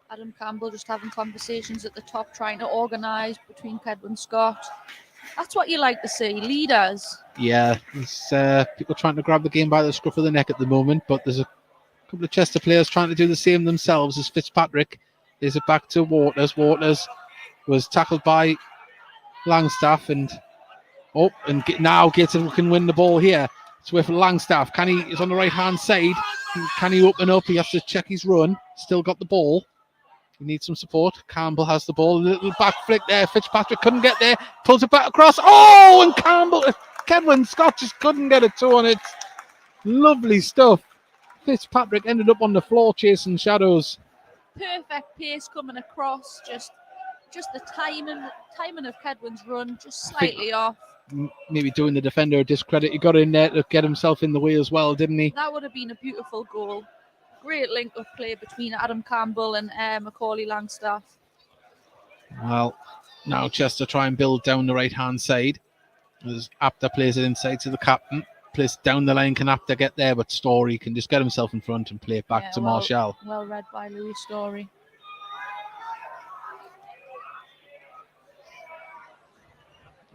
Adam Campbell just having conversations at the top, trying to organise between Kedwin Scott. That's what you like to see, leaders. Yeah, there's people trying to grab the game by the scruff of the neck at the moment, but there's a couple of Chester players trying to do the same themselves as Fitzpatrick. Is it back to Waters? Waters was tackled by Langstaff and now Gateshead can win the ball here. It's with Langstaff. He's on the right hand side. Can he open up? He has to check his run. Still got the ball. He needs some support. Campbell has the ball. A little back flick there. Fitzpatrick couldn't get there. Pulls it back across. Oh, and Kedwin Scott just couldn't get a toe on it. Lovely stuff. Fitzpatrick ended up on the floor chasing shadows. Perfect pace coming across. Just the timing of Kedwin's run just slightly off. Maybe doing the defender a discredit. He got in there to get himself in the way as well, didn't he? That would have been a beautiful goal. Great link-up play between Adam Campbell and Macaulay Langstaff. Well, now Chester try and build down the right-hand side. As Apter plays it inside to the captain. Plays down the line, can Apter get there, but Story can just get himself in front and play it back to Marshall. Well read by Louis Story.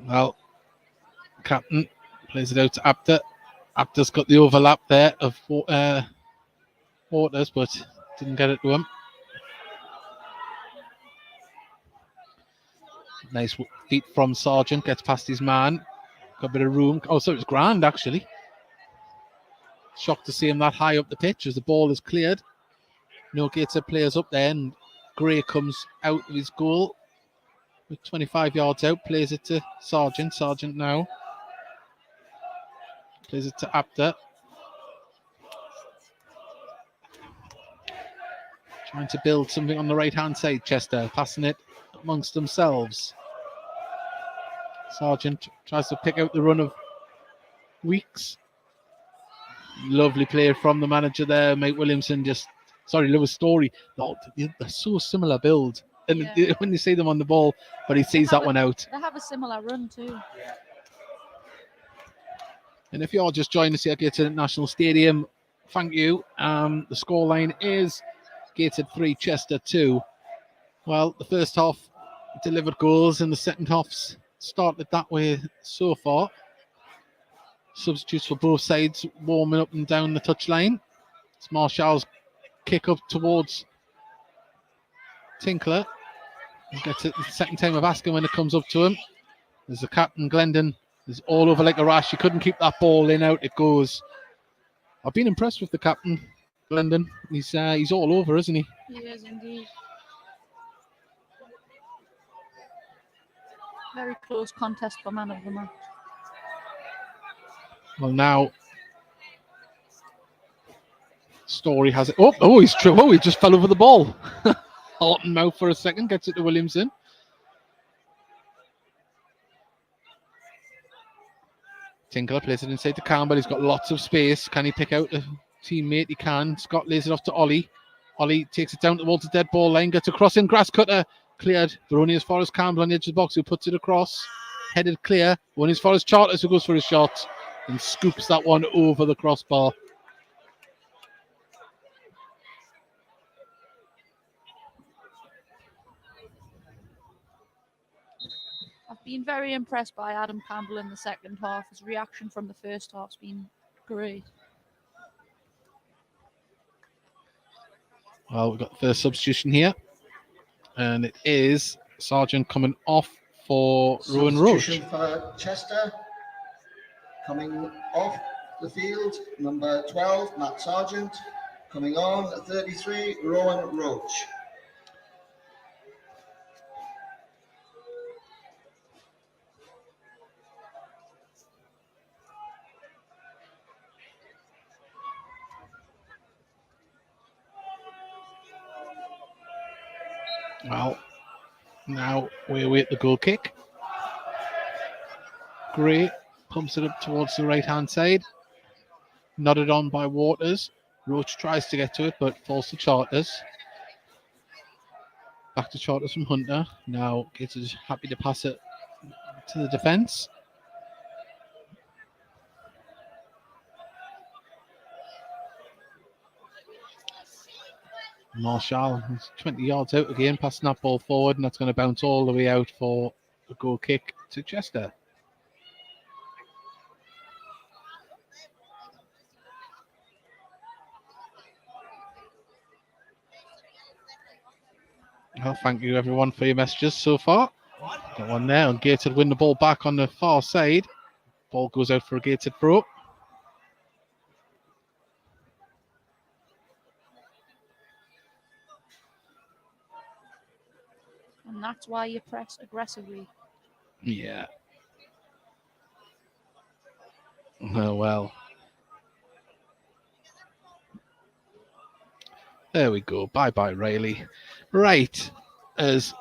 Well, captain plays it out to Apter. Apter's got the overlap there of Waters, but didn't get it to him. Nice feet from Sargent, gets past his man. Got a bit of room. Oh, so it was Grand, actually. Shocked to see him that high up the pitch as the ball is cleared. No Gateshead players up there, and Gray comes out of his goal with 25 yards out. Plays it to Sargent. Sargent now plays it to Apter. Trying to build something on the right-hand side, Chester, passing it amongst themselves. Sargent tries to pick out the run of Weeks. Lovely play from the manager there, Mike Williamson. Lewis Story. They're so similar build. And when you see them on the ball, but he sees that one out. They have a similar run too. And if you're just joining us here at Gateshead International Stadium, thank you. The scoreline is Gateshead 3, Chester 2. Well, the first half delivered goals and the second half's started that way so far. Substitutes for both sides warming up and down the touchline. It's Marshall's kick up towards Tinkler. He gets it the second time of asking when it comes up to him. There's the captain, Glendon, is all over like a rash. He couldn't keep that ball in, out it goes. I've been impressed with the captain, Glendon. He's all over, isn't he? He is indeed. Very close contest for man of the match. Well, now Story has it. Oh, he's true. Oh, he just fell over the ball. Horton mouth for a second, gets it to Williamson. Tinkler plays it inside to Campbell. He's got lots of space. Can he pick out a teammate? He can. Scott lays it off to Ollie. Ollie takes it down towards the dead ball line, gets across in. Grass cutter cleared, but only as far as Campbell on the edge of the box, who puts it across. Headed clear. Only as far as Charters, who goes for a shot and scoops that one over the crossbar. I've been very impressed by Adam Campbell in the second half. His reaction from the first half's been great. Well, we've got the first substitution here, and it is Sargent coming off for Rowan Roach. Substitution for Chester. Coming off the field, number 12, Matt Sargent. Coming on, 33, Rowan Roach. Well, now we await the goal kick. Gray pumps it up towards the right-hand side. Nodded on by Waters. Roach tries to get to it, but falls to Charters. Back to Charters from Hunter. Now Gates is happy to pass it to the defence. Marshall is 20 yards out again, passing that ball forward, and that's going to bounce all the way out for a goal kick to Chester. Well, thank you everyone for your messages so far. Got one there, and Gateshead win the ball back on the far side. Ball goes out for a Gateshead throw. And that's why you press aggressively. Yeah. Oh, well. There we go. Bye-bye, Rayleigh. Right. As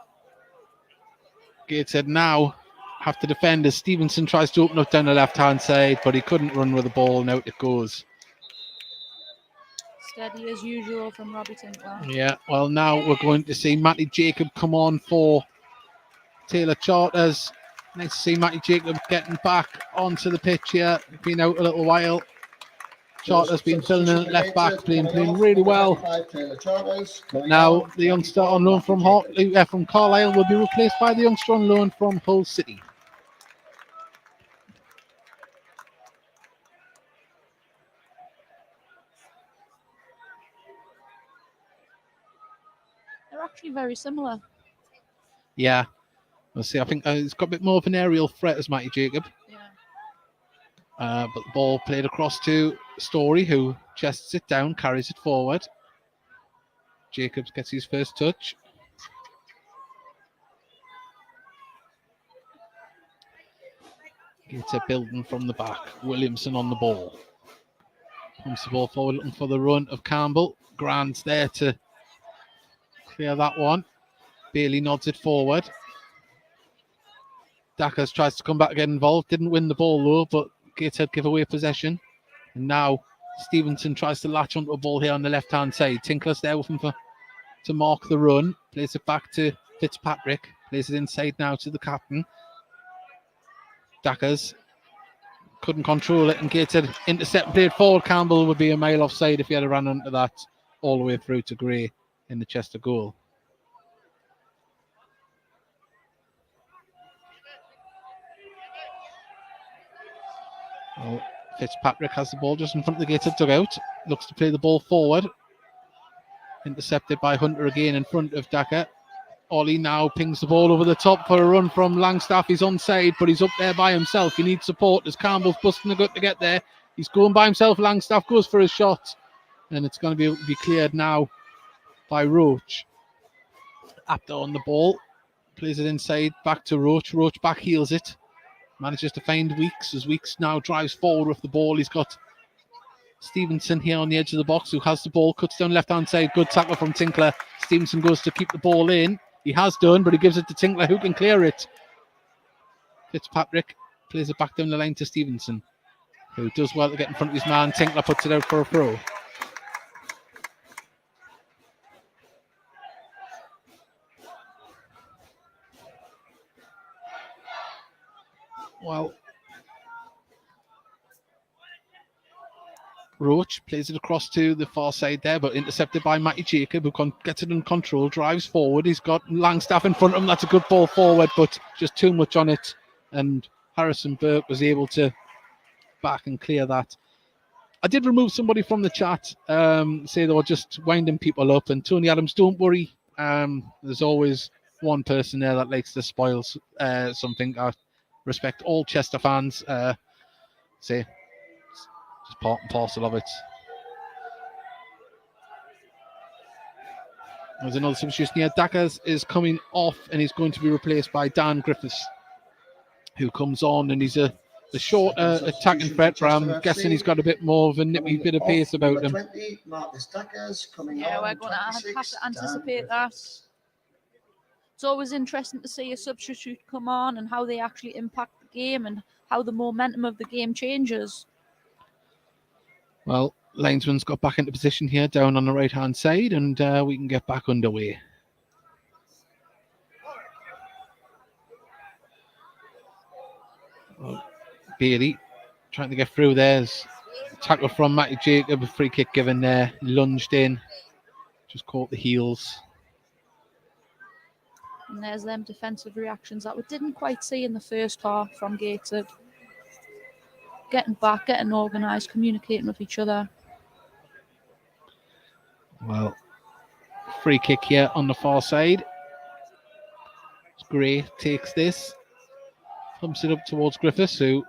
Gateshead now have to defend as Stevenson tries to open up down the left-hand side, but he couldn't run with the ball, and out it goes. Steady as usual from Robbie Tinkler. Yeah, well, now we're going to see Matty Jacob come on for Taylor Charters. Nice to see Matty Jacob getting back onto the pitch here. Been out a little while. Charters been filling in at left back, playing really well. Now the youngster on loan from Carlisle will be replaced by the youngster on loan from Hull City. They're actually very similar. Yeah. We'll see. I think he's got a bit more of an aerial threat as Matty Jacob. Yeah. But the ball played across to Story, who chests it down, carries it forward. Jacobs gets his first touch. Gets a building from the back. Williamson on the ball. Pumps the ball forward, looking for the run of Campbell. Grant's there to clear that one. Bailey nods it forward. Dackers tries to come back and get involved. Didn't win the ball though, but Gateshead give away possession. And now Stevenson tries to latch onto a ball here on the left-hand side. Tinkler's there with him to mark the run. Plays it back to Fitzpatrick. Plays it inside now to the captain. Dackers couldn't control it and Gateshead intercept, played forward. Campbell would be a mile offside if he had run into that all the way through to Gray in the Chester goal. Well, Fitzpatrick has the ball just in front of the Gateshead dugout. Looks to play the ball forward. Intercepted by Hunter again in front of Dacker. Ollie now pings the ball over the top for a run from Langstaff. He's onside, but he's up there by himself. He needs support as Campbell's busting the gut to get there. He's going by himself. Langstaff goes for his shot. And it's going to be cleared now by Roach. Apter on the ball. Plays it inside, back to Roach. Roach back heels it. Manages to find Weeks as Weeks now drives forward with the ball. He's got Stevenson here on the edge of the box who has the ball. Cuts down left-hand side. Good tackle from Tinkler. Stevenson goes to keep the ball in. He has done, but he gives it to Tinkler who can clear it. Fitzpatrick plays it back down the line to Stevenson, who does well to get in front of his man. Tinkler puts it out for a throw. Well, Roach plays it across to the far side there, but intercepted by Matty Jacob, who gets it in control, drives forward. He's got Langstaff in front of him. That's a good ball forward, but just too much on it. And Harrison Burke was able to back and clear that. I did remove somebody from the chat, say they were just winding people up. And Tony Adams, don't worry. There's always one person there that likes to spoil something. I respect all Chester fans. Say, just part and parcel of it. There's another substitution here. Dackers is coming off and he's going to be replaced by Dan Griffiths, who comes on, and he's a shorter attacking threat, but I'm guessing he's got a bit more of a nippy bit of pace about him. 20, Marcus Dackers coming Yeah, on, we're going to have to 26, anticipate Dan that. Griffiths. It's always interesting to see a substitute come on and how they actually impact the game and how the momentum of the game changes. Well, linesman's got back into position here down on the right-hand side, and we can get back underway. Well, Bailey trying to get through. There's a tackle from Matty Jacob, a free kick given there, lunged in, just caught the heels. And there's them defensive reactions that we didn't quite see in the first half from Gateshead. Getting back, getting organised, communicating with each other. Well, free kick here on the far side. Gray takes this, pumps it up towards Griffiths, who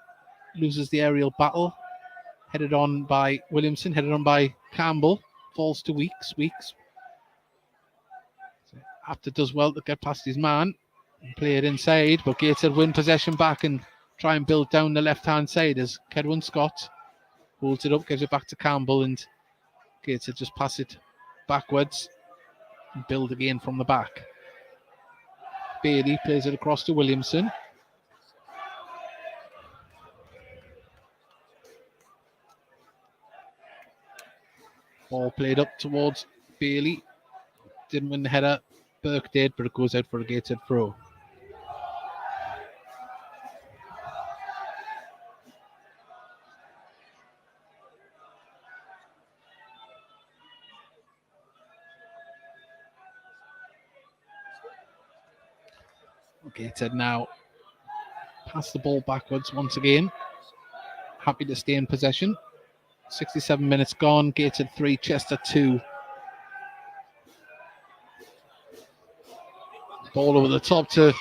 loses the aerial battle. Headed on by Williamson, headed on by Campbell, falls to Weeks. Apter does well to get past his man and play it inside, but Gateshead win possession back and try and build down the left-hand side as Kedwin Scott holds it up, gives it back to Campbell, and Gateshead just pass it backwards and build again from the back. Bailey plays it across to Williamson. Ball played up towards Bailey. Didn't win the header. Burke did, but it goes out for a Gateshead throw. Gateshead now pass the ball backwards once again. Happy to stay in possession. 67 minutes gone. Gateshead 3, Chester 2. Ball over the top to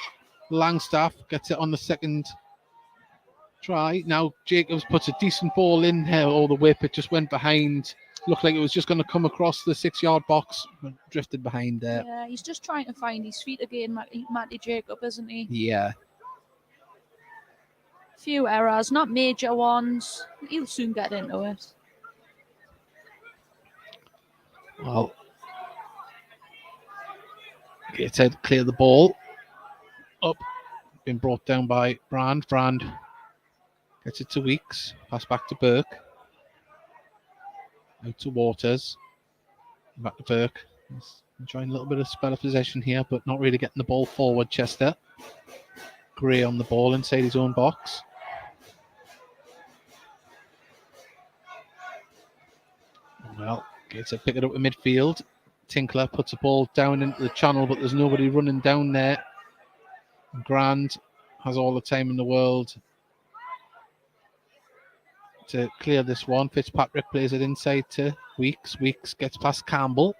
Langstaff. Gets it on the second try. Now Jacobs puts a decent ball in here. Oh, the whip. It just went behind. Looked like it was just going to come across the 6-yard box. But drifted behind there. Yeah, he's just trying to find his feet again, Matty Jacob, isn't he? Yeah. Few errors, not major ones. He'll soon get into it. Well, Gateshead clear the ball. Up. Been brought down by Brand. Brand gets it to Weeks. Pass back to Burke. Out to Waters. Back to Burke. He's enjoying a little bit of spell of possession here, but not really getting the ball forward, Chester. Gray on the ball inside his own box. Well, Gateshead pick it up in midfield. Tinkler puts the ball down into the channel, but there's nobody running down there. Grand has all the time in the world to clear this one. Fitzpatrick plays it inside to Weeks. Weeks gets past Campbell.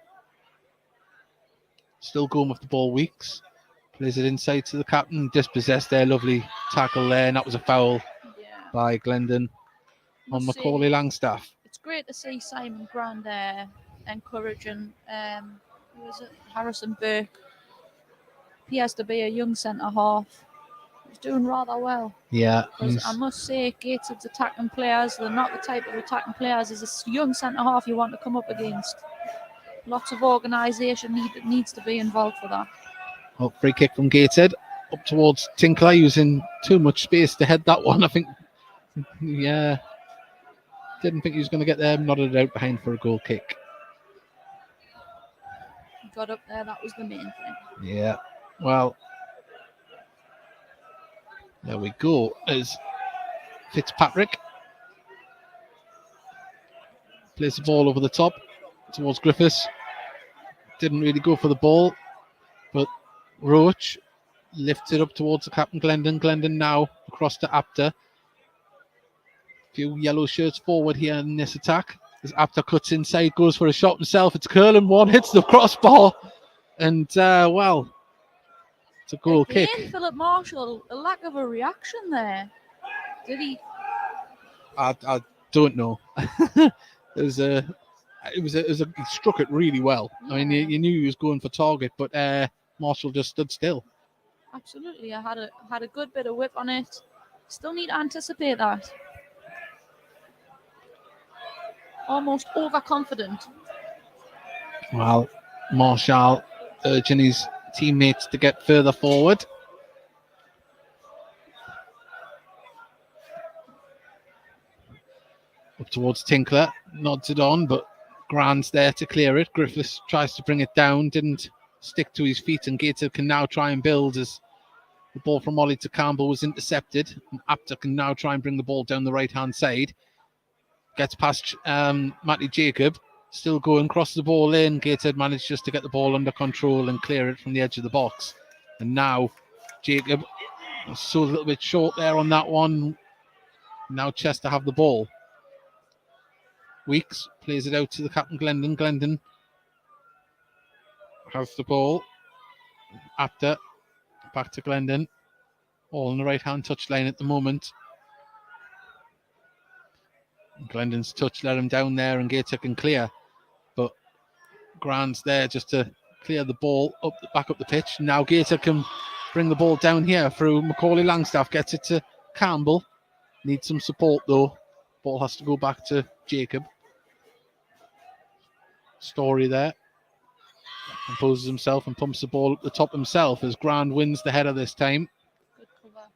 Still going with the ball, Weeks. Plays it inside to the captain. Dispossessed there. Lovely tackle there. And that was a foul by Glendon on Macaulay Langstaff. It's great to see Simon Grand there encouraging who is it? Harrison Burke. He has to be a young centre half. He's doing rather well. Yeah. I must say, Gateshead's attacking players, they're not the type of attacking players as a young centre half you want to come up against. Lots of organisation needs to be involved for that. Oh, free kick from Gateshead up towards Tinkler, using too much space to head that one. I think, yeah, didn't think he was going to get there. Nodded out behind for a goal kick. He got up there, that was the main thing. Yeah, well, there we go. As Fitzpatrick plays the ball over the top towards Griffiths. Didn't really go for the ball, but Roach lifts it up towards the captain, Glendon. Glendon now across to Apter. Few yellow shirts forward here in this attack. As Apter cuts inside, goes for a shot himself. It's curling one, hits the crossbar, and well, it's a goal kick. Philip Marshall, a lack of a reaction there. Did he? I don't know. He struck it really well. Yeah. I mean, you knew he was going for target, but Marshall just stood still. Absolutely, I had a good bit of whip on it. Still need to anticipate that. Almost overconfident. Well, Marshall urging his teammates to get further forward. Up towards Tinkler, nods it on, but Grant's there to clear it. Griffiths tries to bring it down, didn't stick to his feet, and Gateshead can now try and build as the ball from Ollie to Campbell was intercepted. And Apter can now try and bring the ball down the right-hand side. Gets past Matty Jacob, still going, crosses the ball in. Gateshead managed just to get the ball under control and clear it from the edge of the box. And now Jacob was so a little bit short there on that one. Now Chester have the ball. Weeks plays it out to the captain, Glendon. Glendon has the ball. Apter back to Glendon. All on the right-hand touchline at the moment. Glendon's touch let him down there, and Gateshead can clear. But Grant's there just to clear the ball back up the pitch. Now Gateshead can bring the ball down here through Macaulay Langstaff. Gets it to Campbell. Needs some support though. Ball has to go back to Jacob. Story there. Composes himself and pumps the ball up the top himself as Grand wins the header this time. Good cover.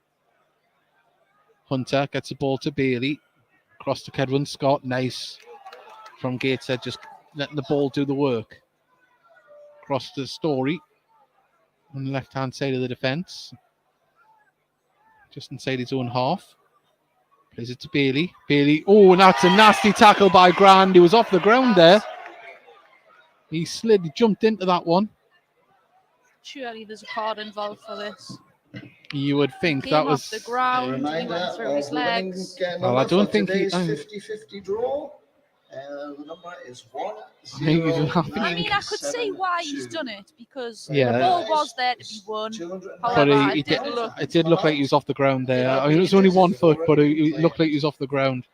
Hunter gets the ball to Bailey. Across to Kedwin Scott. Nice from Gateshead, just letting the ball do the work. Across to Story on the left-hand side of the defence. Just inside his own half. Plays it to Bailey. Bailey, oh, and that's a nasty tackle by Grand. He was off the ground there. He slid, he jumped into that one. Surely there's a card involved for this. You would think Came that off was... the ground, he Reminder went through his of legs. Well, I don't think he... today's 50-50 draw. The number is 1 I mean, I could see why he's done it, because Yeah. the ball was there to be won. But However, it did look like he was off the ground there. I mean, it was only 1 foot, but it looked like he was off the ground.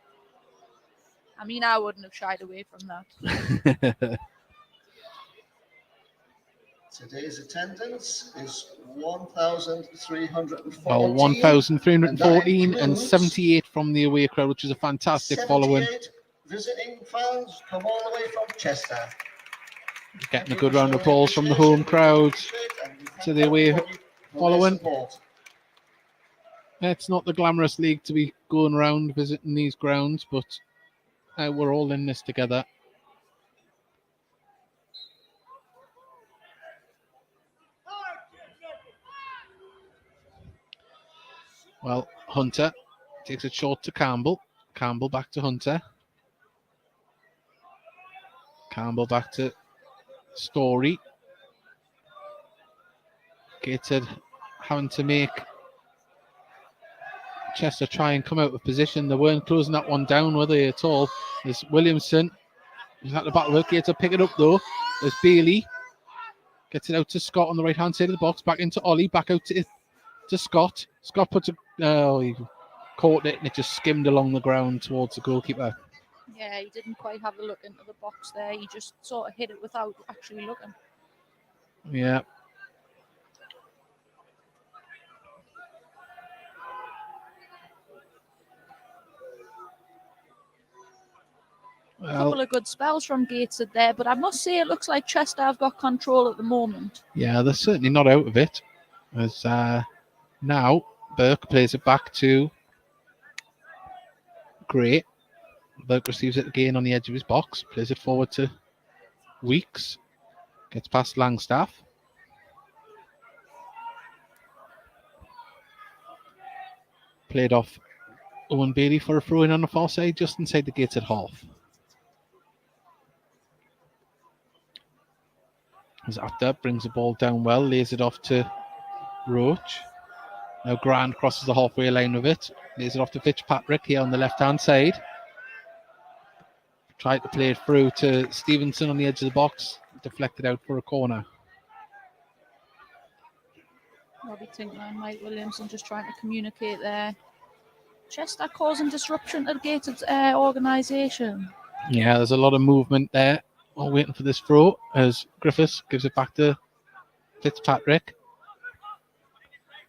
I mean, I wouldn't have shied away from that. Today's attendance is 1,314. Well, 1,314 and includes 78 from the away crowd, which is a fantastic following. 78 visiting fans come all the way from Chester. Getting a good round of balls from the home crowd to the away following. It's not the glamorous league to be going around visiting these grounds, but we're all in this together. Well, Hunter takes it short to Campbell. Campbell back to Hunter. Campbell back to Story. Gateshead having to make Chester try and come out of position. They weren't closing that one down, were they, at all? There's Williamson. He's at the battle with Gateshead. Pick it up, though. There's Bailey. Gets it out to Scott on the right-hand side of the box. Back into Ollie. Back out to Scott. Scott puts it... he caught it and it just skimmed along the ground towards the goalkeeper. Yeah, he didn't quite have a look into the box there. He just sort of hit it without actually looking. Yeah. A couple of good spells from Gateshead there, but I must say it looks like Chester have got control at the moment. Yeah, they're certainly not out of it. As now Burke plays it back to Gray. Burke receives it again on the edge of his box, plays it forward to Weeks, gets past Langstaff. Played off Owen Bailey for a throw in on the far side, just inside the Gateshead half. As After brings the ball down well, lays it off to Roach. Now Grant crosses the halfway line with it, lays it off to Fitzpatrick here on the left hand side. Tried to play it through to Stevenson on the edge of the box, deflected out for a corner. Robbie Tinkler and Mike Williamson just trying to communicate there. Chester causing disruption to the Gateshead organisation. Yeah, there's a lot of movement there. All waiting for this throw as Griffiths gives it back to Fitzpatrick.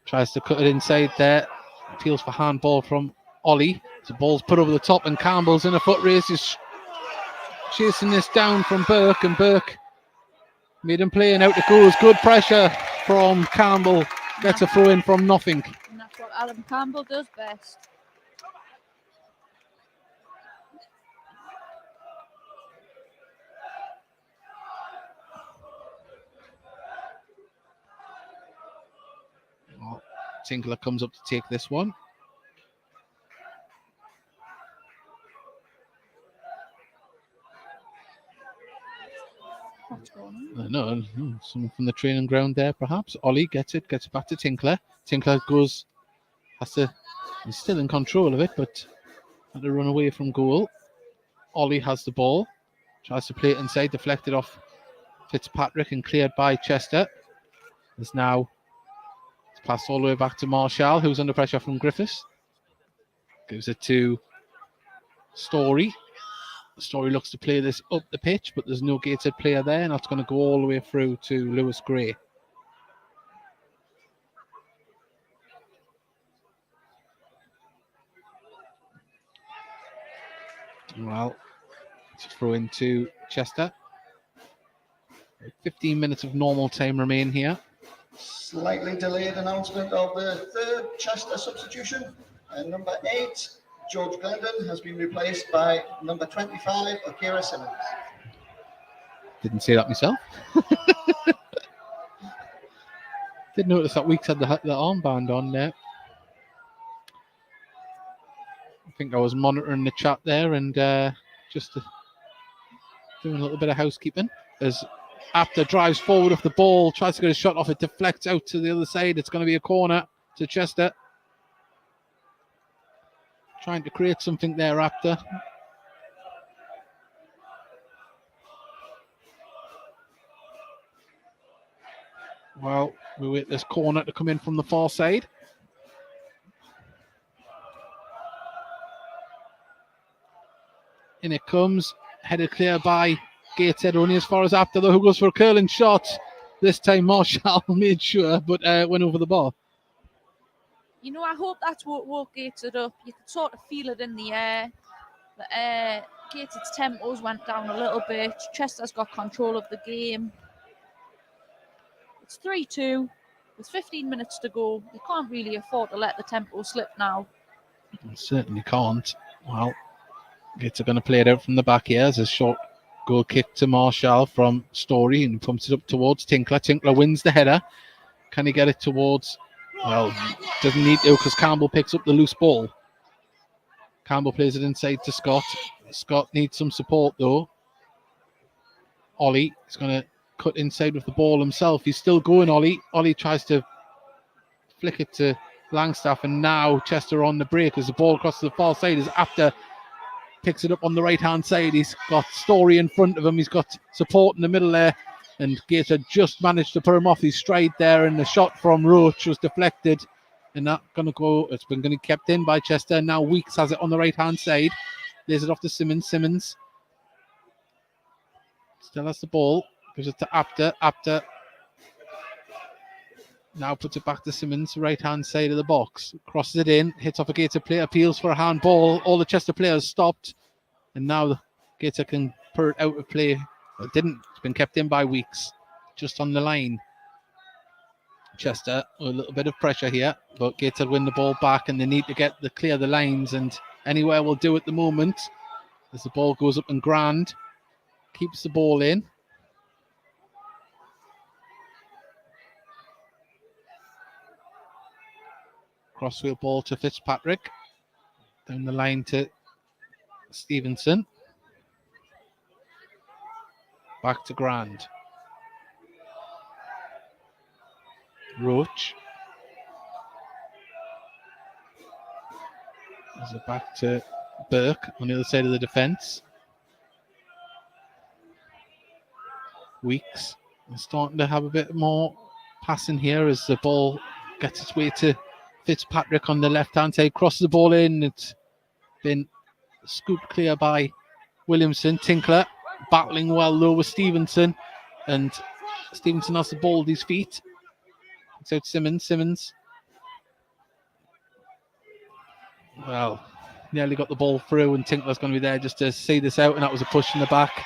Tries to cut it inside there. Appeals for handball from Ollie. The ball's put over the top and Campbell's in a foot race. He's chasing this down from Burke, and Burke made him play, and out it goes. Good pressure from Campbell. Gets a throw in from nothing. And that's what Alan Campbell does best. Tinkler comes up to take this one. What's going on? I don't know, someone from the training ground there, perhaps. Ollie gets it back to Tinkler. Tinkler he's still in control of it, but had to run away from goal. Ollie has the ball, tries to play it inside, deflected off Fitzpatrick and cleared by Chester. It's passed all the way back to Marshall, who's under pressure from Griffiths. Gives it to Story. Story looks to play this up the pitch, but there's no Gateshead player there, and that's going to go all the way through to Lewis Gray. Well, it's a throw into Chester. 15 minutes of normal time remain here. Slightly delayed announcement of the third Chester substitution. And number 8, George Glendon, has been replaced by number 25, Akira Simmons. Didn't say that myself. Did notice that Weeks had the armband on there. I think I was monitoring the chat there and just doing a little bit of housekeeping. As After drives forward with the ball, tries to get a shot off it, deflects out to the other side. It's going to be a corner to Chester. Trying to create something there, After. Well, we wait this corner to come in from the far side. In it comes, headed clear by Gateshead, only as far as After, though, who goes for a curling shot. This time Marshall made sure, but went over the bar. You know, I hope that's what woke Gateshead up. You could sort of feel it in the air. Gateshead's tempos went down a little bit. Chester's got control of the game. It's 3-2. There's 15 minutes to go. They can't really afford to let the tempo slip now. Certainly can't. Well, Gates are going to play it out from the back here as a short goal kick to Marshall from Story and pumps it up towards Tinkler. Tinkler wins the header. Can he get it towards? Well, doesn't need to because Campbell picks up the loose ball. Campbell plays it inside to Scott. Scott needs some support though. Ollie is going to cut inside with the ball himself. He's still going, Ollie. Ollie tries to flick it to Langstaff, and now Chester on the break as the ball crosses the far side as Apter picks it up on the right hand side. He's got Story in front of him. He's got support in the middle there, and Gator just managed to put him off his stride there, and the shot from Roach was deflected, and that's going to go. It's been going to be kept in by Chester. Now Weeks has it on the right hand side. Lays it off to Simmons. Simmons still has the ball. Gives it to Apter. Apter now puts it back to Simmons, right hand side of the box. Crosses it in, hits off a Gator player, appeals for a handball. All the Chester players stopped, and now the Gator can put it out of play. Well, it didn't. It's been kept in by Weeks, just on the line. Chester, a little bit of pressure here, but Gator win the ball back, and they need to clear the lines, and anywhere will do at the moment. As the ball goes up and Grand keeps the ball in. Crossfield ball to Fitzpatrick. Down the line to Stevenson. Back to Grand. Roach. Is it back to Burke on the other side of the defence? Weeks is starting to have a bit more passing here as the ball gets its way to Fitzpatrick on the left-hand side. Crosses the ball in. It's been scooped clear by Williamson. Tinkler battling well though with Stevenson, and Stevenson has the ball at his feet. It's out Simmons. Simmons, well, nearly got the ball through, and Tinkler's going to be there just to see this out, and that was a push in the back,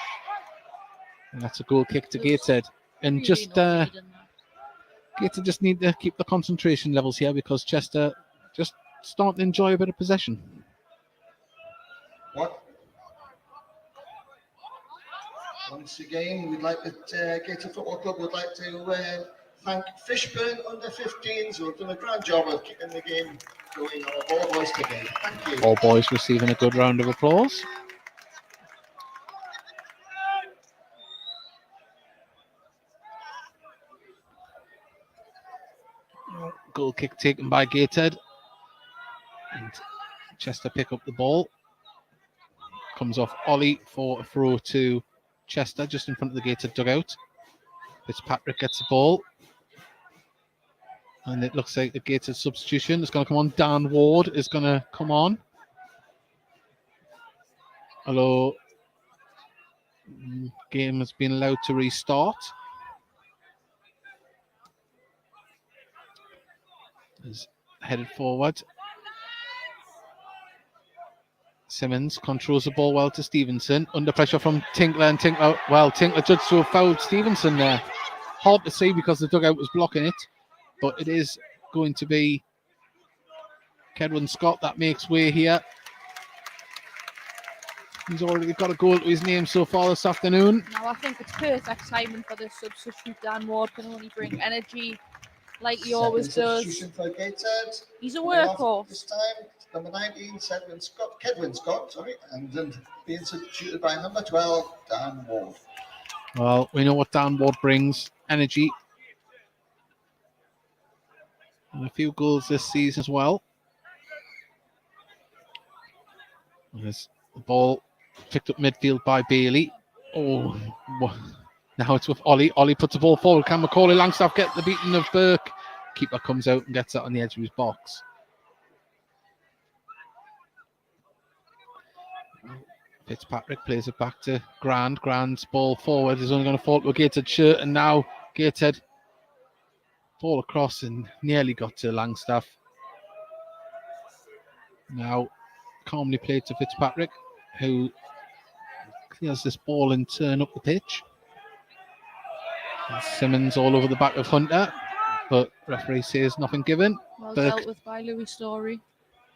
and that's a goal kick to Gateshead. And just Gator just need to keep the concentration levels here because Chester just starting to enjoy a bit of possession. What? Once again, we'd like to Gator Football Club would like to thank Fishburn under 15s who have done a grand job of keeping the game going. All boys together. Thank you. All boys receiving a good round of applause. Goal kick taken by Gateshead. And Chester pick up the ball. Comes off Ollie for a throw to Chester just in front of the Gateshead dugout. Fitzpatrick gets the ball. And it looks like the Gateshead substitution is going to come on. Dan Ward is going to come on. Although game has been allowed to restart. Is headed forward. Simmons controls the ball well to Stevenson. Under pressure from Tinkler, and Tinkler judged to have fouled Stevenson there. Hard to see because the dugout was blocking it, but it is going to be Kedwin Scott that makes way here. He's already got a goal to his name so far this afternoon. Now I think it's perfect timing for the substitute. Dan Ward can only bring energy like he always does. For Gateshead. He's a workhorse. This time, number 19, Kedwin Scott, and then being substituted by number 12, Dan Ward. Well, we know what Dan Ward brings. Energy. And a few goals this season as well. There's the ball picked up midfield by Bailey. Oh, now it's with Ollie. Ollie puts the ball forward. Can Macaulay Langstaff get the beating of Burke? Keeper comes out and gets it on the edge of his box. Fitzpatrick plays it back to Grand. Grand's ball forward is only going to fall to a Gateshead shirt, and now Gateshead ball across and nearly got to Langstaff. Now calmly played to Fitzpatrick, who clears this ball and turn up the pitch. And Simmons all over the back of Hunter, but referee says nothing given. Well Burke. dealt with by Louis Story.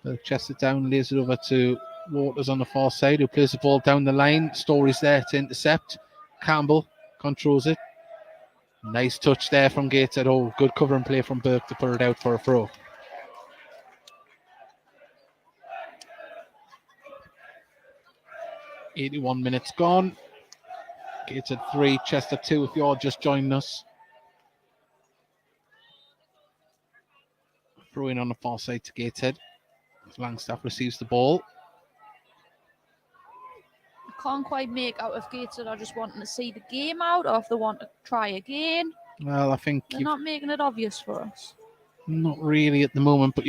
Burke chests it down, lays it over to Waters on the far side, who plays the ball down the line. Story's there to intercept. Campbell controls it. Nice touch there from Gateshead. Oh, good cover and play from Burke to put it out for a throw. .81 minutes gone. Gateshead 3, Chester 2 if you're just joining us. Throw in on the far side to Gateshead. Langstaff receives the ball. I can't quite make out if Gateshead are just wanting to see the game out or if they want to try again. Well, I think They're not making it obvious for us. not really at the moment, but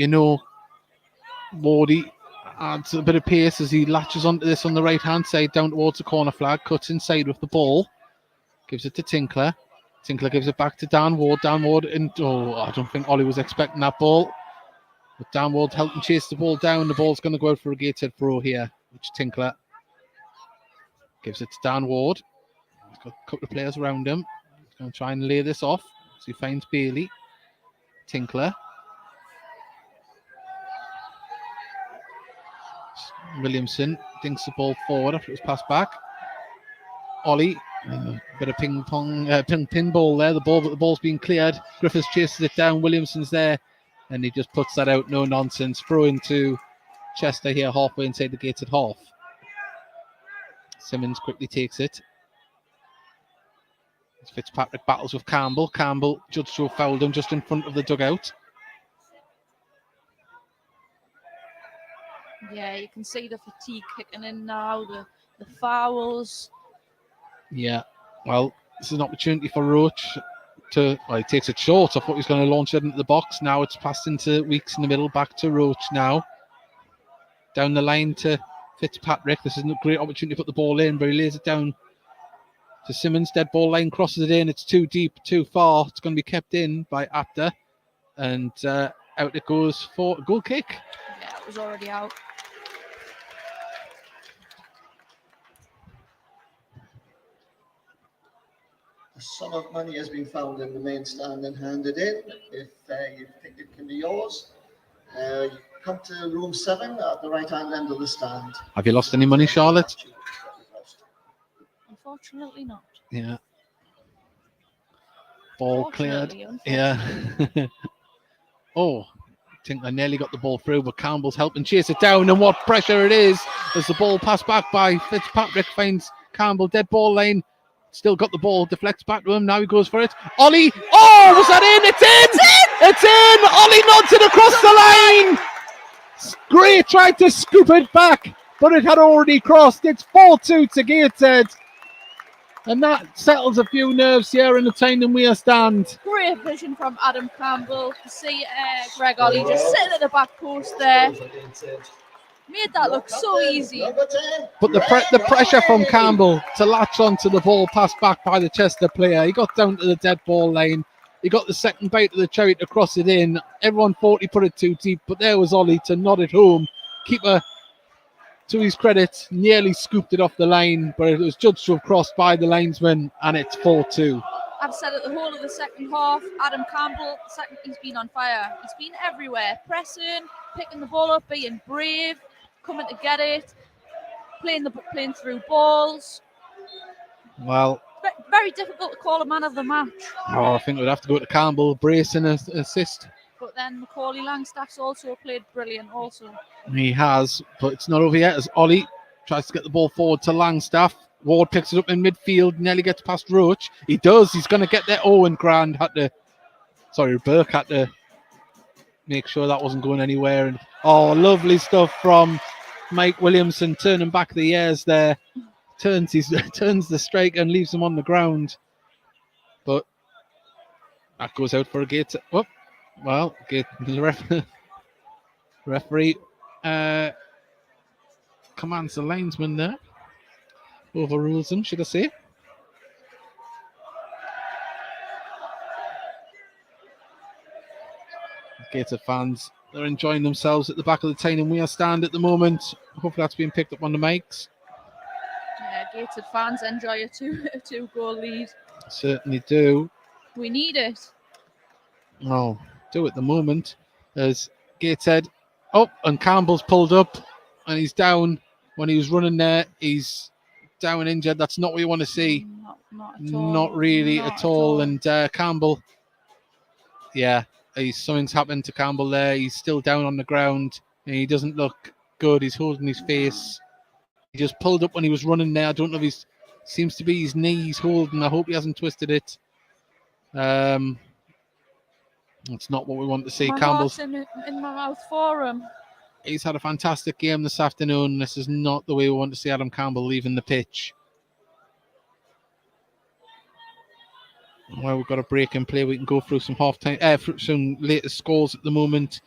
Wardy adds a bit of pace as he latches onto this on the right hand side down towards the corner flag, cuts inside with the ball, gives it to Tinkler. Tinkler gives it back to Dan Ward. Dan Ward, and I don't think Ollie was expecting that ball. But Dan Ward helping chase the ball down. The ball's going to go out for a Gateshead throw here, which Tinkler gives it to Dan Ward. He's got a couple of players around him. He's going to try and lay this off. So he finds Bailey. Tinkler. Williamson dinks the ball forward after it was passed back. Ollie, bit of pinball there. The ball's being cleared. Griffiths chases it down. Williamson's there, and he just puts that out. No nonsense. Throw into Chester here, halfway inside the Gateshead half. Simmons quickly takes it. Fitzpatrick battles with Campbell. Campbell judged to have fouled him just in front of the dugout. Yeah, you can see the fatigue kicking in now, the fouls. Yeah, well, this is an opportunity for Roach to, he takes it short. I thought he was going to launch it into the box. Now it's passed into Weeks in the middle, back to Roach now. Down the line to Fitzpatrick. This is a great opportunity to put the ball in, but he lays it down to Simmons. Dead ball line, crosses it in. It's too deep, too far. It's going to be kept in by Apter. And out it goes for a goal kick. Yeah, it was already out. A sum of money has been found in the main stand and handed in. If you think it can be yours, you come to room 7 at the right-hand end of the stand. Have you lost any money, Charlotte? Unfortunately not. Yeah. Ball cleared. Unfortunately. Yeah. I think I nearly got the ball through, but Campbell's helping chase it down, and what pressure it is as the ball passed back by Fitzpatrick, finds Campbell, dead ball line, still got the ball, deflects back to him, now he goes for it. Ollie, was that in? It's in! Ollie nods it across the line! Gray tried to scoop it back, but it had already crossed. It's 4-2 to Gateshead. And that settles a few nerves here in the Tyne Weir stand. Great vision from Adam Campbell to see Greg Ollie just sitting at the back post there. Made that look so easy. But the pressure from Campbell to latch onto the ball passed back by the Chester player. He got down to the dead ball line. He got the second bite of the cherry to cross it in. Everyone thought he put it too deep, but there was Ollie to nod it home. Keeper, to his credit, nearly scooped it off the line, but it was judged to have crossed by the linesman, and it's 4-2. I've said it the whole of the second half. Adam Campbell, he's been on fire. He's been everywhere, pressing, picking the ball up, being brave, coming to get it, playing through balls. Well, very difficult to call a man of the match. I think we'd have to go to Campbell, brace and assist. But then Macaulay Langstaff's also played brilliant also. He has, but it's not over yet as Ollie tries to get the ball forward to Langstaff. Ward picks it up in midfield, nearly gets past Roach. He does, he's going to get there. And Burke had to make sure that wasn't going anywhere. And lovely stuff from Mike Williamson, turning back the years there. Turns the strike and leaves him on the ground. But that goes out for a gate. The referee commands the linesman there. Overrules him, should I say. Gateshead fans, they're enjoying themselves at the back of the Tyne Weir stand at the moment. Hopefully that's being picked up on the mics. Yeah, Gateshead fans enjoy a two-goal lead. Certainly do. We need it. Oh, do at the moment as Gateshead. Oh, and Campbell's pulled up and he's down. When he was running there, he's down and injured. That's not what you want to see. Not at all. Not really Not at all. And Campbell, yeah, something's happened to Campbell there. He's still down on the ground and he doesn't look good. He's holding his face. He just pulled up when he was running there. I don't know if he's seems to be his knees holding. I hope he hasn't twisted it. It's not what we want to see. My Campbell's heart's in my mouth for him. He's had a fantastic game this afternoon. This is not the way we want to see Adam Campbell leaving the pitch. Well, we've got a break in play. We can go through some half-time, some latest scores at the moment.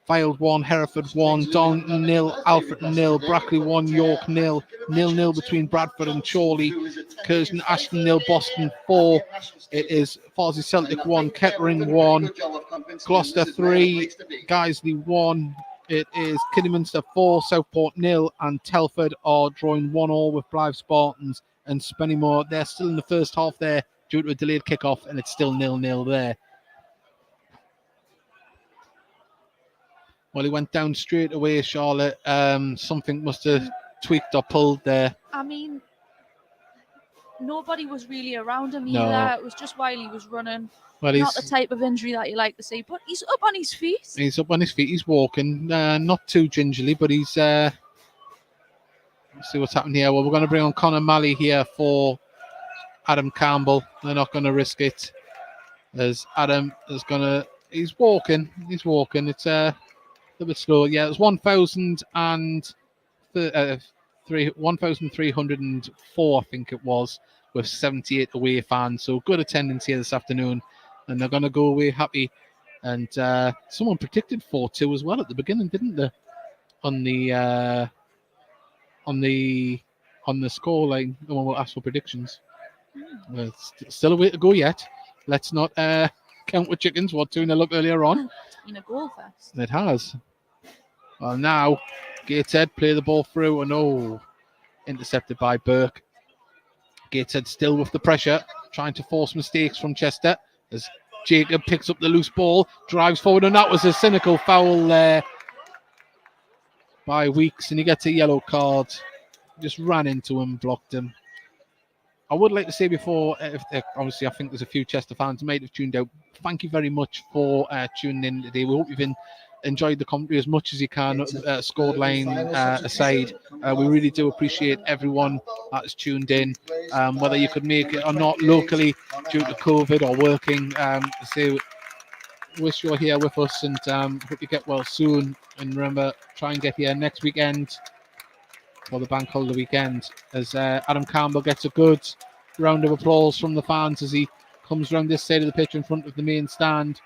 Fylde 1, Hereford 1, Don 0, Alfred 0, Brackley 1, York 0, 0-0 between Bradford and Chorley, Curzon, Ashton 0, Boston 4. It is Farsley Celtic 1, Kettering 1, Gloucester 3, Guiseley 1. It is Kidderminster 4, Southport 0, and Telford are drawing 1-1 with Blythe Spartans and Spennymoor. They're still in the first half there due to a delayed kickoff, and it's still 0-0 there. Well, he went down straight away, Charlotte. Something must have tweaked or pulled there. I mean, nobody was really around him No. either. It was just while he was running. Well, Not the type of injury that you like to see, but he's up on his feet. He's up on his feet. He's walking, not too gingerly, but he's. Let's see what's happening here. Well, we're going to bring on Connor Malley here for Adam Campbell. They're not going to risk it, as Adam is going to. He's walking. It's a little bit slow. Yeah, it was 1,304, I think it was, with 78 away fans. So good attendance here this afternoon, and they're going to go away happy. And someone predicted 4-2 as well at the beginning, didn't they? On the score line, no one will ask for predictions. It's still a way to go yet. Let's not count with chickens. What 2-0 up earlier on? It's been a goal fest. It has. Well, now Gateshead play the ball through, and intercepted by Burke. Gateshead still with the pressure, trying to force mistakes from Chester as Jacob picks up the loose ball, drives forward, and that was a cynical foul there by Weeks, and he gets a yellow card. Just ran into him, blocked him. I would like to say before, obviously I think there's a few Chester fans who might have tuned out. Thank you very much for tuning in today. We hope you've enjoyed the commentary as much as you can, scoreline aside. We really do appreciate everyone that has tuned in, whether you could make it or not locally due to COVID or working. So wish you're here with us, and hope you get well soon. And remember, try and get here next weekend for the bank holiday weekend, as Adam Campbell gets a good round of applause from the fans as he comes around this side of the pitch in front of the main stand.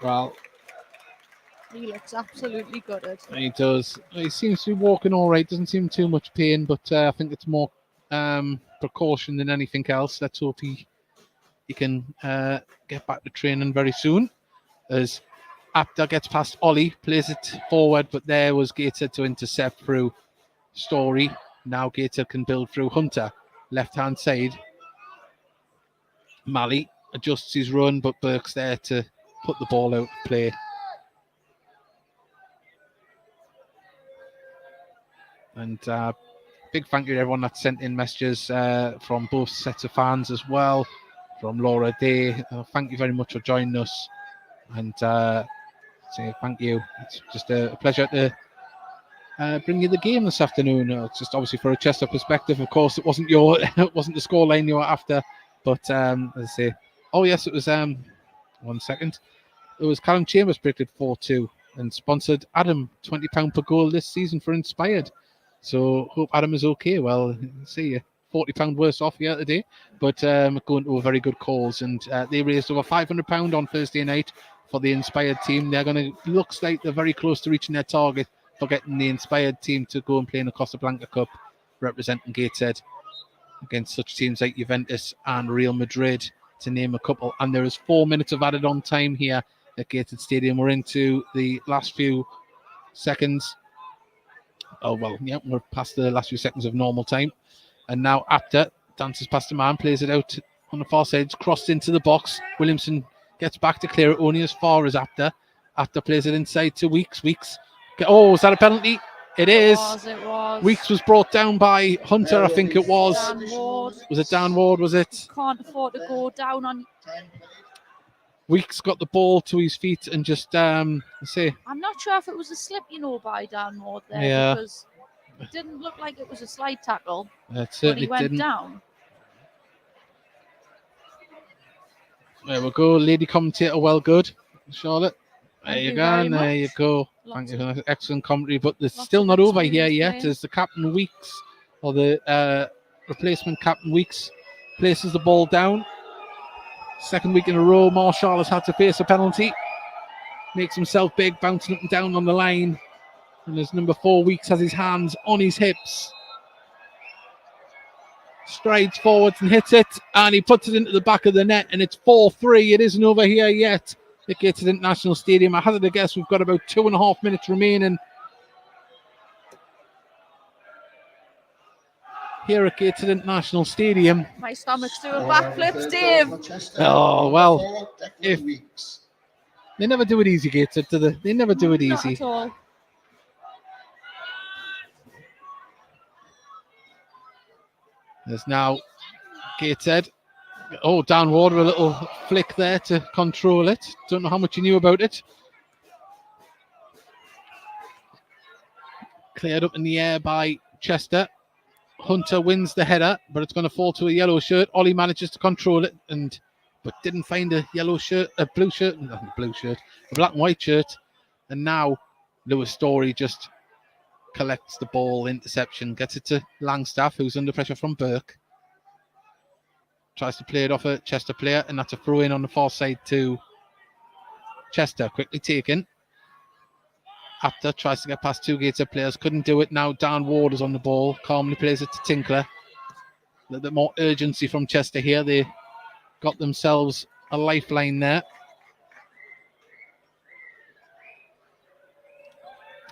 Well, He looks absolutely gutted. he does. He seems to be walking all right. Doesn't seem too much pain, but I think it's more precaution than anything else. Let's hope he can get back to training very soon. As Apter gets past Ollie, plays it forward, but there was Gateshead to intercept through Story. Now Gateshead can build through Hunter, left-hand side. Malley adjusts his run, but Burke's there to put the ball out of play. And big thank you to everyone that sent in messages from both sets of fans as well. From Laura Day, thank you very much for joining us, and say thank you. It's just a pleasure to bring you the game this afternoon. It's just obviously for a Chester perspective. Of course, it wasn't it wasn't the scoreline you were after, but as I say, oh yes, it was. 1 second. It was Callum Chambers predicted 4-2 and sponsored Adam £20 per goal this season for Inspired. So hope Adam is okay. Well, see you. £40 worse off here today, but going to a very good cause, and they raised over £500 on Thursday night for the Inspired team. They're going to, looks like they're very close to reaching their target for getting the Inspired team to go and play in the Casablanca Cup, representing Gateshead against such teams like Juventus and Real Madrid. to name a couple. And there is 4 minutes of added on time here at Gateshead Stadium. We're into the last few seconds. Oh, well, yeah, we're past the last few seconds of normal time. And now Apter dances past the man, plays it out on the far side, crossed into the box. Williamson gets back to clear it only as far as Apter. Apter plays it inside to Weeks. Oh, is that a penalty? It is. It was. Weeks was brought down by Hunter, I think it was. Dan Ward. Was it Dan Ward, was it? Can't afford to go down on. Weeks got the ball to his feet and just, say... I'm not sure if it was a slip, by Dan Ward there. Yeah. Because it didn't look like it was a slide tackle. It But certainly he went didn't. down. There we go, lady commentator, well good. Charlotte. There Thank you you go, very and there you much. go. Lots Thank you of- for that excellent commentary, but it's lots still of not over here experience yet there. as the Captain Weeks, or the replacement Captain Weeks, places the ball down. Second week in a row, Marshall has had to face a penalty. Makes himself big, bouncing up and down on the line. And as number 4 Weeks has his hands on his hips. Strides forwards and hits it, and he puts it into the back of the net, and it's 4-3. It isn't over here yet at Gateshead International Stadium. I hazard a guess we've got about 2.5 minutes remaining here at Gateshead International Stadium. My stomach's doing backflips, Dave. Oh, well, if- They never do it easy, Gateshead, do they? They never do it Not easy. at all. There's now Gateshead. Oh, Dan Ward, a little flick there to control it. Don't know how much he knew about it. Cleared up in the air by Chester. Hunter wins the header, but it's going to fall to a yellow shirt. Ollie manages to control it, but didn't find a yellow shirt, a black and white shirt. And now Lewis Story just collects the ball, interception, gets it to Langstaff, who's under pressure from Burke. Tries to play it off a Chester player, and that's a throw in on the far side to Chester. Quickly taken. Apter tries to get past 2 Gateshead players, couldn't do it. Now Dan Ward is on the ball, calmly plays it to Tinkler. A little bit more urgency from Chester here. They got themselves a lifeline there.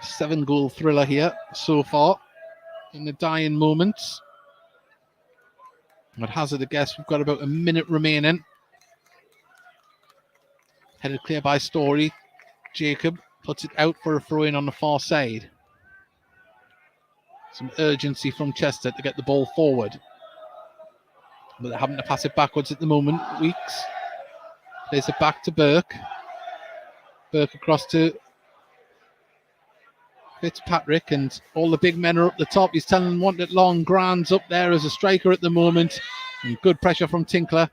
7-goal thriller here so far in the dying moments. I'd hazard a guess we've got about a minute remaining. Headed clear by Story. Jacob puts it out for a throw-in on the far side. Some urgency from Chester to get the ball forward. But they're having to pass it backwards at the moment. Weeks plays it back to Burke. Burke across to Fitzpatrick, and all the big men are up the top. He's telling them want it long. Grand's up there as a striker at the moment. And good pressure from Tinkler,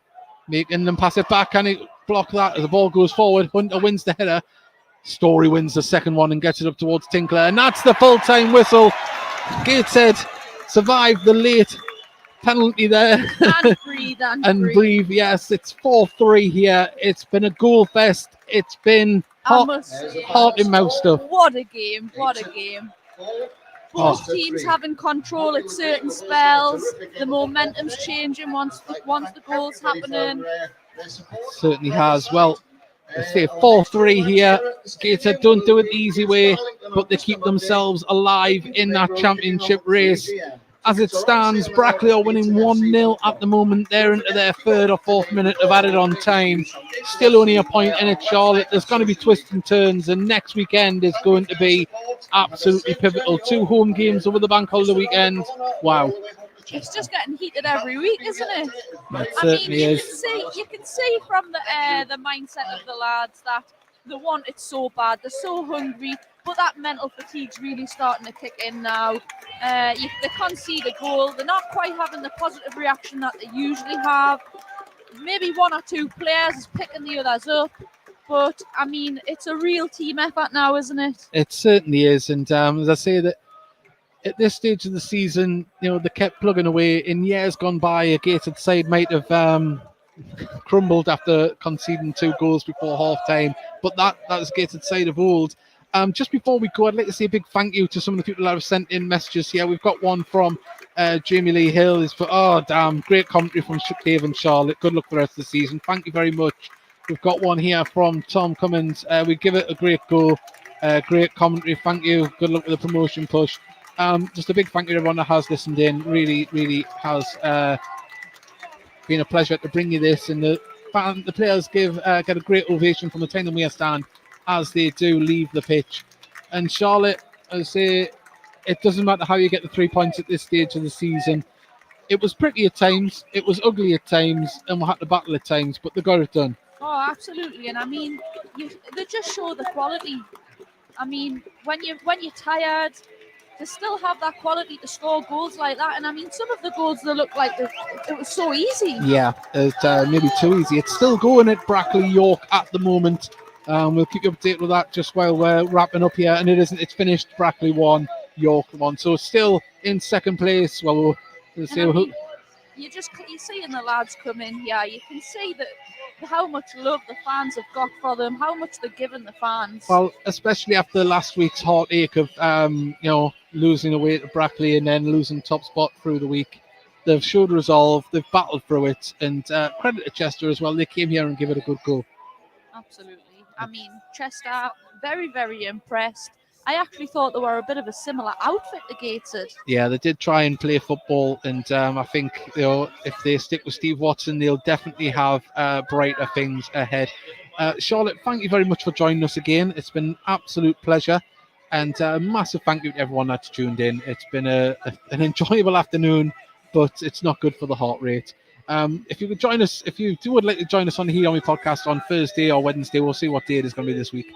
making them pass it back. Can he block that as the ball goes forward? Hunter wins the header. Story wins the second one and gets it up towards Tinkler. And that's the full-time whistle. Gateshead survived the late penalty there. And breathe, and, And breathe. breathe, yes. It's 4-3 here. It's been a goal fest. It's been I must say, heart in mouth stuff. what a game, what a game. Both teams having control at certain spells. The momentum's changing once the goal's happening. Certainly has. Well, I say 4-3 here. Gateshead don't do it the easy way, but they keep themselves alive in that championship race. As it stands, Brackley are winning 1-0 at the moment. They're into their 3rd or 4th minute of added on time. Still only a point in it, Charlotte. There's going to be twists and turns, and next weekend is going to be absolutely pivotal. 2 home games over the bank holiday weekend. Wow. It's just getting heated every week, isn't it? That I mean, certainly you is. can see from the mindset of the lads that they want it so bad. They're so hungry, but that mental fatigue's really starting to kick in now. They concede a goal. They're not quite having the positive reaction that they usually have. Maybe 1 or 2 players is picking the others up. But, I mean, it's a real team effort now, isn't it? It certainly is. And as I say, that at this stage of the season, they kept plugging away. In years gone by, a Gateshead side might have crumbled after conceding 2 goals before half-time. But that was Gateshead side of old. Just before we go, I'd like to say a big thank you to some of the people that have sent in messages here. We've got one from Jamie Lee Hill is for, oh damn, great commentary from Dave and Charlotte. Good luck for the rest of the season. Thank you very much. We've got one here from Tom Cummins. We give it a great go. Great commentary. Thank you. Good luck with the promotion push. Just a big thank you to everyone that has listened in. Really, really has been a pleasure to bring you this. And the players get a great ovation from the time that we stand as they do leave the pitch. And Charlotte, I say, it doesn't matter how you get the 3 points at this stage of the season. It was pretty at times, it was ugly at times, and we had to battle at times, but they got it done. Oh, absolutely. And I mean, they just show the quality. I mean, when you're tired, they still have that quality to score goals like that. And I mean, some of the goals, they look like it was so easy. Yeah, it's maybe too easy. It's still going at Brackley York at the moment. We'll keep you updated with that just while we're wrapping up here. And it's finished. Brackley 1, York 1. So still in second place. Well, we'll see who. You're seeing the lads come in here. You can see that how much love the fans have got for them, how much they're giving the fans. Well, especially after last week's heartache of losing away to Brackley and then losing top spot through the week. They've showed resolve, they've battled through it, and credit to Chester as well. They came here and gave it a good go. Absolutely. I mean, Chester, very, very impressed. I actually thought they were a bit of a similar outfit to Gateshead. Yeah, they did try and play football, and I think if they stick with Steve Watson, they'll definitely have brighter things ahead. Charlotte, thank you very much for joining us again. It's been an absolute pleasure, and a massive thank you to everyone that's tuned in. It's been an enjoyable afternoon, but it's not good for the heart rate. If you could join us, if you would like to join us on the Heat Army podcast on Thursday or Wednesday, we'll see what day it is going to be this week.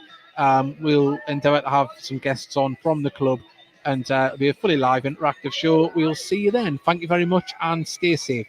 We'll endeavour to have some guests on from the club, and it'll be a fully live interactive show. We'll see you then. Thank you very much and stay safe.